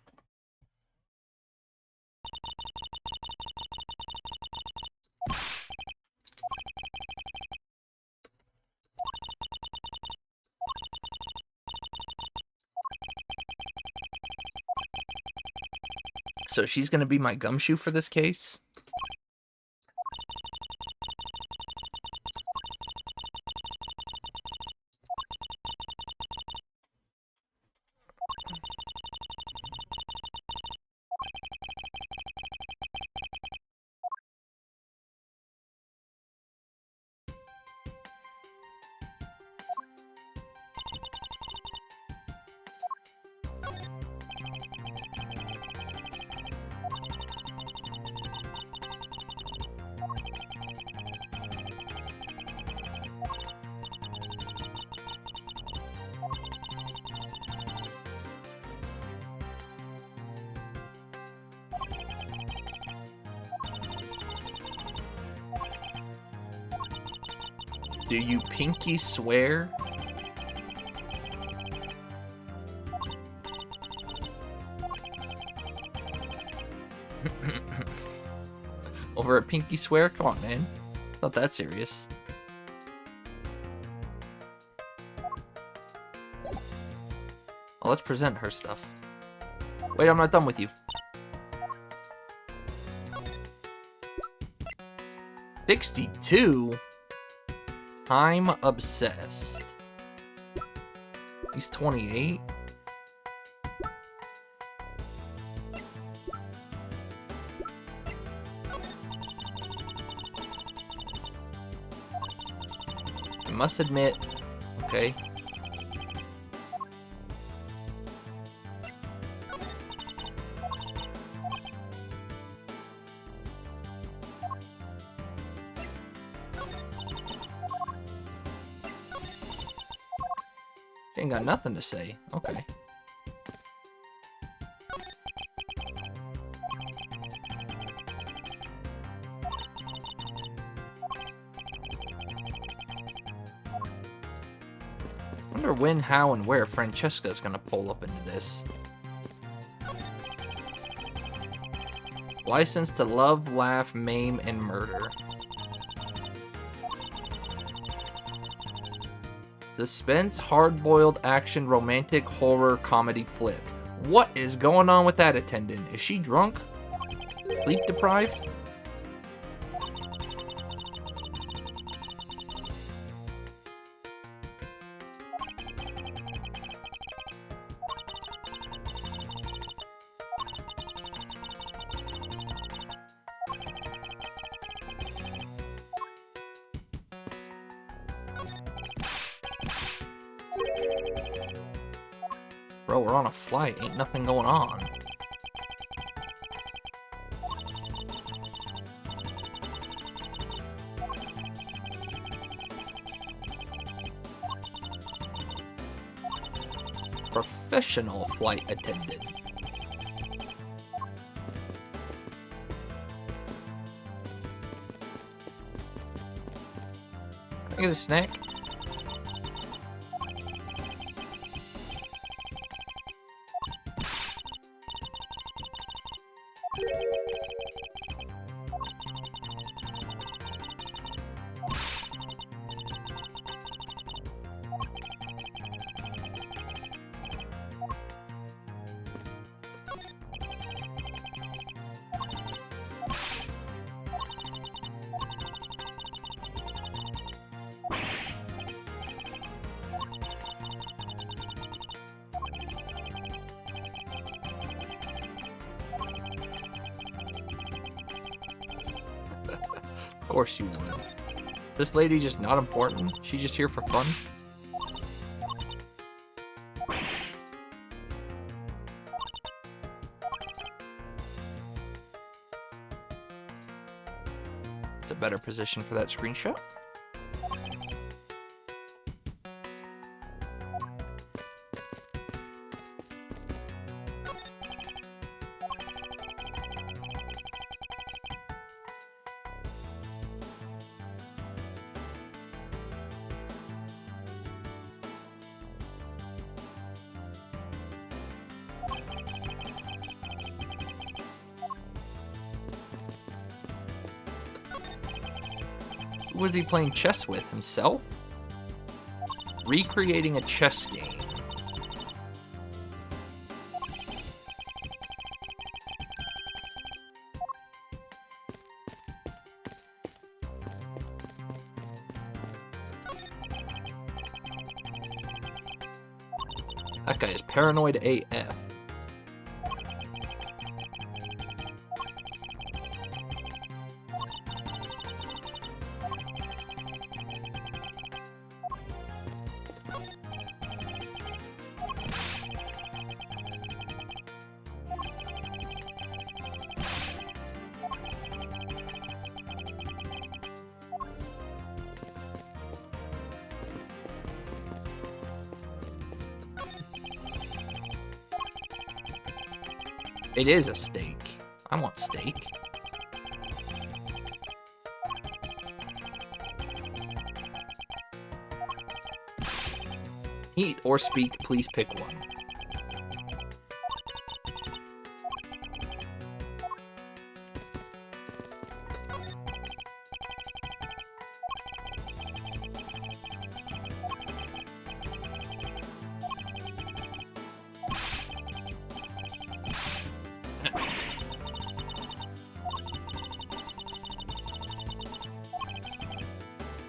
So she's gonna be my gumshoe for this case? Do you pinky swear? Over a pinky swear? Come on, man. Not that serious. Oh, let's present her stuff. Wait, I'm not done with you. 62? I'm obsessed. He's 28. I must admit, okay. Ain't got nothing to say. Okay. Wonder when, how, and where Francesca's gonna pull up into this. License to love, laugh, maim, and murder. Suspense, hard-boiled action, romantic, horror, comedy flick. What is going on with that attendant? Is she drunk? Sleep deprived? Bro, we're on a flight. Ain't nothing going on. Professional flight attendant. Can I get a snack? course you would. This lady just not important? She just here for fun? It's a better position for that screenshot. Who was he playing chess with? Himself? Recreating a chess game. That guy is paranoid AF. It is a steak. I want steak. Eat or speak, please pick one.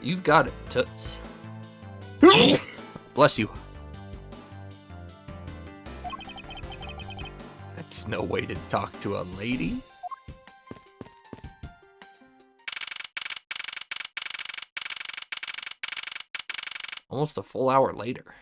You got it, Toots. Bless you. That's no way to talk to a lady. Almost a full hour later.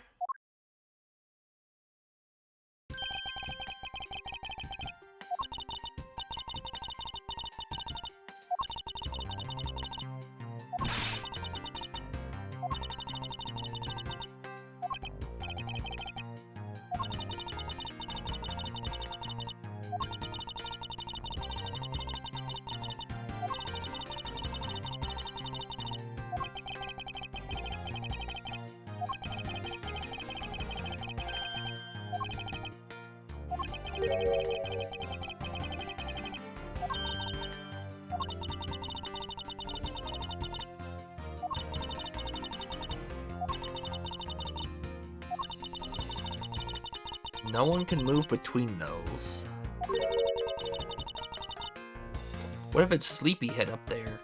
No one can move between those. What if it's Sleepyhead up there?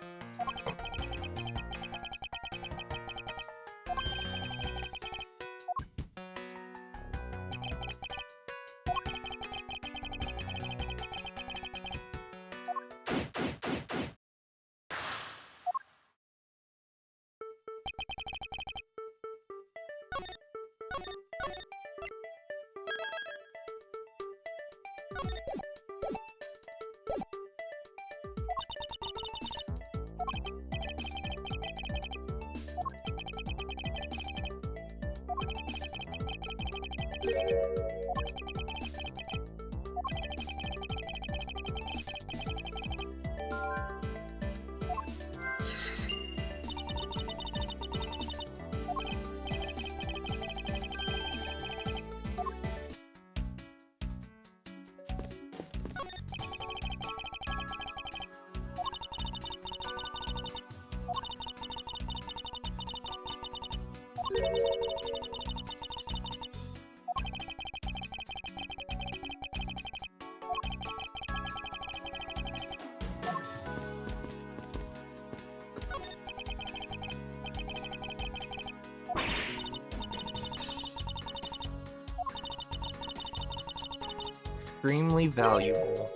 Extremely valuable.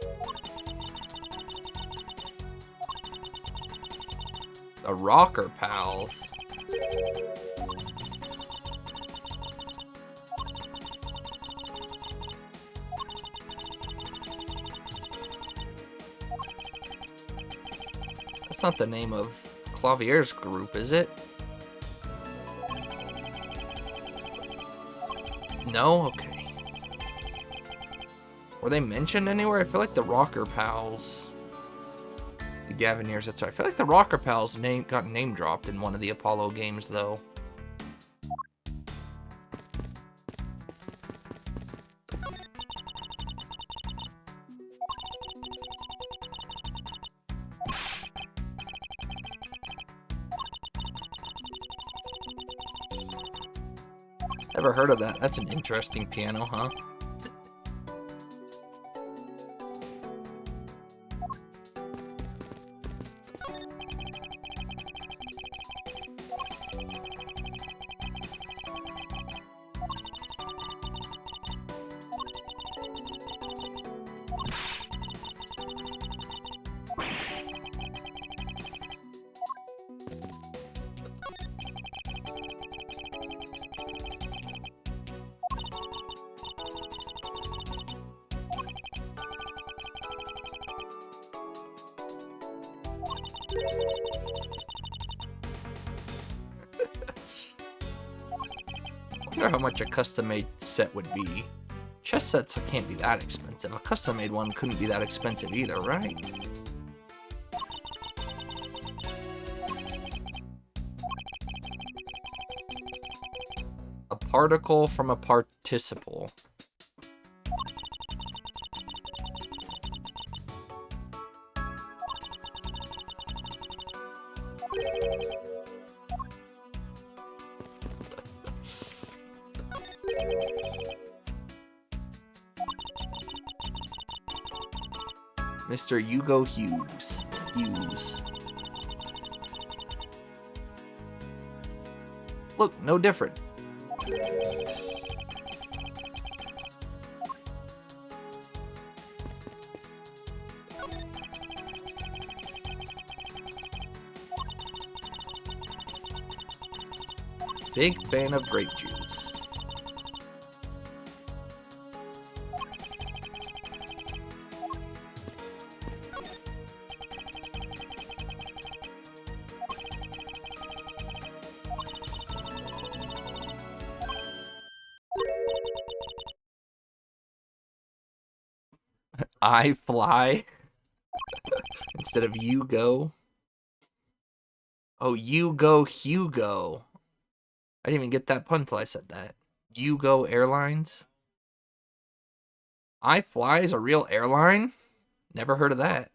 The Rocker Pals. That's not the name of Clavier's group, is it? No? Okay. Were they mentioned anywhere? I feel like the Rocker Pals... The Gaviniers, that's right. I feel like the Rocker Pals got name dropped in one of the Apollo games, though. Never heard of that. That's an interesting piano, huh? I wonder how much a custom-made set would be. Chess sets can't be that expensive. A custom-made one couldn't be that expensive either, right? A particle from a participle. Mr. Hugo Hughes. Look, no different. Big fan of grape juice. I fly instead of you go. Oh, you go Hugo. I didn't even get that pun till I said that. You go Airlines. I fly is a real airline? Never heard of that.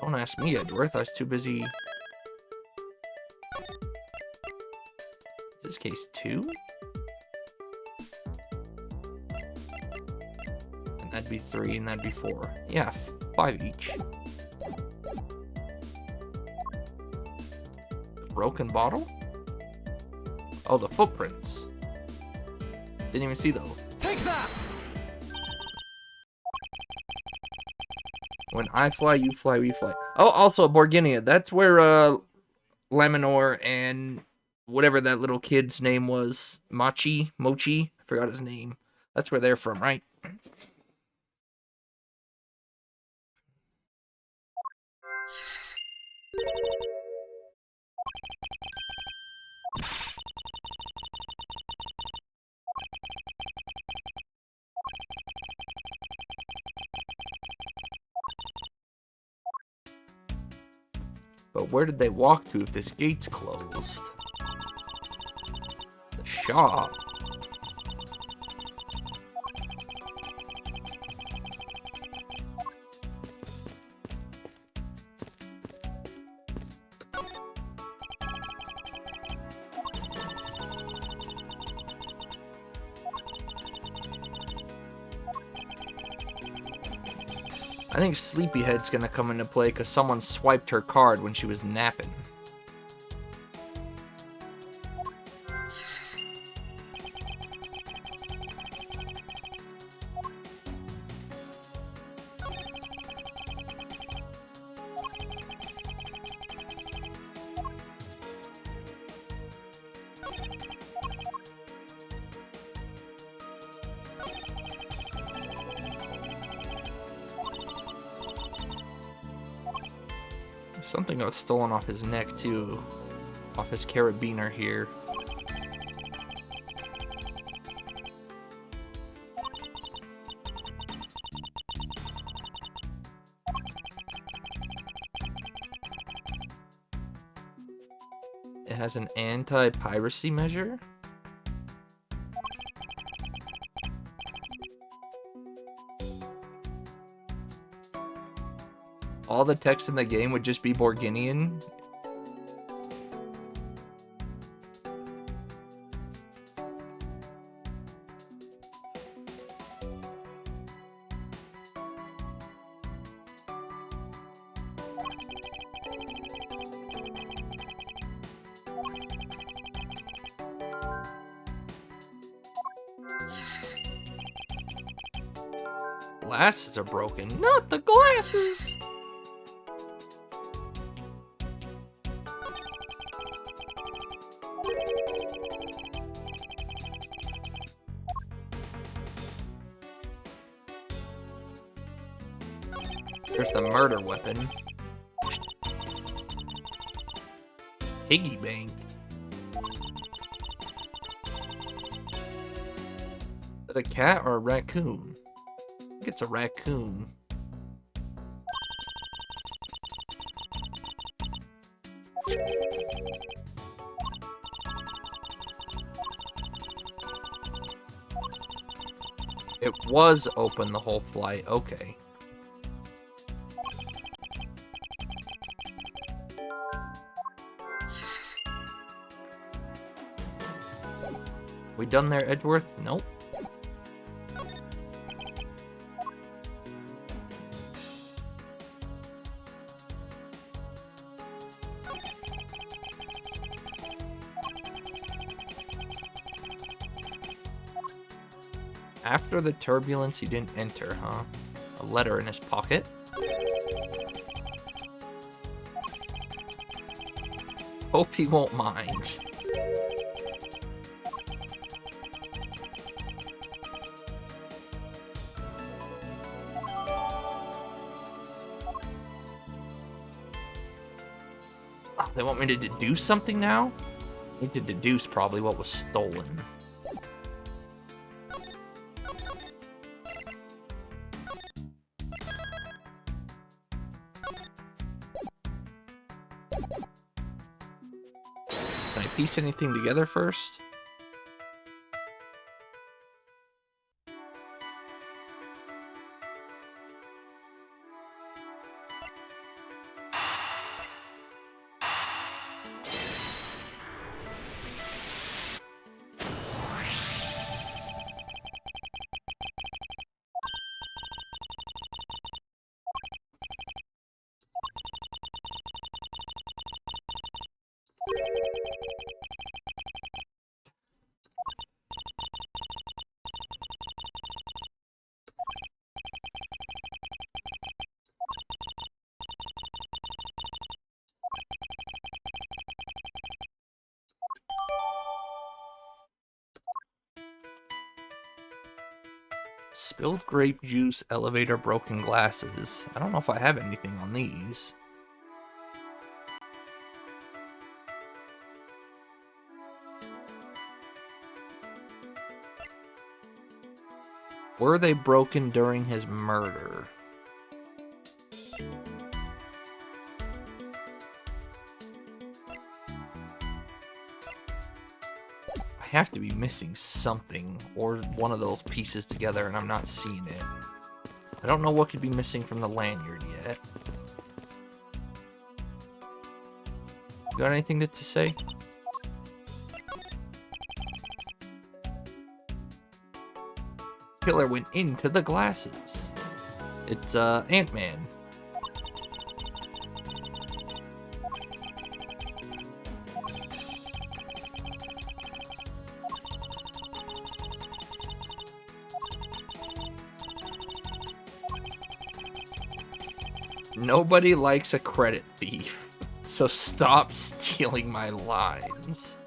Don't ask me, Edgeworth. I was too busy. Is this case 2? And that'd be 3 and that'd be 4. Yeah, 5 each. Broken bottle? Oh, the footprints. Didn't even see those. Take that! When I fly, you fly, we fly. Oh, also Borginia. That's where Laminor and whatever that little kid's name was, Mochi, I forgot his name. That's where they're from, right? But where did they walk to if this gate's closed? The shop. I think Sleepyhead's gonna come into play because someone swiped her card when she was napping. Something got stolen off his neck, too. Off his carabiner here. It has an anti-piracy measure? All the text in the game would just be Borginian? Glasses are broken. Not the glasses! There's the murder weapon. Piggy bank. Is it a cat or a raccoon? I think it's a raccoon. It was open the whole flight. Okay. We done there, Edgeworth? Nope. After the turbulence, you didn't enter, huh? A letter in his pocket. Hope he won't mind. Oh, they want me to deduce something now? I need to deduce probably what was stolen. Can I piece anything together first? Spilled grape juice, elevator, broken glasses. I don't know if I have anything on these. Were they broken during his murder? I have to be missing something, or one of those pieces together, and I'm not seeing it. I don't know what could be missing from the lanyard yet. You got anything to say? Killer went into the glasses. It's Ant-Man. Nobody likes a credit thief, so stop stealing my lines.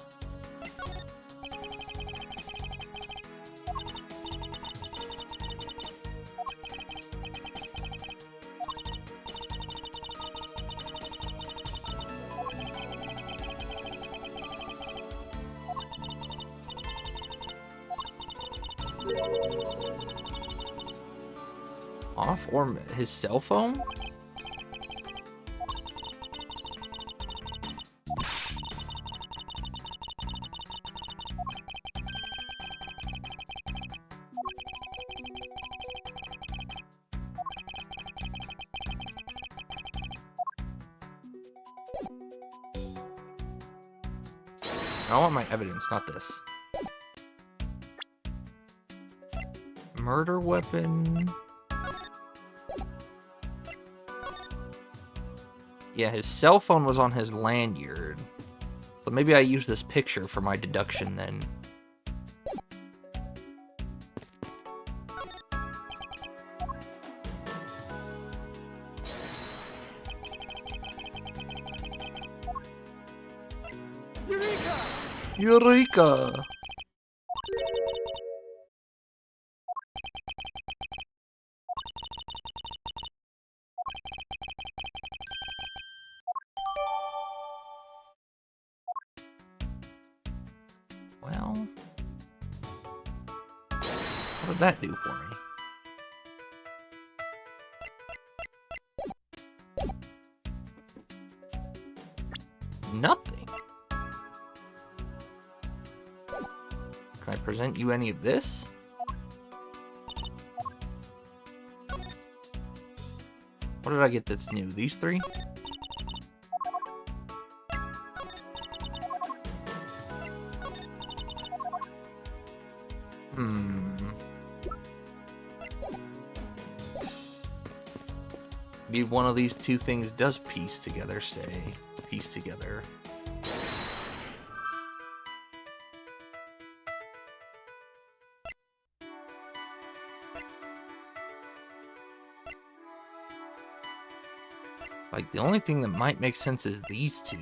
Off or his cell phone? I want my evidence, not this. Murder weapon. Yeah, his cell phone was on his lanyard. So maybe I use this picture for my deduction then. Eureka! Eureka! Well, what did that do for me? Nothing. Can I present you any of this? What did I get that's new? These three? Maybe one of these two things does piece together, say. Piece together. Like, the only thing that might make sense is these two.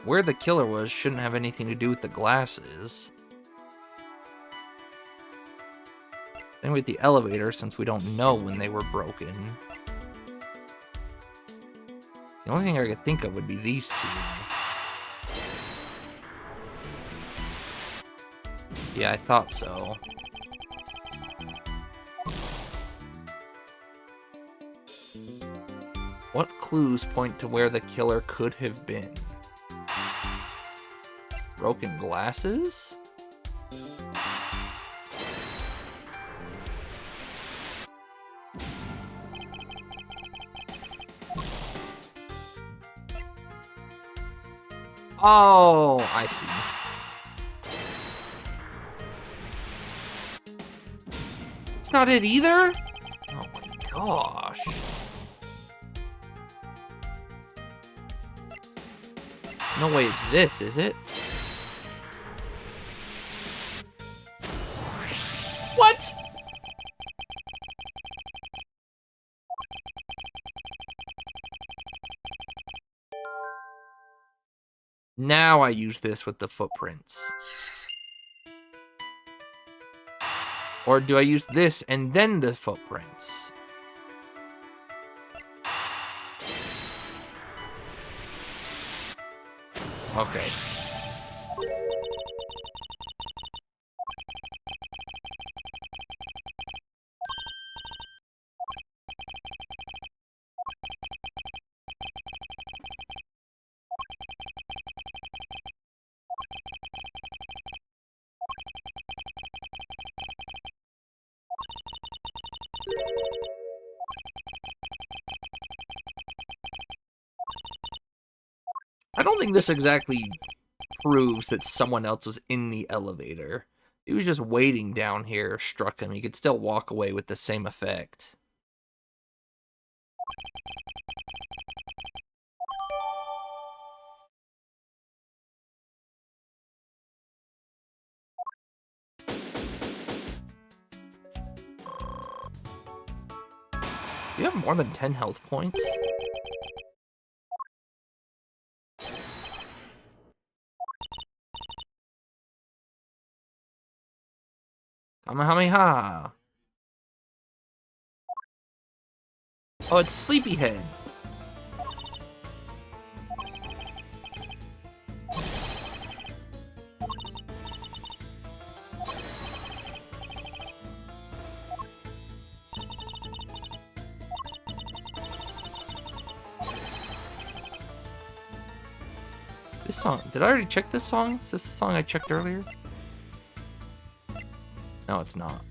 Where the killer was shouldn't have anything to do with the glasses. Same with the elevator, since we don't know when they were broken. The only thing I could think of would be these two. Yeah, I thought so. What clues point to where the killer could have been? Broken glasses? Oh, I see. It's not it either? Oh my gosh. No way it's this, is it? What? Now I use this with the footprints. Or do I use this and then the footprints? Okay. I don't think this exactly proves that someone else was in the elevator. He was just waiting down here, struck him. He could still walk away with the same effect. Do you have more than 10 health points? Kamehameha! Oh, it's Sleepyhead. This song, did I already check this song? Is this the song I checked earlier? No, it's not.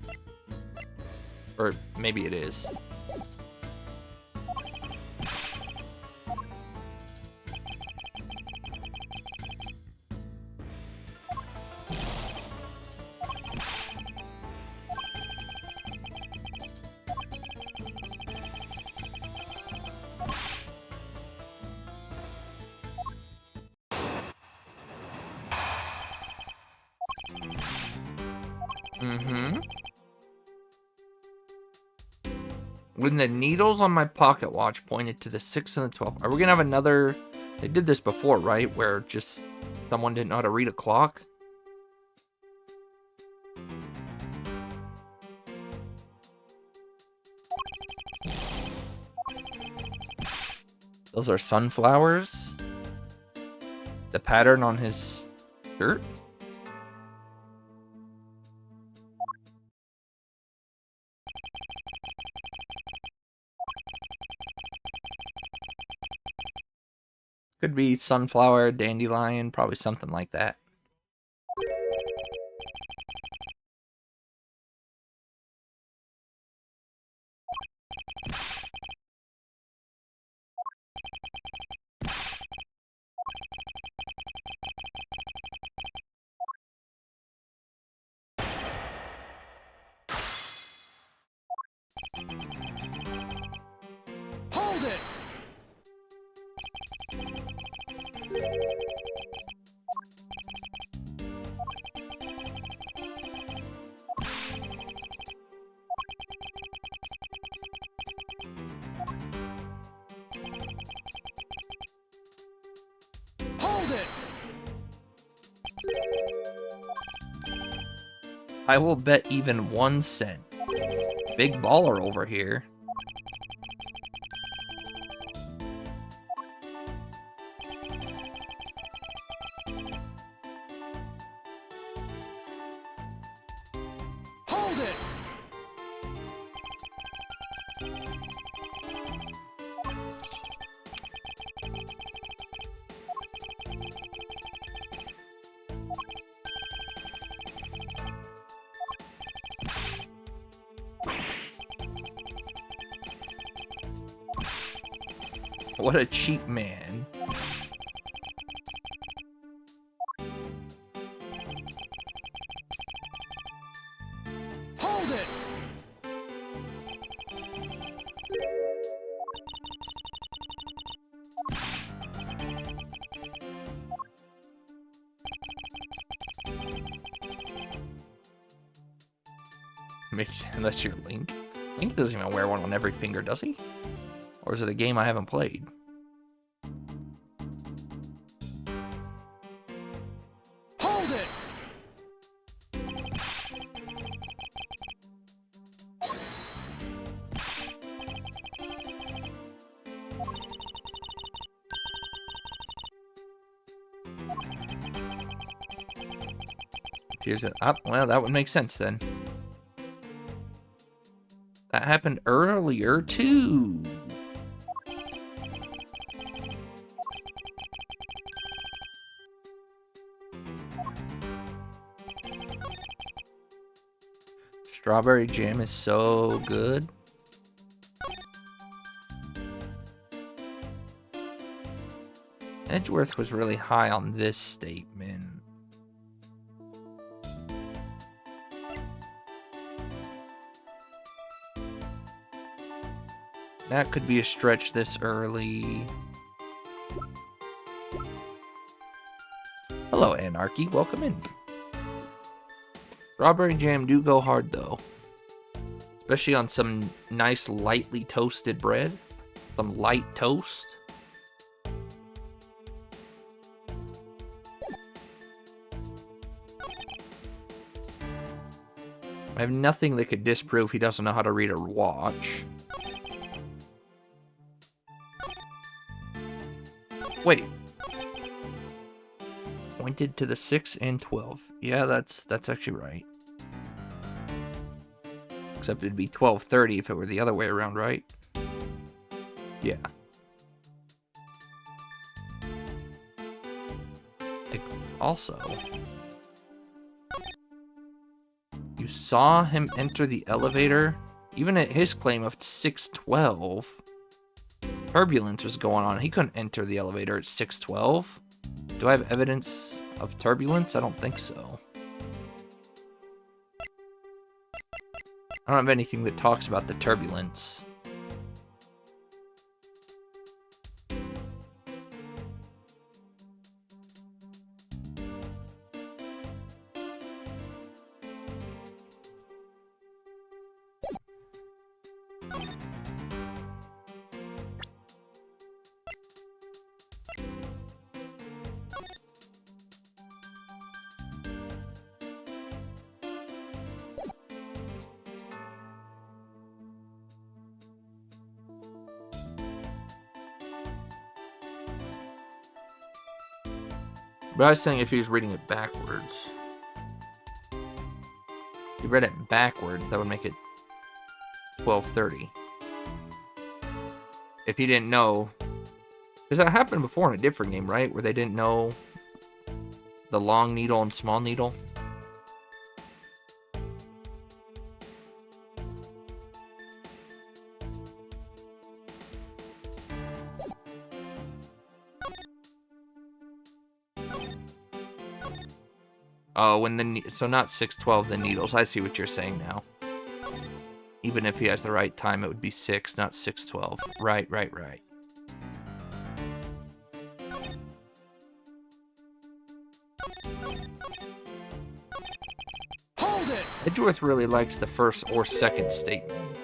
Or maybe it is. When the needles on my pocket watch pointed to the 6 and the 12. Are we gonna have another... They did this before, right? Where just someone didn't know how to read a clock? Those are sunflowers. The pattern on his shirt. Could be sunflower, dandelion, probably something like that. Hold it! Hold it! I will bet even 1 cent. Big baller over here. Hold it! What a cheap man. Hold it! Makes that's your Link. Link doesn't even wear one on every finger, does he? Or is it a game I haven't played? Hold it! Here's it up. Well, that would make sense then. That happened earlier too. Strawberry jam is so good. Edgeworth was really high on this statement. That could be a stretch this early. Hello, Anarchy. Welcome in. Strawberry jam do go hard, though. Especially on some nice lightly toasted bread. Some light toast. I have nothing that could disprove he doesn't know how to read or watch. Wait. Pointed to the 6 and 12. Yeah, that's actually right. Except it'd be 12:30 if it were the other way around, right? Yeah. also. You saw him enter the elevator? Even at his claim of 612, turbulence was going on. He couldn't enter the elevator at 612. Do I have evidence of turbulence? I don't think so. I don't have anything that talks about the turbulence. But I was saying if he was reading it backwards. If he read it backward, that would make it 12:30. If he didn't know... Because that happened before in a different game, right? Where they didn't know the long needle and small needle. Oh, when the so not 612 the needles. I see what you're saying now. Even if he has the right time, it would be 6, not 612. Right. Hold it! Edgeworth really liked the first or second statement.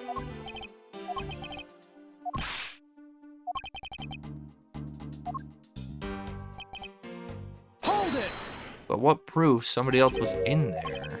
Hold it! But what proof somebody else was in there?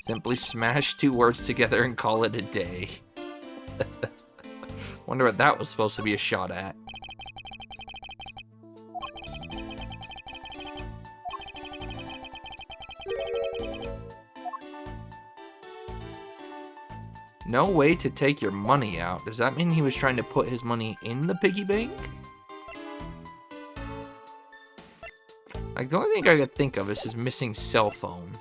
Simply smash two words together and call it a day. Wonder what that was supposed to be a shot at. No way to take your money out. Does that mean he was trying to put his money in the piggy bank? Like, the only thing I could think of is his missing cell phone.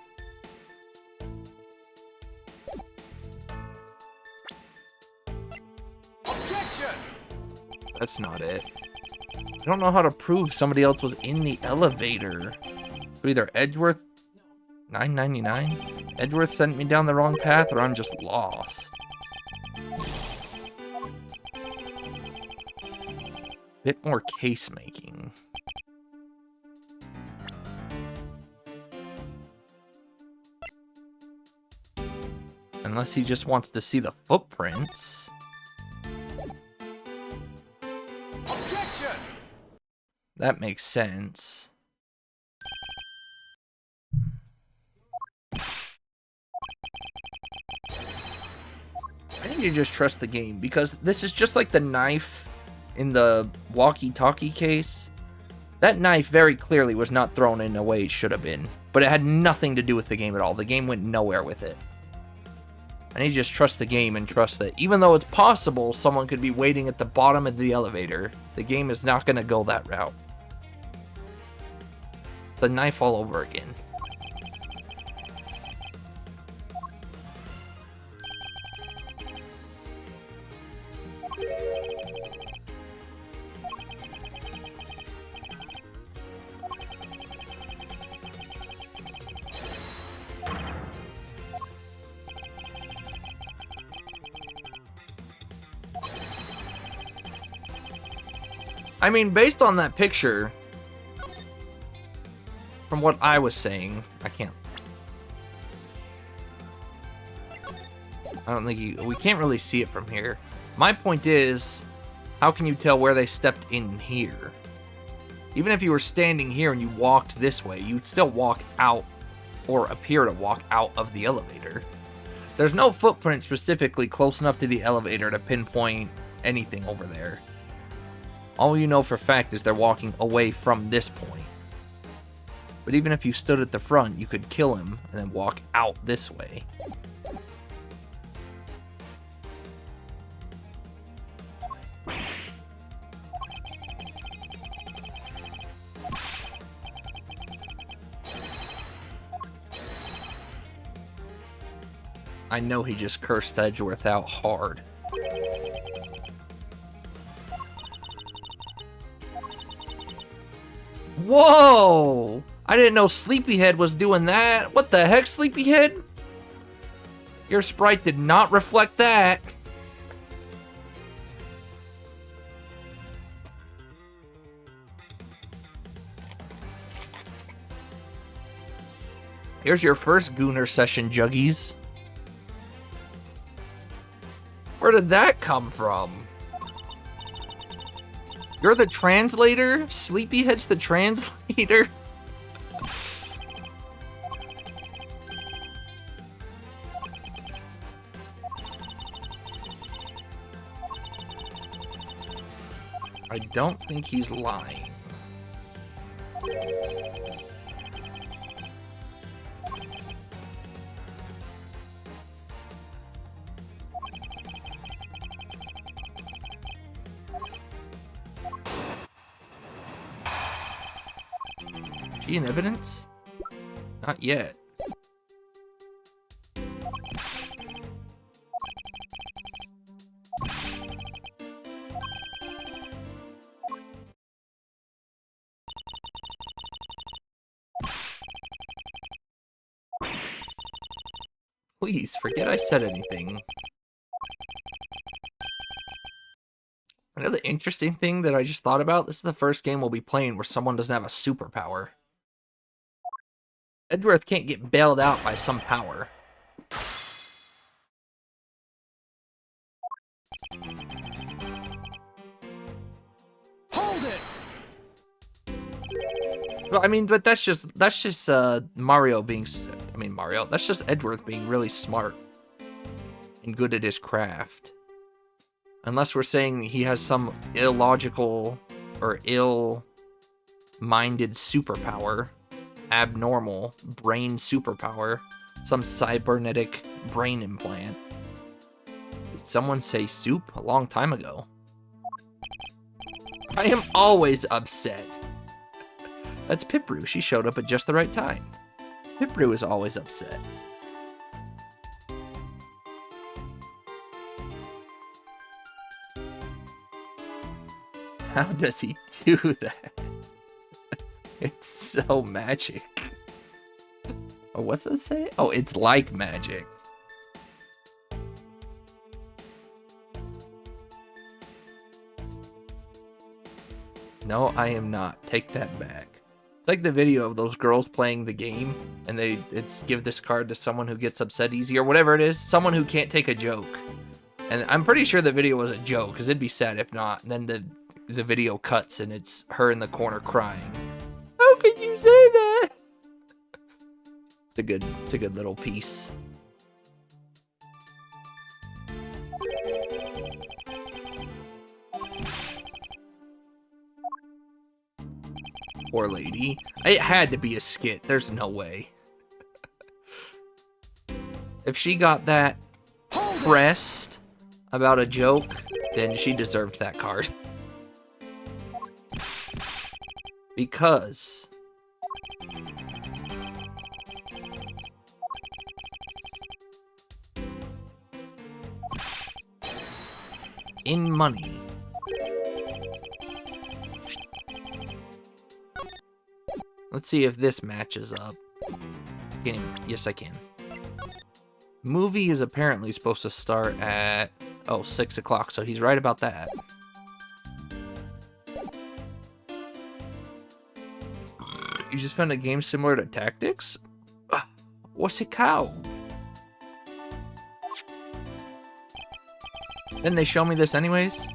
That's not it. I don't know how to prove somebody else was in the elevator. So either Edgeworth... $9.99? Edgeworth sent me down the wrong path, or I'm just lost. Bit more case making. Unless he just wants to see the footprints. That makes sense. I think you just trust the game, because this is just like the knife in the walkie-talkie case. That knife very clearly was not thrown in a way it should have been, but it had nothing to do with the game at all. The game went nowhere with it. I need to just trust the game and trust that even though it's possible someone could be waiting at the bottom of the elevator, the game is not going to go that route. The knife all over again. I mean, based on that picture, from what I was saying, I don't think we can't really see it from here. My point is, how can you tell where they stepped in here? Even if you were standing here and you walked this way, you'd still walk out or appear to walk out of the elevator. There's no footprint specifically close enough to the elevator to pinpoint anything over there. All you know for a fact is they're walking away from this point. But even if you stood at the front, you could kill him and then walk out this way. I know he just cursed Edgeworth out hard. Whoa! I didn't know Sleepyhead was doing that. What the heck, Sleepyhead? Your sprite did not reflect that. Here's your first Gooner session, Juggies. Where did that come from? You're the translator? Sleepyhead's the translator? I don't think he's lying. Is he in evidence? Not yet. Please, forget I said anything. Another interesting thing that I just thought about, this is the first game we'll be playing where someone doesn't have a superpower. Edgeworth can't get bailed out by some power. Hold it! Well, I mean, but that's just Mario being, Mario, that's just Edgeworth being really smart and good at his craft. Unless we're saying he has some illogical or ill-minded superpower, abnormal brain superpower, some cybernetic brain implant. Did someone say soup a long time ago? I am always upset. That's Pipru. She showed up at just the right time. Pipru is always upset. How does he do that? It's so magic. Oh, what's it say? Oh, it's like magic. No, I am not. Take that back. It's like the video of those girls playing the game, and it's give this card to someone who gets upset easy, or whatever it is. Someone who can't take a joke. And I'm pretty sure the video was a joke, because it'd be sad if not. And then the video cuts, and it's her in the corner crying. How could you say that? It's a good little piece. Poor lady. It had to be a skit. There's no way. If she got that pressed about a joke, then she deserved that card. Because in money, let's see if this matches up. Yes, I can. Movie is apparently supposed to start at 6 o'clock, so he's right about that. You just found a game similar to Tactics? What's it called? Didn't they show me this anyways?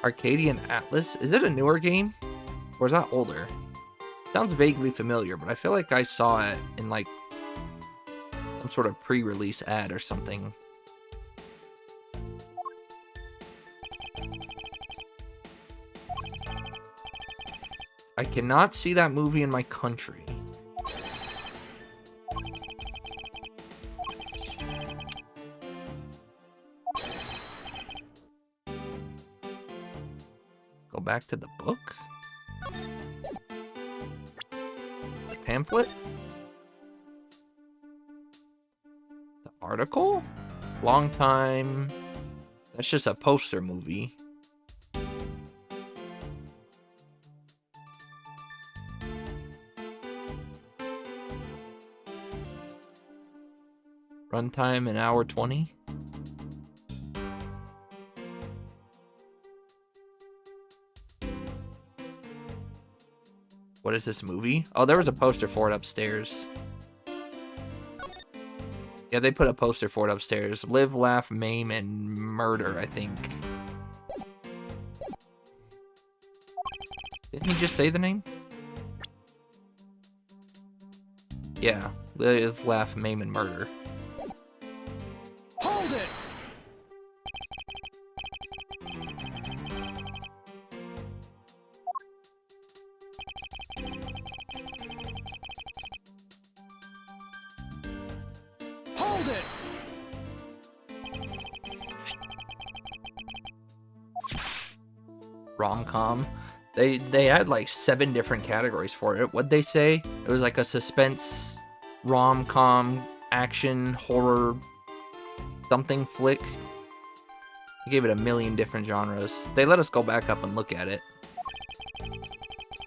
Arcadian Atlas? Is it a newer game? Or is that older? Sounds vaguely familiar, but I feel like I saw it in like some sort of pre-release ad or something. I cannot see that movie in my country. Go back to the book? The pamphlet? The article? Long time. That's just a poster movie. Runtime an hour 20. What is this movie? Oh, there was a poster for it upstairs. Yeah, they put a poster for it upstairs. Live, Laugh, Maim, and Murder, I think. Didn't he just say the name? Yeah, Live, Laugh, Maim, and Murder. Hold it! Hold it! Rom-com. They had like 7 different categories for it. What'd they say? It was like a suspense, rom-com, action, horror, something flick. They gave it a million different genres. They let us go back up and look at it.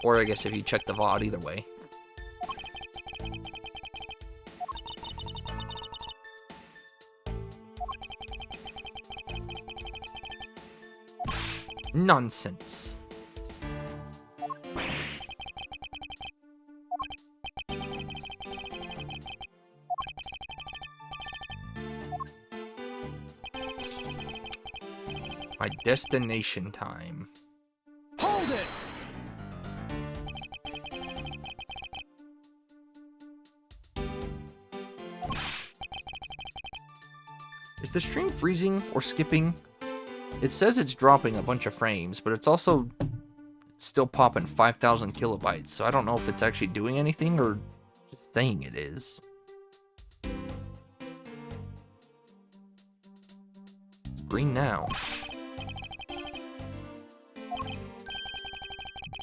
Or I guess if you check the VOD, either way. Nonsense. My destination time. Hold it! Is the stream freezing or skipping? It says it's dropping a bunch of frames, but it's also still popping 5,000 kilobytes, so I don't know if it's actually doing anything or just saying it is. It's green now.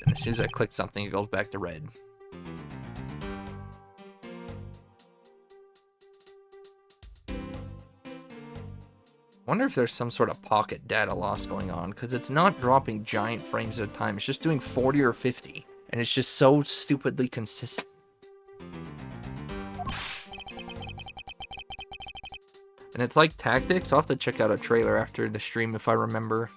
And as soon as I click something, it goes back to red. I wonder if there's some sort of pocket data loss going on, because it's not dropping giant frames at a time. It's just doing 40 or 50, and it's just so stupidly consistent. And it's like Tactics. I'll have to check out a trailer after the stream if I remember.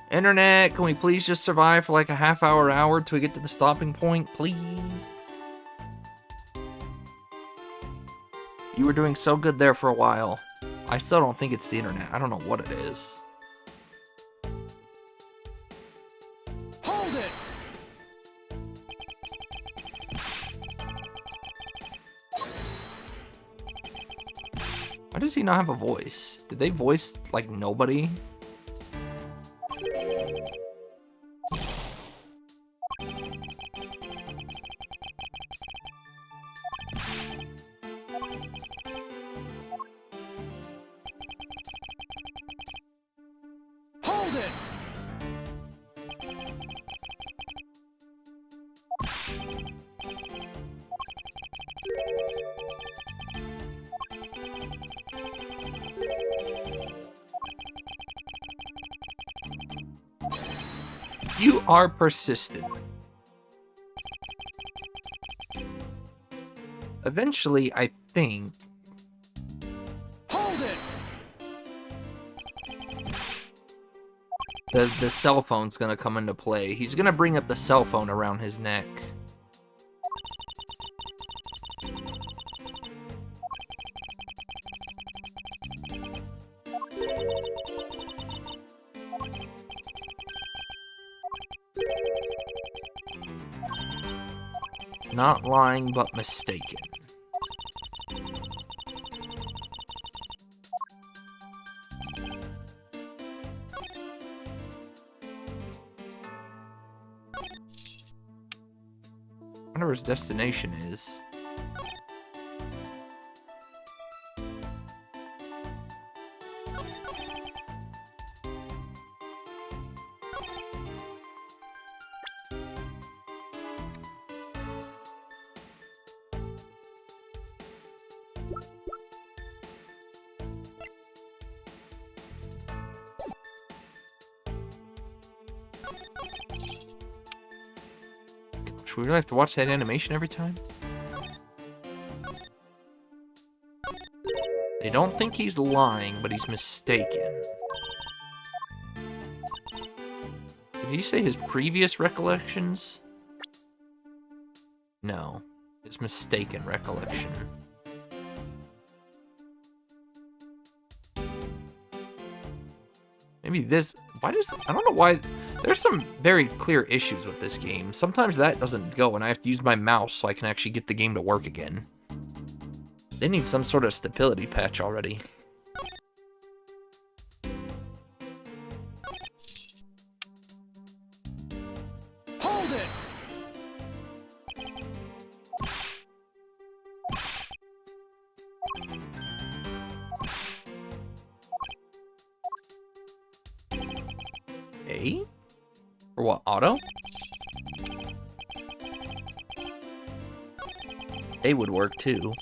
Internet, can we please just survive for like a half-hour till we get to the stopping point, please? You were doing so good there for a while. I still don't think it's the internet. I don't know what it is. Hold it! Why does he not have a voice? Did they voice, like, nobody? Hold it! You are persistent. Eventually, I think... Hold it! The cell phone's gonna come into play. He's gonna bring up the cell phone around his neck. Not lying, but mistaken. I wonder where his destination is. Should we really have to watch that animation every time? They don't think he's lying, but he's mistaken. Did he say his previous recollections? No. His mistaken recollection. Maybe this... Why does... I don't know why... There's some very clear issues with this game. Sometimes that doesn't go, and I have to use my mouse so I can actually get the game to work again. They need some sort of stability patch already. Hold it! A? Or what, auto? A would work too.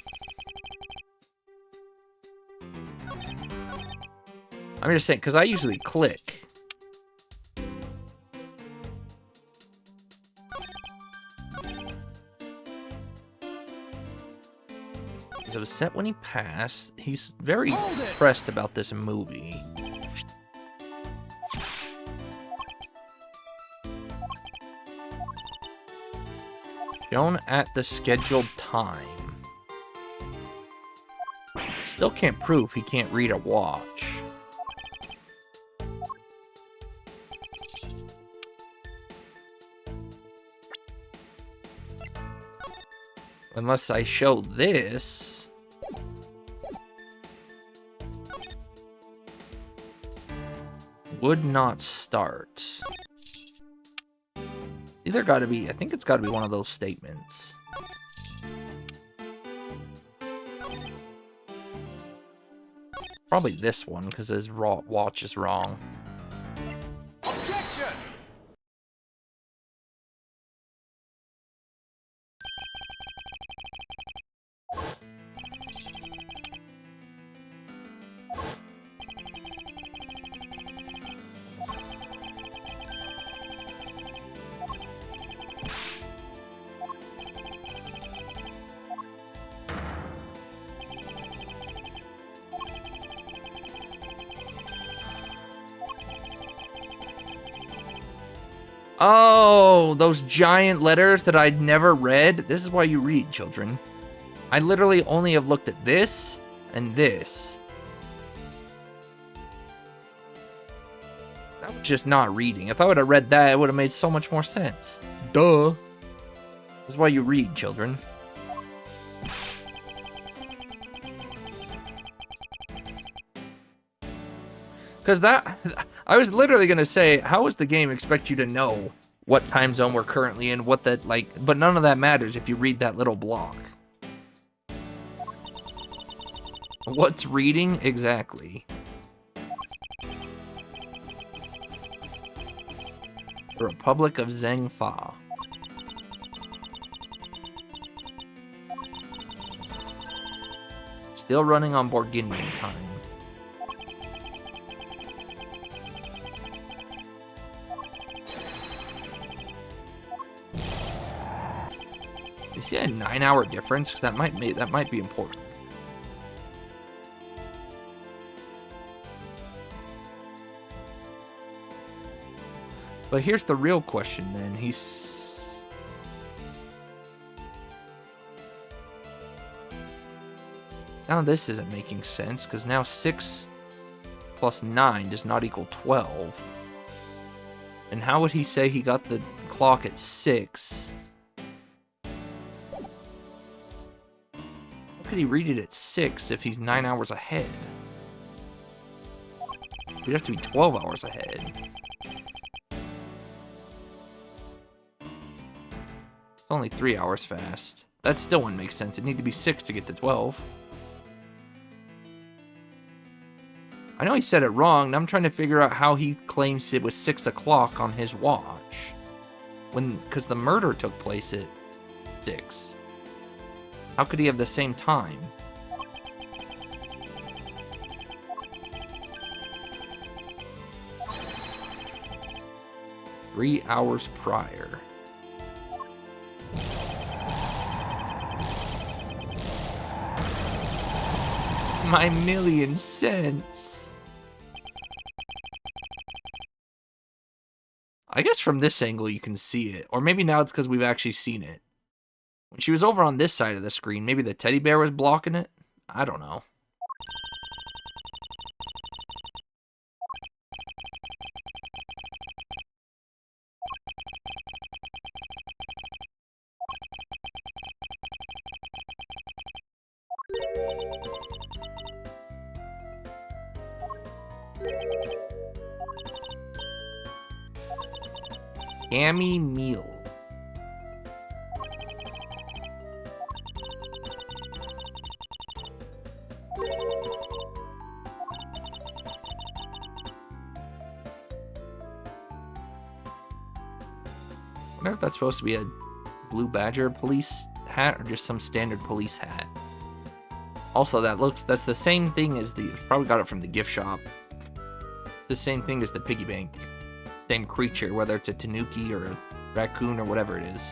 I'm just saying, because I usually click. It was set when he passed. He's very pressed about this movie. Shown at the scheduled time. Still can't prove he can't read a watch. Unless I show this. Would not start. Either gotta be, I think it's gotta be one of those statements. Probably this one, because his watch is wrong. Objection! Oh, those giant letters that I'd never read. This is why you read, children. I literally only have looked at this and this. That was just not reading. If I would have read that, it would have made so much more sense. Duh. This is why you read, children. Because that... I was literally going to say, how does the game expect you to know what time zone we're currently in, what that, like... But none of that matters if you read that little block. What's reading? Exactly. The Republic of Zhengfa. Still running on Borginian time. You see a 9-hour difference? Because that might be important. But here's the real question then. Now this isn't making sense, because now 6 plus 9 does not equal 12. And how would he say he got the clock at 6? could he read it at 6 if he's 9 hours ahead? He'd have to be 12 hours ahead. It's only 3 hours fast. That still wouldn't make sense. It'd need to be 6 to get to 12. I know he said it wrong, and I'm trying to figure out how he claims it was 6 o'clock on his watch. Because the murder took place at 6. How could he have the same time? Three hours prior. My million cents. I guess from this angle you can see it. Or maybe now it's because we've actually seen it. When she was over on this side of the screen, maybe the teddy bear was blocking it? I don't know. Gammy meal. I wonder if that's supposed to be a Blue Badger police hat or just some standard police hat. Also, that's the same thing as probably got it from the gift shop. The same thing as the piggy bank. Same creature, whether it's a tanuki or a raccoon or whatever it is.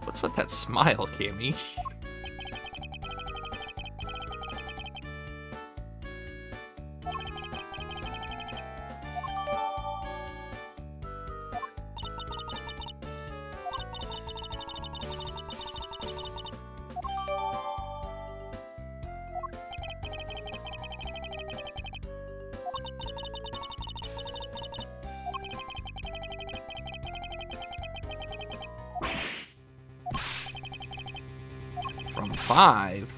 What's with that smile, Cammy? From 5.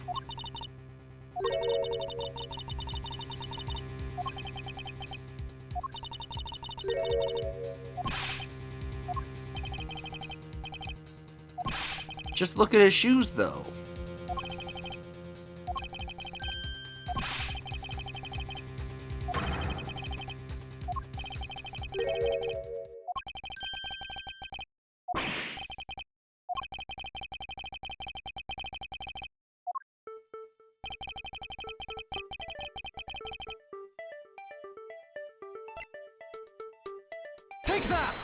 Just look at his shoes, though. Take that!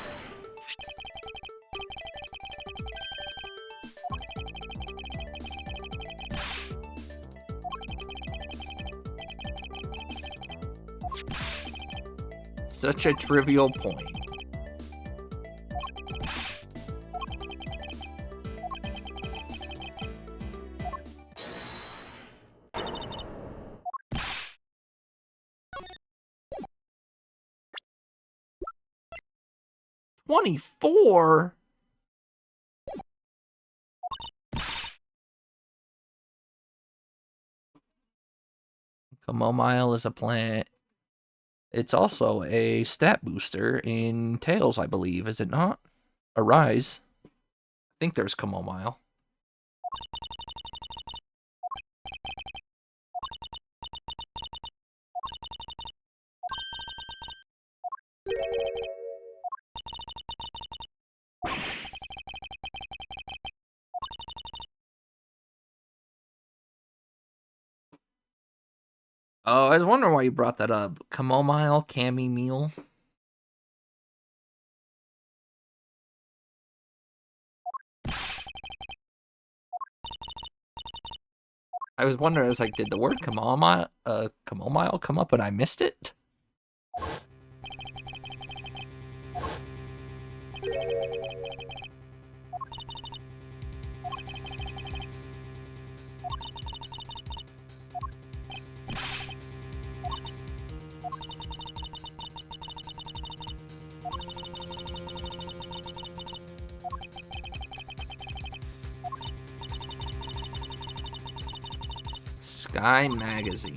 Such a trivial point. $24? Camomile is a plant. It's also a stat booster in Tails, I believe, is it not? Arise. I think there's Camomile. Oh, I was wondering why you brought that up. Camomile, Cammy meal. I was wondering, I was like, did the word chamomile come up and I missed it? Sky Magazine.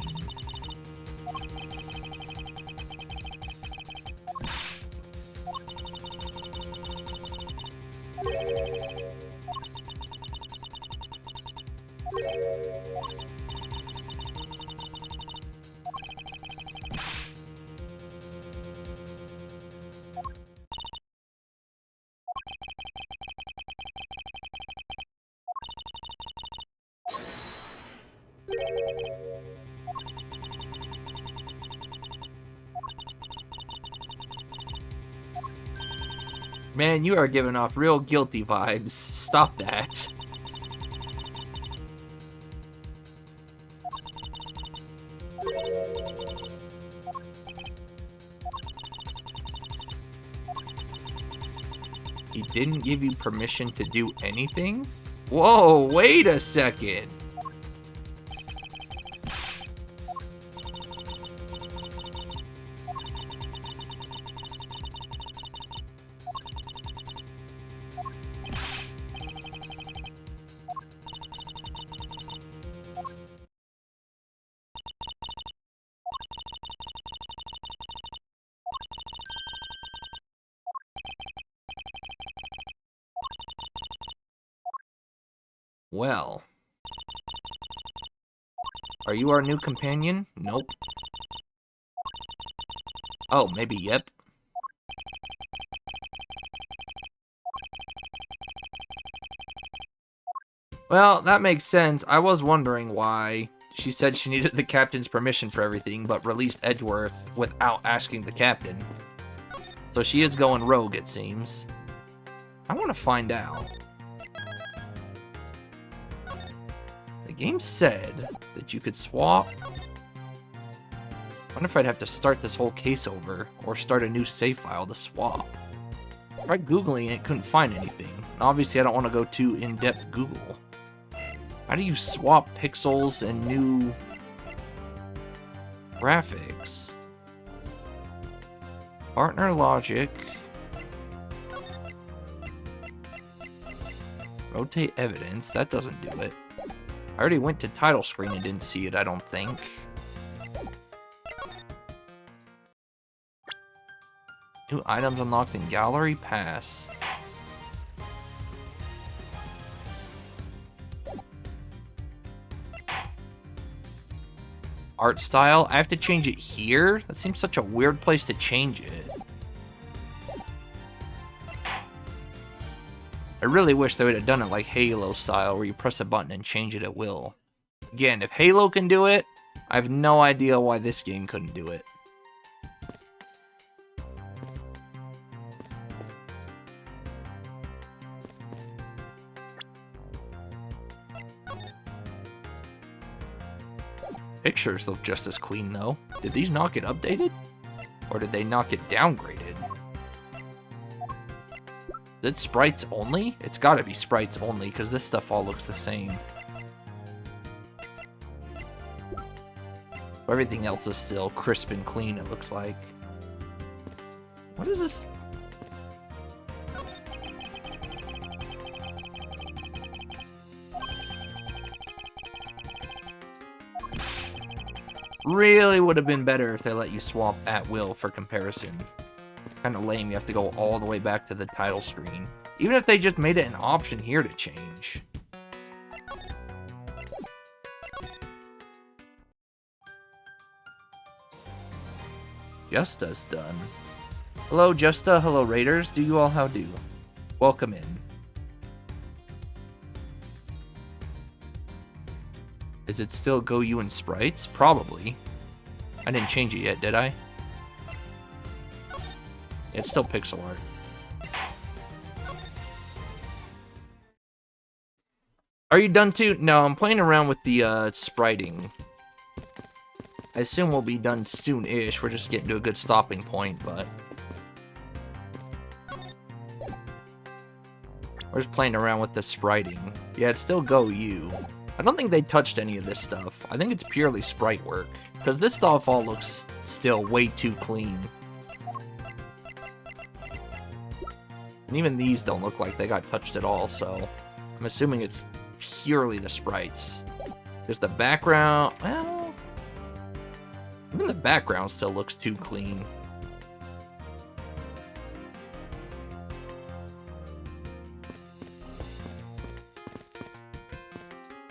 Man, you are giving off real guilty vibes. Stop that. He didn't give you permission to do anything? Whoa, wait a second. Well. Are you our new companion? Nope. Oh, maybe yep. Well, that makes sense. I was wondering why she said she needed the captain's permission for everything, but released Edgeworth without asking the captain. So she is going rogue, it seems. I want to find out. The game said that you could swap. I wonder if I'd have to start this whole case over or start a new save file to swap. Tried Googling it, couldn't find anything. And obviously, I don't want to go too in-depth Google. How do you swap pixels and new graphics? Partner logic. Rotate evidence. That doesn't do it. I already went to title screen and didn't see it, I don't think. New items unlocked in gallery pass. Art style? I have to change it here? That seems such a weird place to change it. I really wish they would have done it like Halo style, where you press a button and change it at will. Again, if Halo can do it, I have no idea why this game couldn't do it. Pictures look just as clean, though. Did these not get updated? Or did they not get downgraded? Is it sprites only? It's gotta be sprites only, because this stuff all looks the same. Everything else is still crisp and clean, it looks like. What is this? Really would have been better if they let you swap at will for comparison. Kind of lame, you have to go all the way back to the title screen. Even if they just made it an option here to change. Justa's done. Hello, Justa. Hello, Raiders. Do you all how do? Welcome in. Is it still Go You and Sprites? Probably. I didn't change it yet, did I? It's still pixel art. Are you done too? No, I'm playing around with the spriting. I assume we'll be done soon-ish. We're just getting to a good stopping point, but... we're just playing around with the spriting. Yeah, it's still Go You. I don't think they touched any of this stuff. I think it's purely sprite work. Because this stuff all looks still way too clean. And even these don't look like they got touched at all, so... I'm assuming it's purely the sprites. There's the background... well... even the background still looks too clean.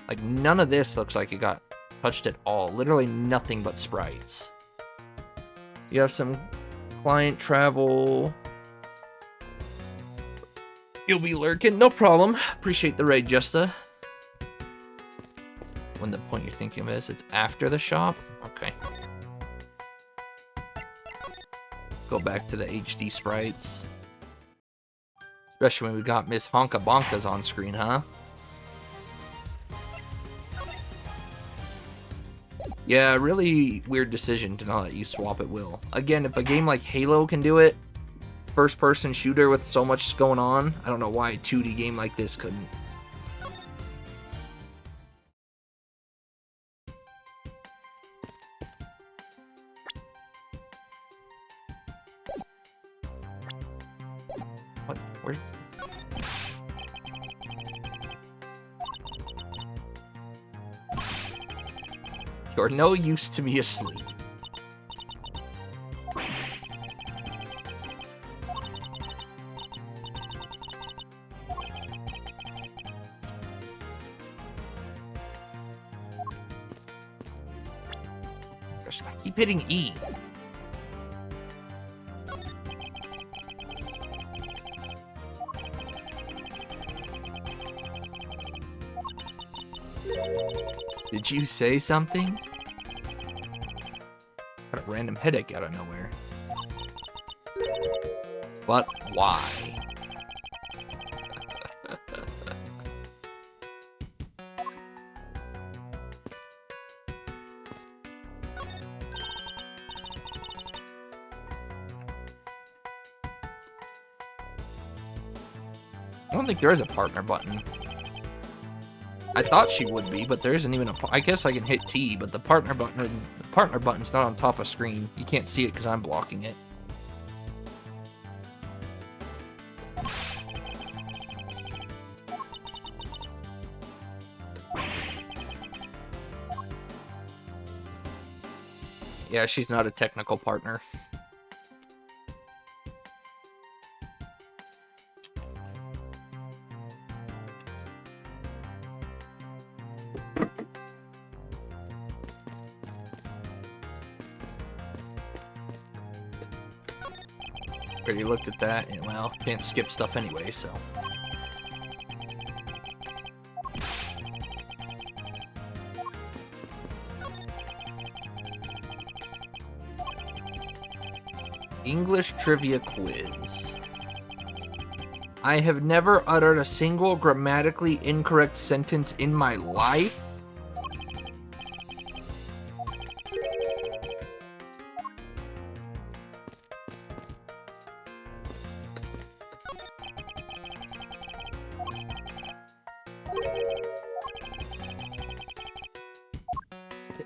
Like, none of this looks like it got touched at all. Literally nothing but sprites. You have some client travel. You'll be lurking. No problem. Appreciate the raid, Justa. When the point you're thinking of is, it's after the shop? Okay. Go back to the HD sprites. Especially when we got Miss Honka Bonkas on screen, huh? Yeah, really weird decision to not let you swap at will. Again, if a game like Halo can do it, first-person shooter with so much going on, I don't know why a 2D game like this couldn't. What? Where? You're no use to me asleep. Gosh, I keep hitting E. Did you say something? Got a random headache out of nowhere. But why? I don't think there is a partner button. I thought she would be, but there isn't even a... I guess I can hit T, but the partner button's not on top of screen. You can't see it because I'm blocking it. Yeah, she's not a technical partner. Already looked at that, and well, can't skip stuff anyway, so. English trivia quiz. I have never uttered a single grammatically incorrect sentence in my life.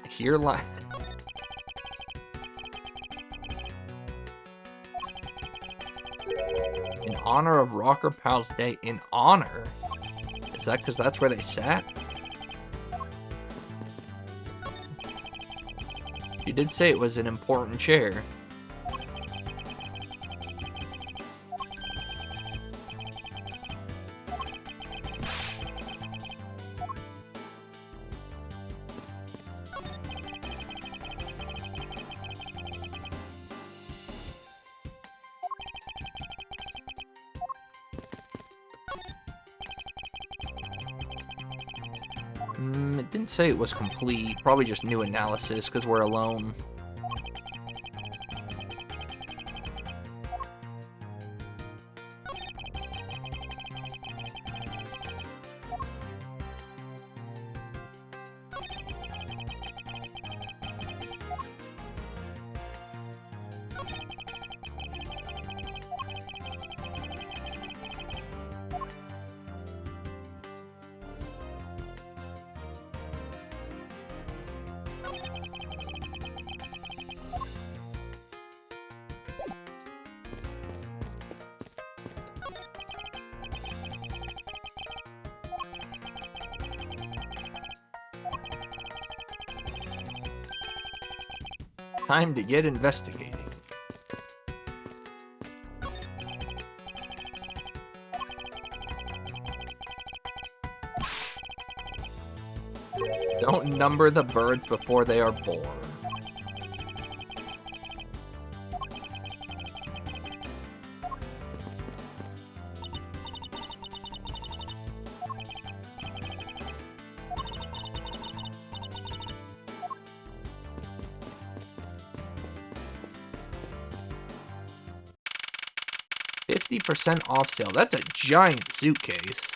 Here live. In honor of Rocker Pal's Day. In honor? Is that because that's where they sat? You did say it was an important chair. It didn't say it was complete. Probably just new analysis because we're alone. Time to get investigating. Don't number the birds before they are born. %50 off sale. That's a giant suitcase.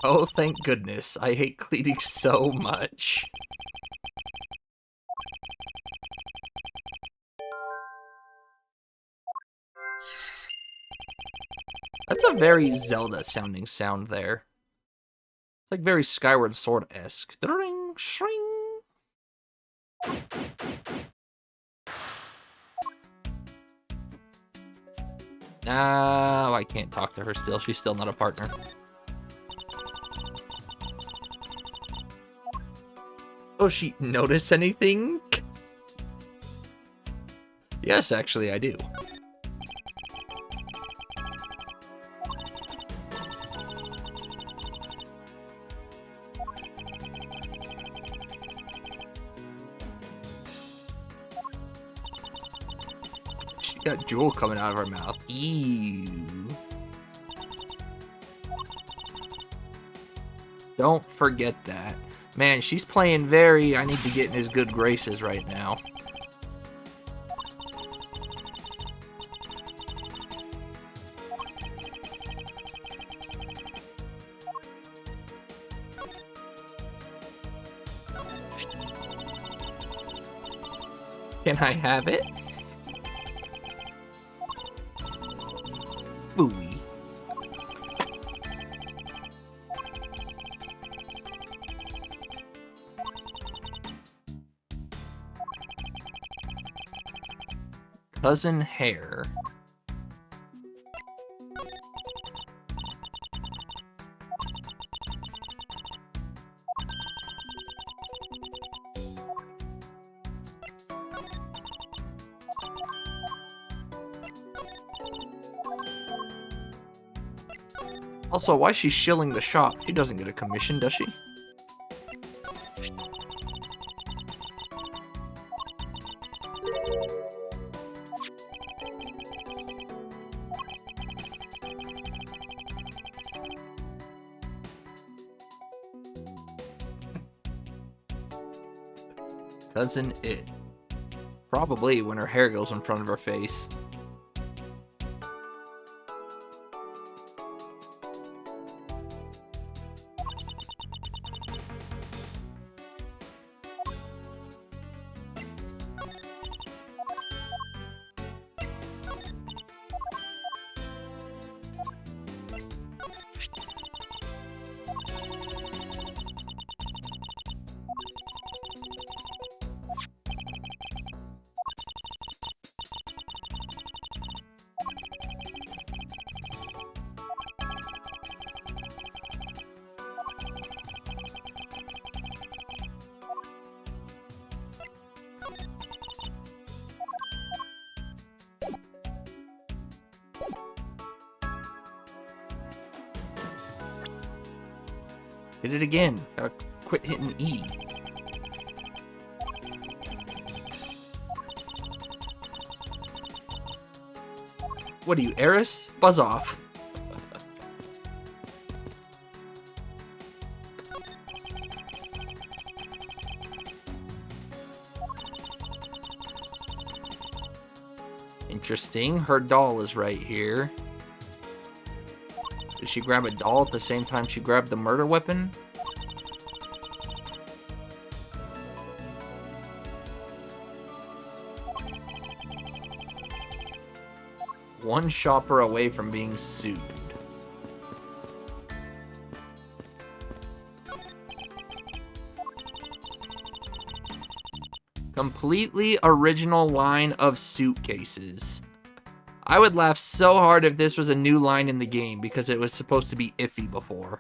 Oh, thank goodness. I hate cleaning so much. That's a very Zelda-sounding sound there. It's like very Skyward Sword-esque. Dring, shring. No, I can't talk to her still. She's still not a partner. Oh, she notice anything? Yes, actually, I do. She got jewel coming out of her mouth. Ew. Don't forget that. Man, she's playing very, I need to get in his good graces right now. Can I have it? Booey. Cousin Hare. Also, why is she shilling the shop? She doesn't get a commission, does she? Cousin It. Probably when her hair goes in front of her face. Hit it again. Gotta quit hitting E. What are you, Eris? Buzz off. Interesting. Her doll is right here. Did she grab a doll at the same time she grabbed the murder weapon? One shopper away from being sued. Completely original line of suitcases. I would laugh so hard if this was a new line in the game because it was supposed to be iffy before.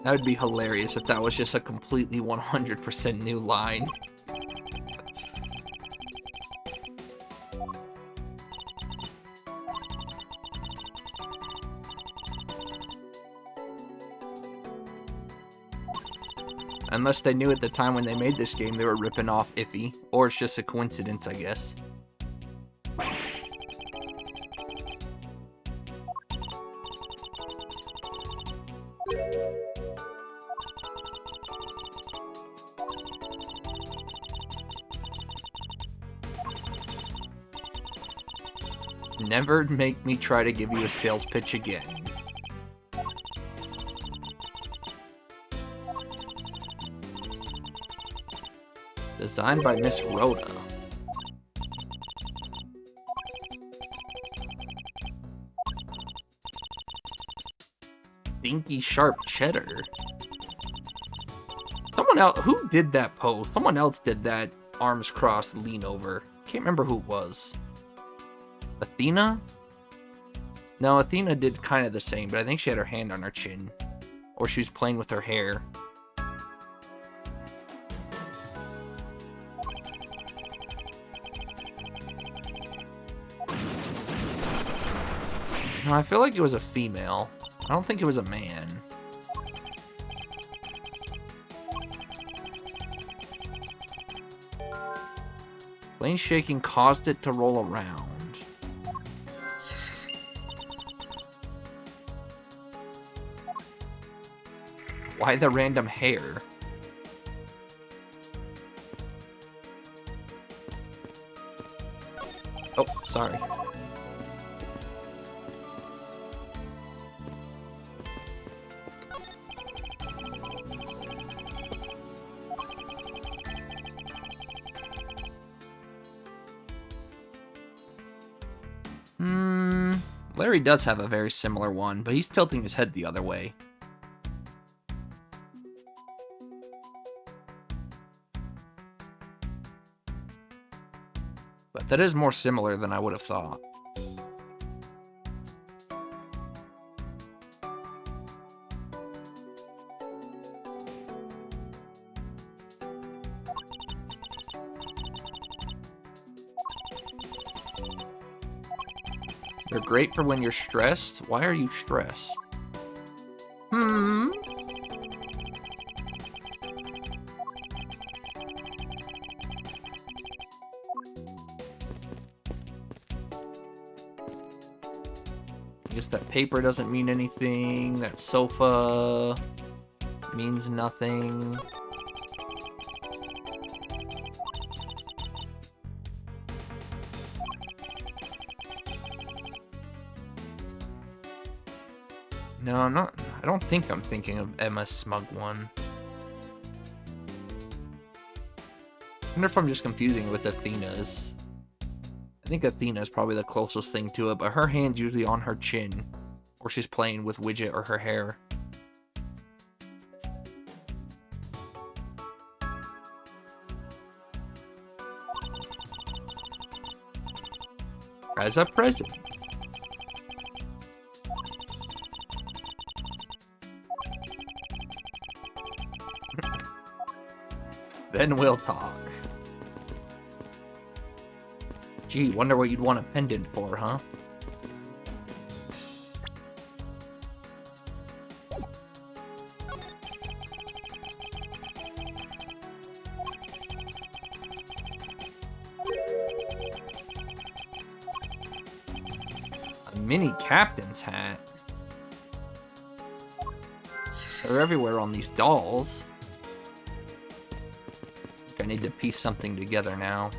That would be hilarious if that was just a completely 100% new line. Unless they knew at the time when they made this game they were ripping off Iffy, or it's just a coincidence, I guess. Never make me try to give you a sales pitch again. Designed by Miss Rhoda. Stinky sharp cheddar. Someone else, who did that pose? Someone else did that arms crossed lean over. Can't remember who it was. Athena? No, Athena did kind of the same, but I think she had her hand on her chin. Or she was playing with her hair. No, I feel like it was a female. I don't think it was a man. Plane shaking caused it to roll around. Why the random hair? Oh, sorry. Larry does have a very similar one, but he's tilting his head the other way. But that is more similar than I would have thought. They're great for when you're stressed. Why are you stressed? I guess that paper doesn't mean anything. That sofa means nothing. No, I'm not. I don't think I'm thinking of Emma Smug one. I wonder if I'm just confusing it with Athena's. I think Athena is probably the closest thing to it, but her hand's usually on her chin, or she's playing with Widget or her hair. As a present. Then we'll talk. Gee, wonder what you'd want a pendant for, huh? A mini captain's hat. They're everywhere on these dolls. I need to piece something together now.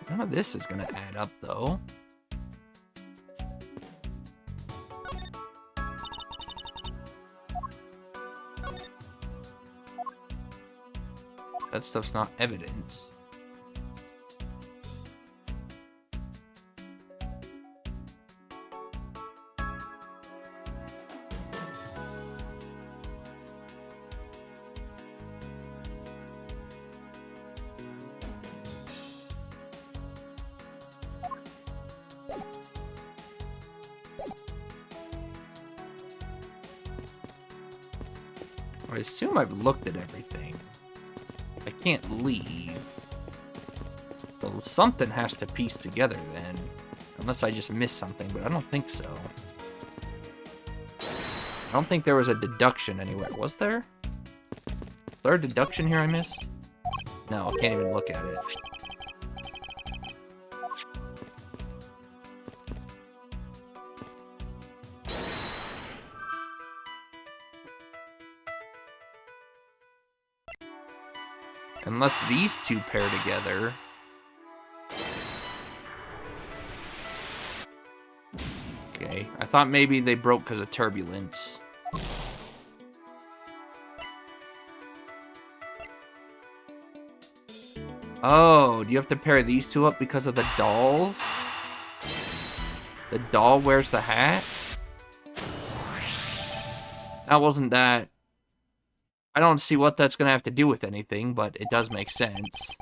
None of this is gonna add up, though. That stuff's not evidence. I assume I've looked at everything. I can't leave. So something has to piece together then. Unless I just missed something, but I don't think so. I don't think there was a deduction anywhere. Was there? Is there a deduction here I missed? No, I can't even look at it. Unless these two pair together. Okay, I thought maybe they broke because of turbulence. Oh, do you have to pair these two up because of the dolls? The doll wears the hat? That wasn't that. I don't see what that's going to have to do with anything, but it does make sense.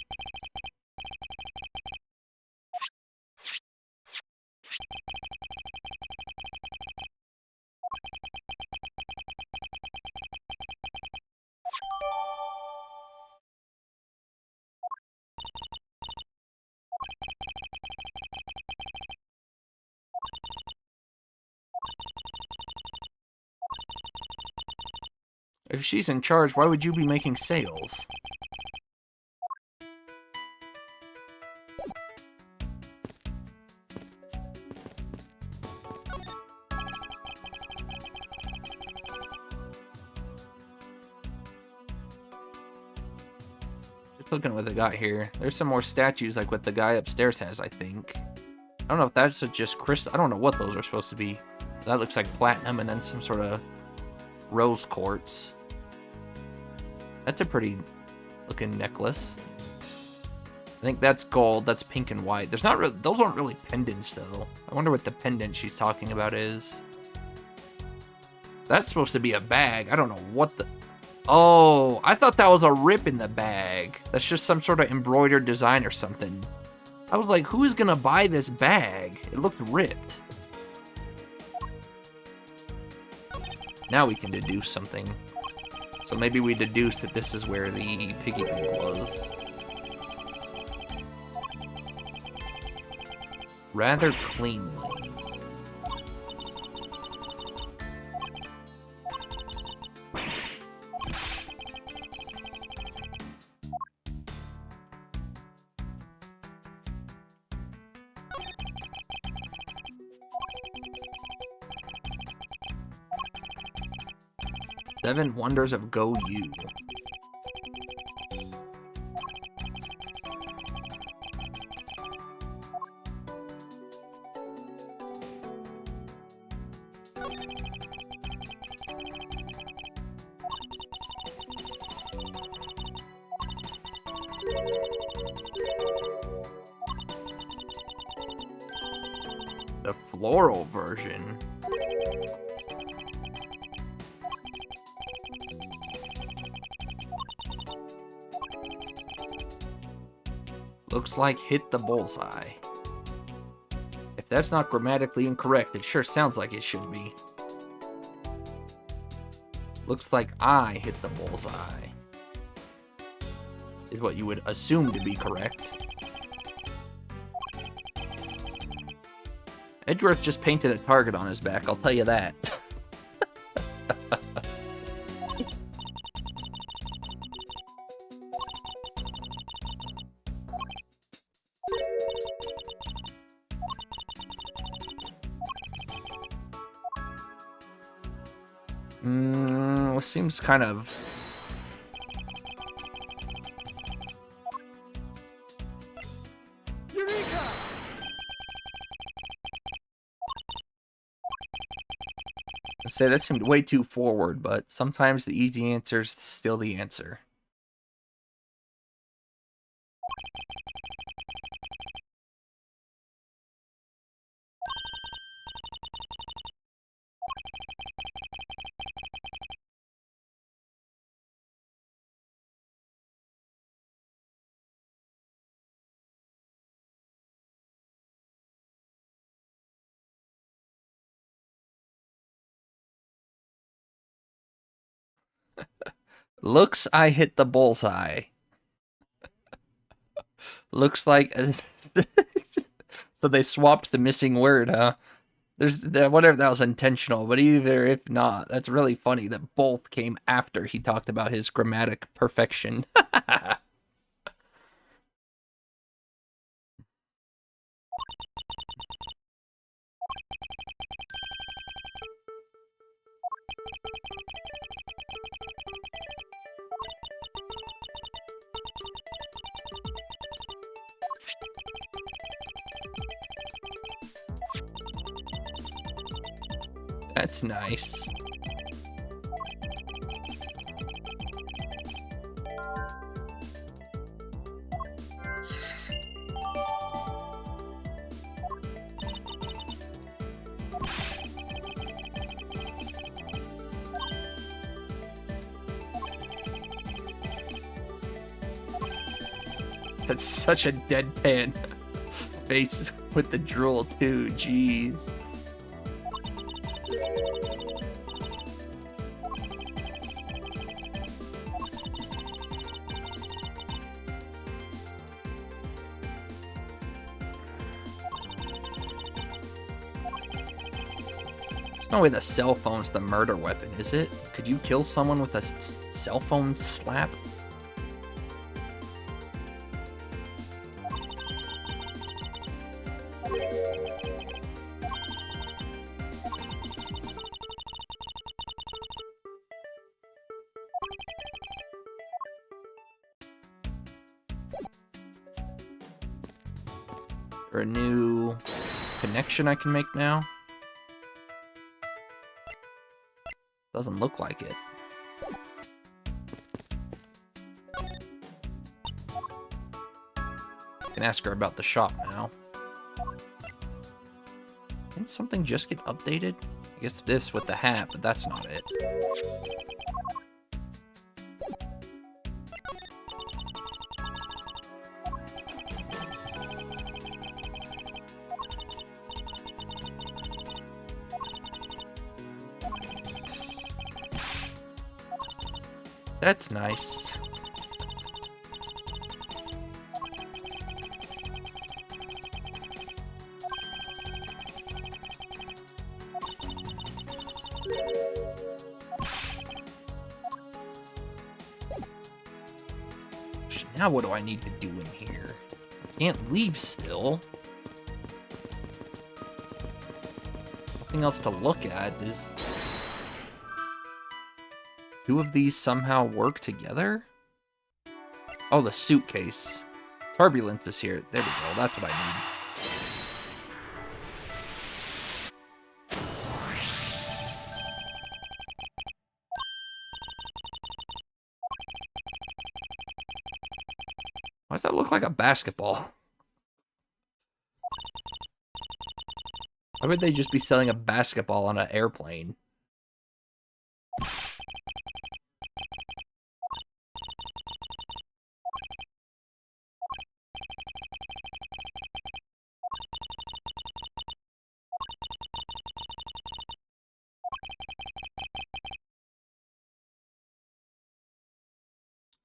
If she's in charge, why would you be making sales? Just looking at what they got here. There's some more statues like what the guy upstairs has, I think. I don't know if that's just crystal. I don't know what those are supposed to be. That looks like platinum and then some sort of rose quartz. That's a pretty looking necklace. I think that's gold. That's pink and white. There's not really, those aren't really pendants though. I wonder what the pendant she's talking about is. That's supposed to be a bag. I don't know what the... Oh, I thought that was a rip in the bag. That's just some sort of embroidered design or something. I was like, who's gonna buy this bag? It looked ripped. Now we can deduce something. So maybe we deduce that this is where the piggy bank was. Rather cleanly. Seven Wonders of Go You. The floral version. Looks like hit the bullseye. If that's not grammatically incorrect, it sure sounds like it should be. Looks like I hit the bullseye. Is what you would assume to be correct. Edgeworth just painted a target on his back, I'll tell you that. Seems kind of... Eureka! I'd say that seemed way too forward, but sometimes the easy answer is still the answer. Looks I hit the bullseye. Looks like... So they swapped the missing word, huh? Whatever, that was intentional, but either if not, that's really funny that both came after he talked about his grammatic perfection. That's nice. That's such a deadpan face with the drool too, jeez. There's no way the cell phone's the murder weapon, is it? Could you kill someone with a cell phone slap? Or a new connection I can make now? Doesn't look like it. Can ask her about the shop now. Didn't something just get updated? I guess this with the hat, but that's not it. That's nice. Now what do I need to do in here? I can't leave still. Nothing else to look at. Is two of these somehow work together? Oh, the suitcase. Turbulence is here. There we go. That's what I need. Why does that look like a basketball? Why would they just be selling a basketball on an airplane?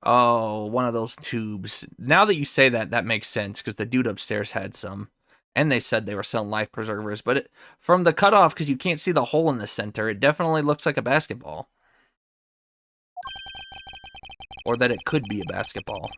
Oh, one of those tubes. Now that you say that, that makes sense, because the dude upstairs had some. And they said they were selling life preservers. But from the cutoff, because you can't see the hole in the center, it definitely looks like a basketball. Or that it could be a basketball.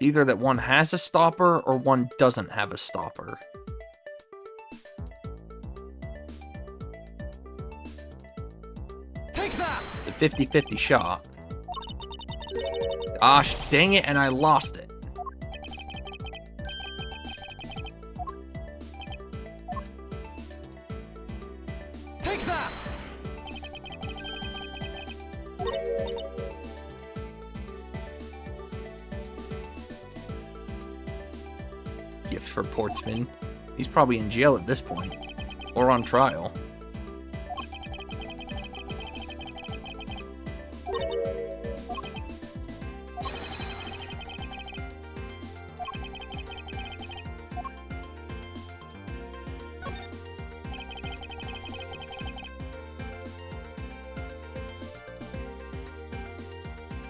Either that one has a stopper or one doesn't have a stopper. Take that! The 50-50 shot. Gosh, dang it, and I lost it. Take that! for Portsman. He's probably in jail at this point. Or on trial.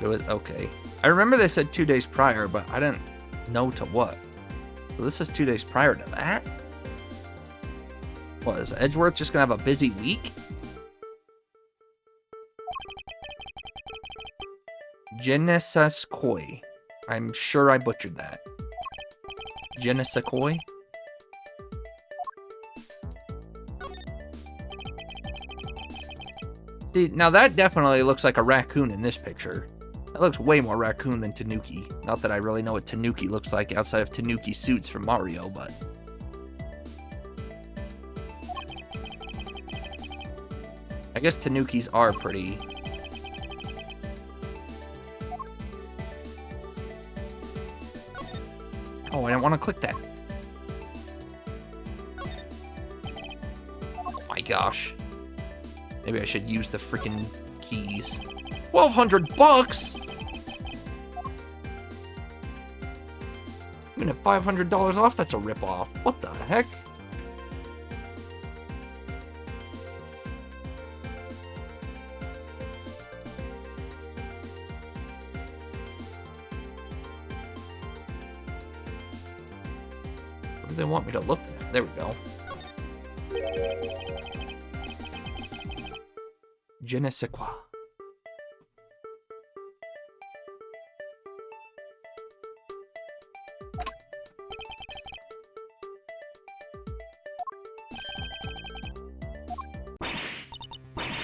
It was okay. I remember they said 2 days prior, but I didn't know to what. So this is 2 days prior to that? What, is Edgeworth just gonna have a busy week? Genesaskoi. I'm sure I butchered that. Genesakoi? See, now that definitely looks like a raccoon in this picture. That looks way more raccoon than Tanuki. Not that I really know what Tanuki looks like outside of Tanuki suits from Mario, but... I guess Tanukis are pretty... Oh, I didn't want to click that. Oh my gosh. Maybe I should use the freaking keys. 1,200 bucks? Even at $500 off, that's a ripoff. What the heck? What do they want me to look at? There we go. Je ne sais quoi.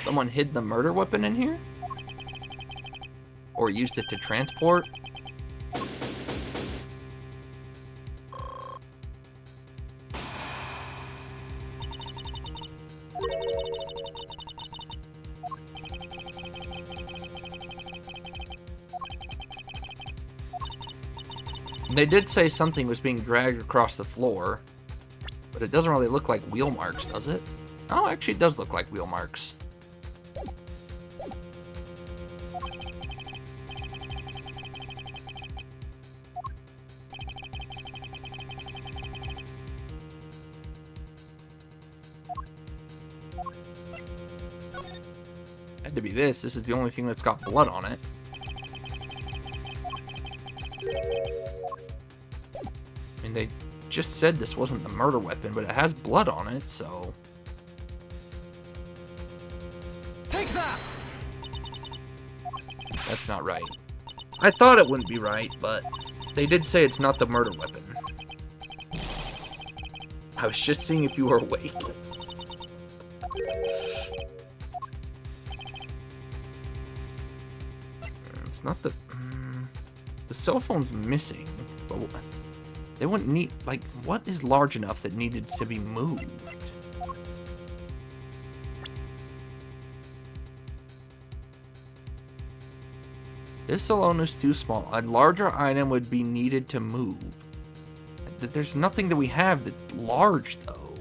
Someone hid the murder weapon in here? Or used it to transport? They did say something was being dragged across the floor, but it doesn't really look like wheel marks, does it? Oh, actually it does look like wheel marks. Had to be this. This is the only thing that's got blood on it. I mean, they just said this wasn't the murder weapon, but it has blood on it, so... Take that! That's not right. I thought it wouldn't be right, but they did say it's not the murder weapon. I was just seeing if you were awake. It's not the... The cell phone's missing, but they wouldn't need... Like, what is large enough that needed to be moved? This alone is too small. A larger item would be needed to move. There's nothing that we have that's large, though.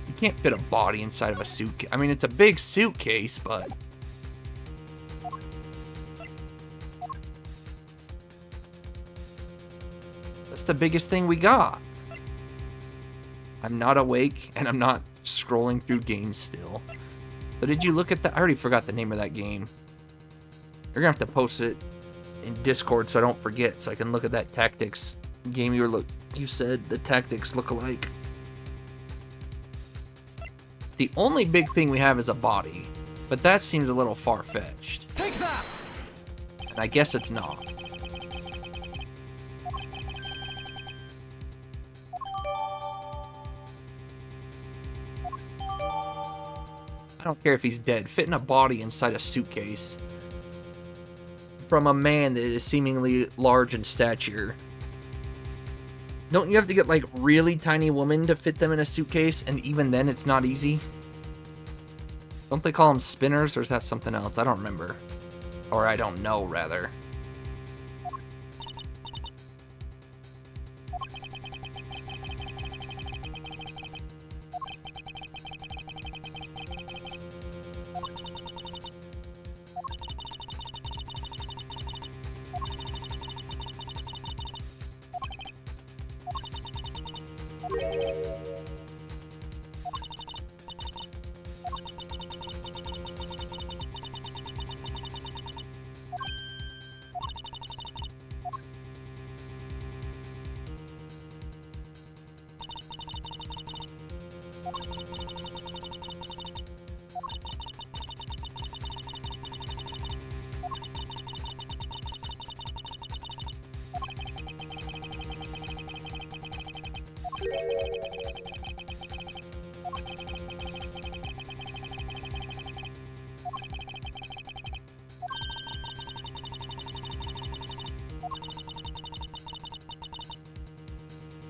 You can't fit a body inside of a suitcase. I mean, it's a big suitcase, but... That's the biggest thing we got. I'm not awake, and I'm not scrolling through games still. So did you look at that? I already forgot the name of that game. You're gonna have to post it in Discord so I don't forget, so I can look at that tactics game you said the tactics look alike. The only big thing we have is a body, but that seems a little far-fetched. Take that! And I guess it's not. I don't care if he's dead. Fitting a body inside a suitcase from a man that is seemingly large in stature. Don't you have to get, like, really tiny women to fit them in a suitcase, and even then it's not easy? Don't they call them spinners, or is that something else? I don't remember. Or I don't know, rather.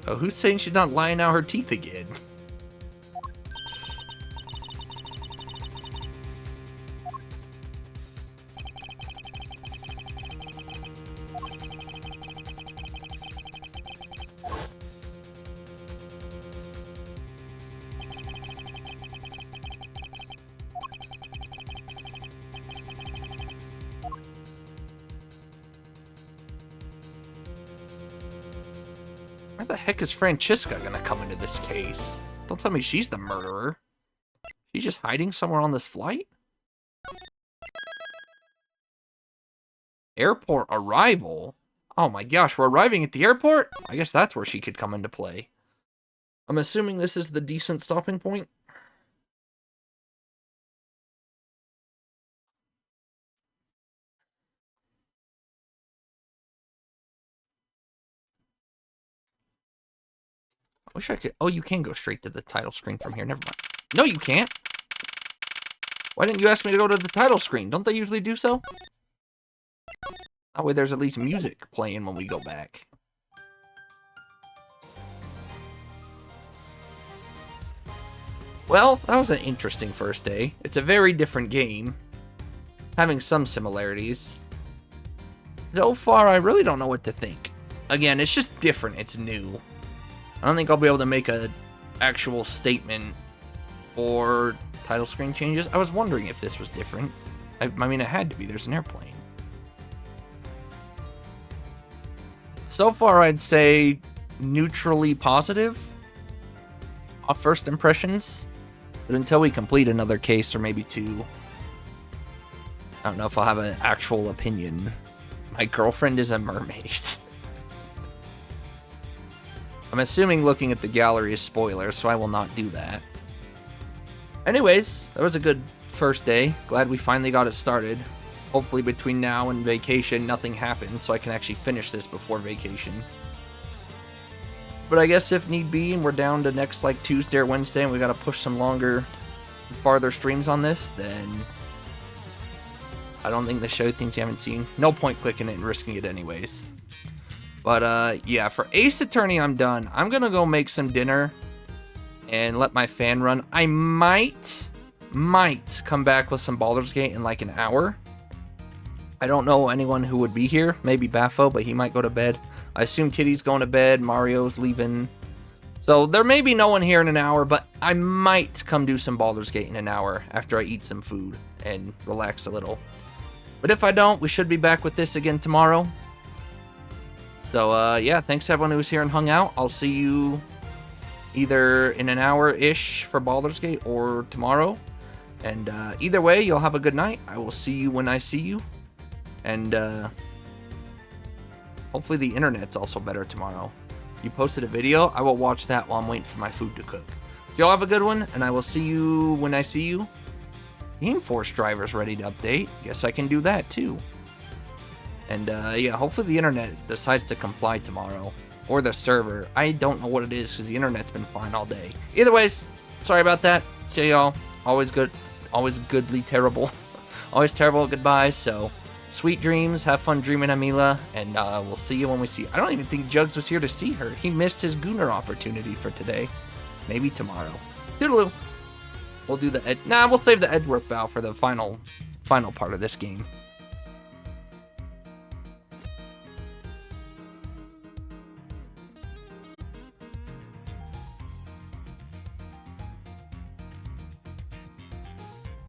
Oh, who's saying she's not lying out her teeth again? Where the heck is Francesca gonna come into this case? Don't tell me she's the murderer. She's just hiding somewhere on this flight? Airport arrival? Oh my gosh, we're arriving at the airport? I guess that's where she could come into play. I'm assuming this is the decent stopping point. I wish I could. Oh, you can go straight to the title screen from here. Never mind. No, you can't. Why didn't you ask me to go to the title screen? Don't they usually do so? That way there's at least music playing when we go back. Well, that was an interesting first day. It's a very different game, having some similarities. So far, I really don't know what to think. Again, it's just different. It's new. I don't think I'll be able to make a actual statement or title screen changes. I was wondering if this was different. I mean, it had to be. There's an airplane. So far, I'd say neutrally positive off first impressions. But until we complete another case or maybe two, I don't know if I'll have an actual opinion. My girlfriend is a mermaid. I'm assuming looking at the gallery is spoilers, so I will not do that. Anyways, that was a good first day. Glad we finally got it started. Hopefully between now and vacation, nothing happens, so I can actually finish this before vacation. But I guess if need be, and we're down to next like Tuesday or Wednesday, and we gotta push some longer, farther streams on this, then I don't think the show things you haven't seen. No point clicking it and risking it anyways. But yeah, for Ace Attorney, I'm done. I'm gonna go make some dinner and let my fan run. I might come back with some Baldur's Gate in like an hour. I don't know anyone who would be here. Maybe Baffo, but he might go to bed. I assume Kitty's going to bed. Mario's leaving. So there may be no one here in an hour, but I might come do some Baldur's Gate in an hour after I eat some food and relax a little. But if I don't, we should be back with this again tomorrow. So yeah, thanks everyone who was here and hung out. I'll see you either in an hour-ish for Baldur's Gate or tomorrow. And either way, you'll have a good night. I will see you when I see you. And hopefully the internet's also better tomorrow. You posted a video, I will watch that while I'm waiting for my food to cook. So y'all have a good one, and I will see you when I see you. Game Force driver's ready to update. Guess I can do that too. And yeah, hopefully the internet decides to comply tomorrow. Or the server. I don't know what it is because the internet's been fine all day. Either ways, sorry about that. See y'all. Always good. Always goodly terrible. Always terrible goodbyes. So sweet dreams. Have fun dreaming, Amila. And we'll see you when we see you. I don't even think Jugs was here to see her. He missed his Gooner opportunity for today. Maybe tomorrow. Toodaloo. We'll do the we'll save the Edgeworth bow for the final part of this game.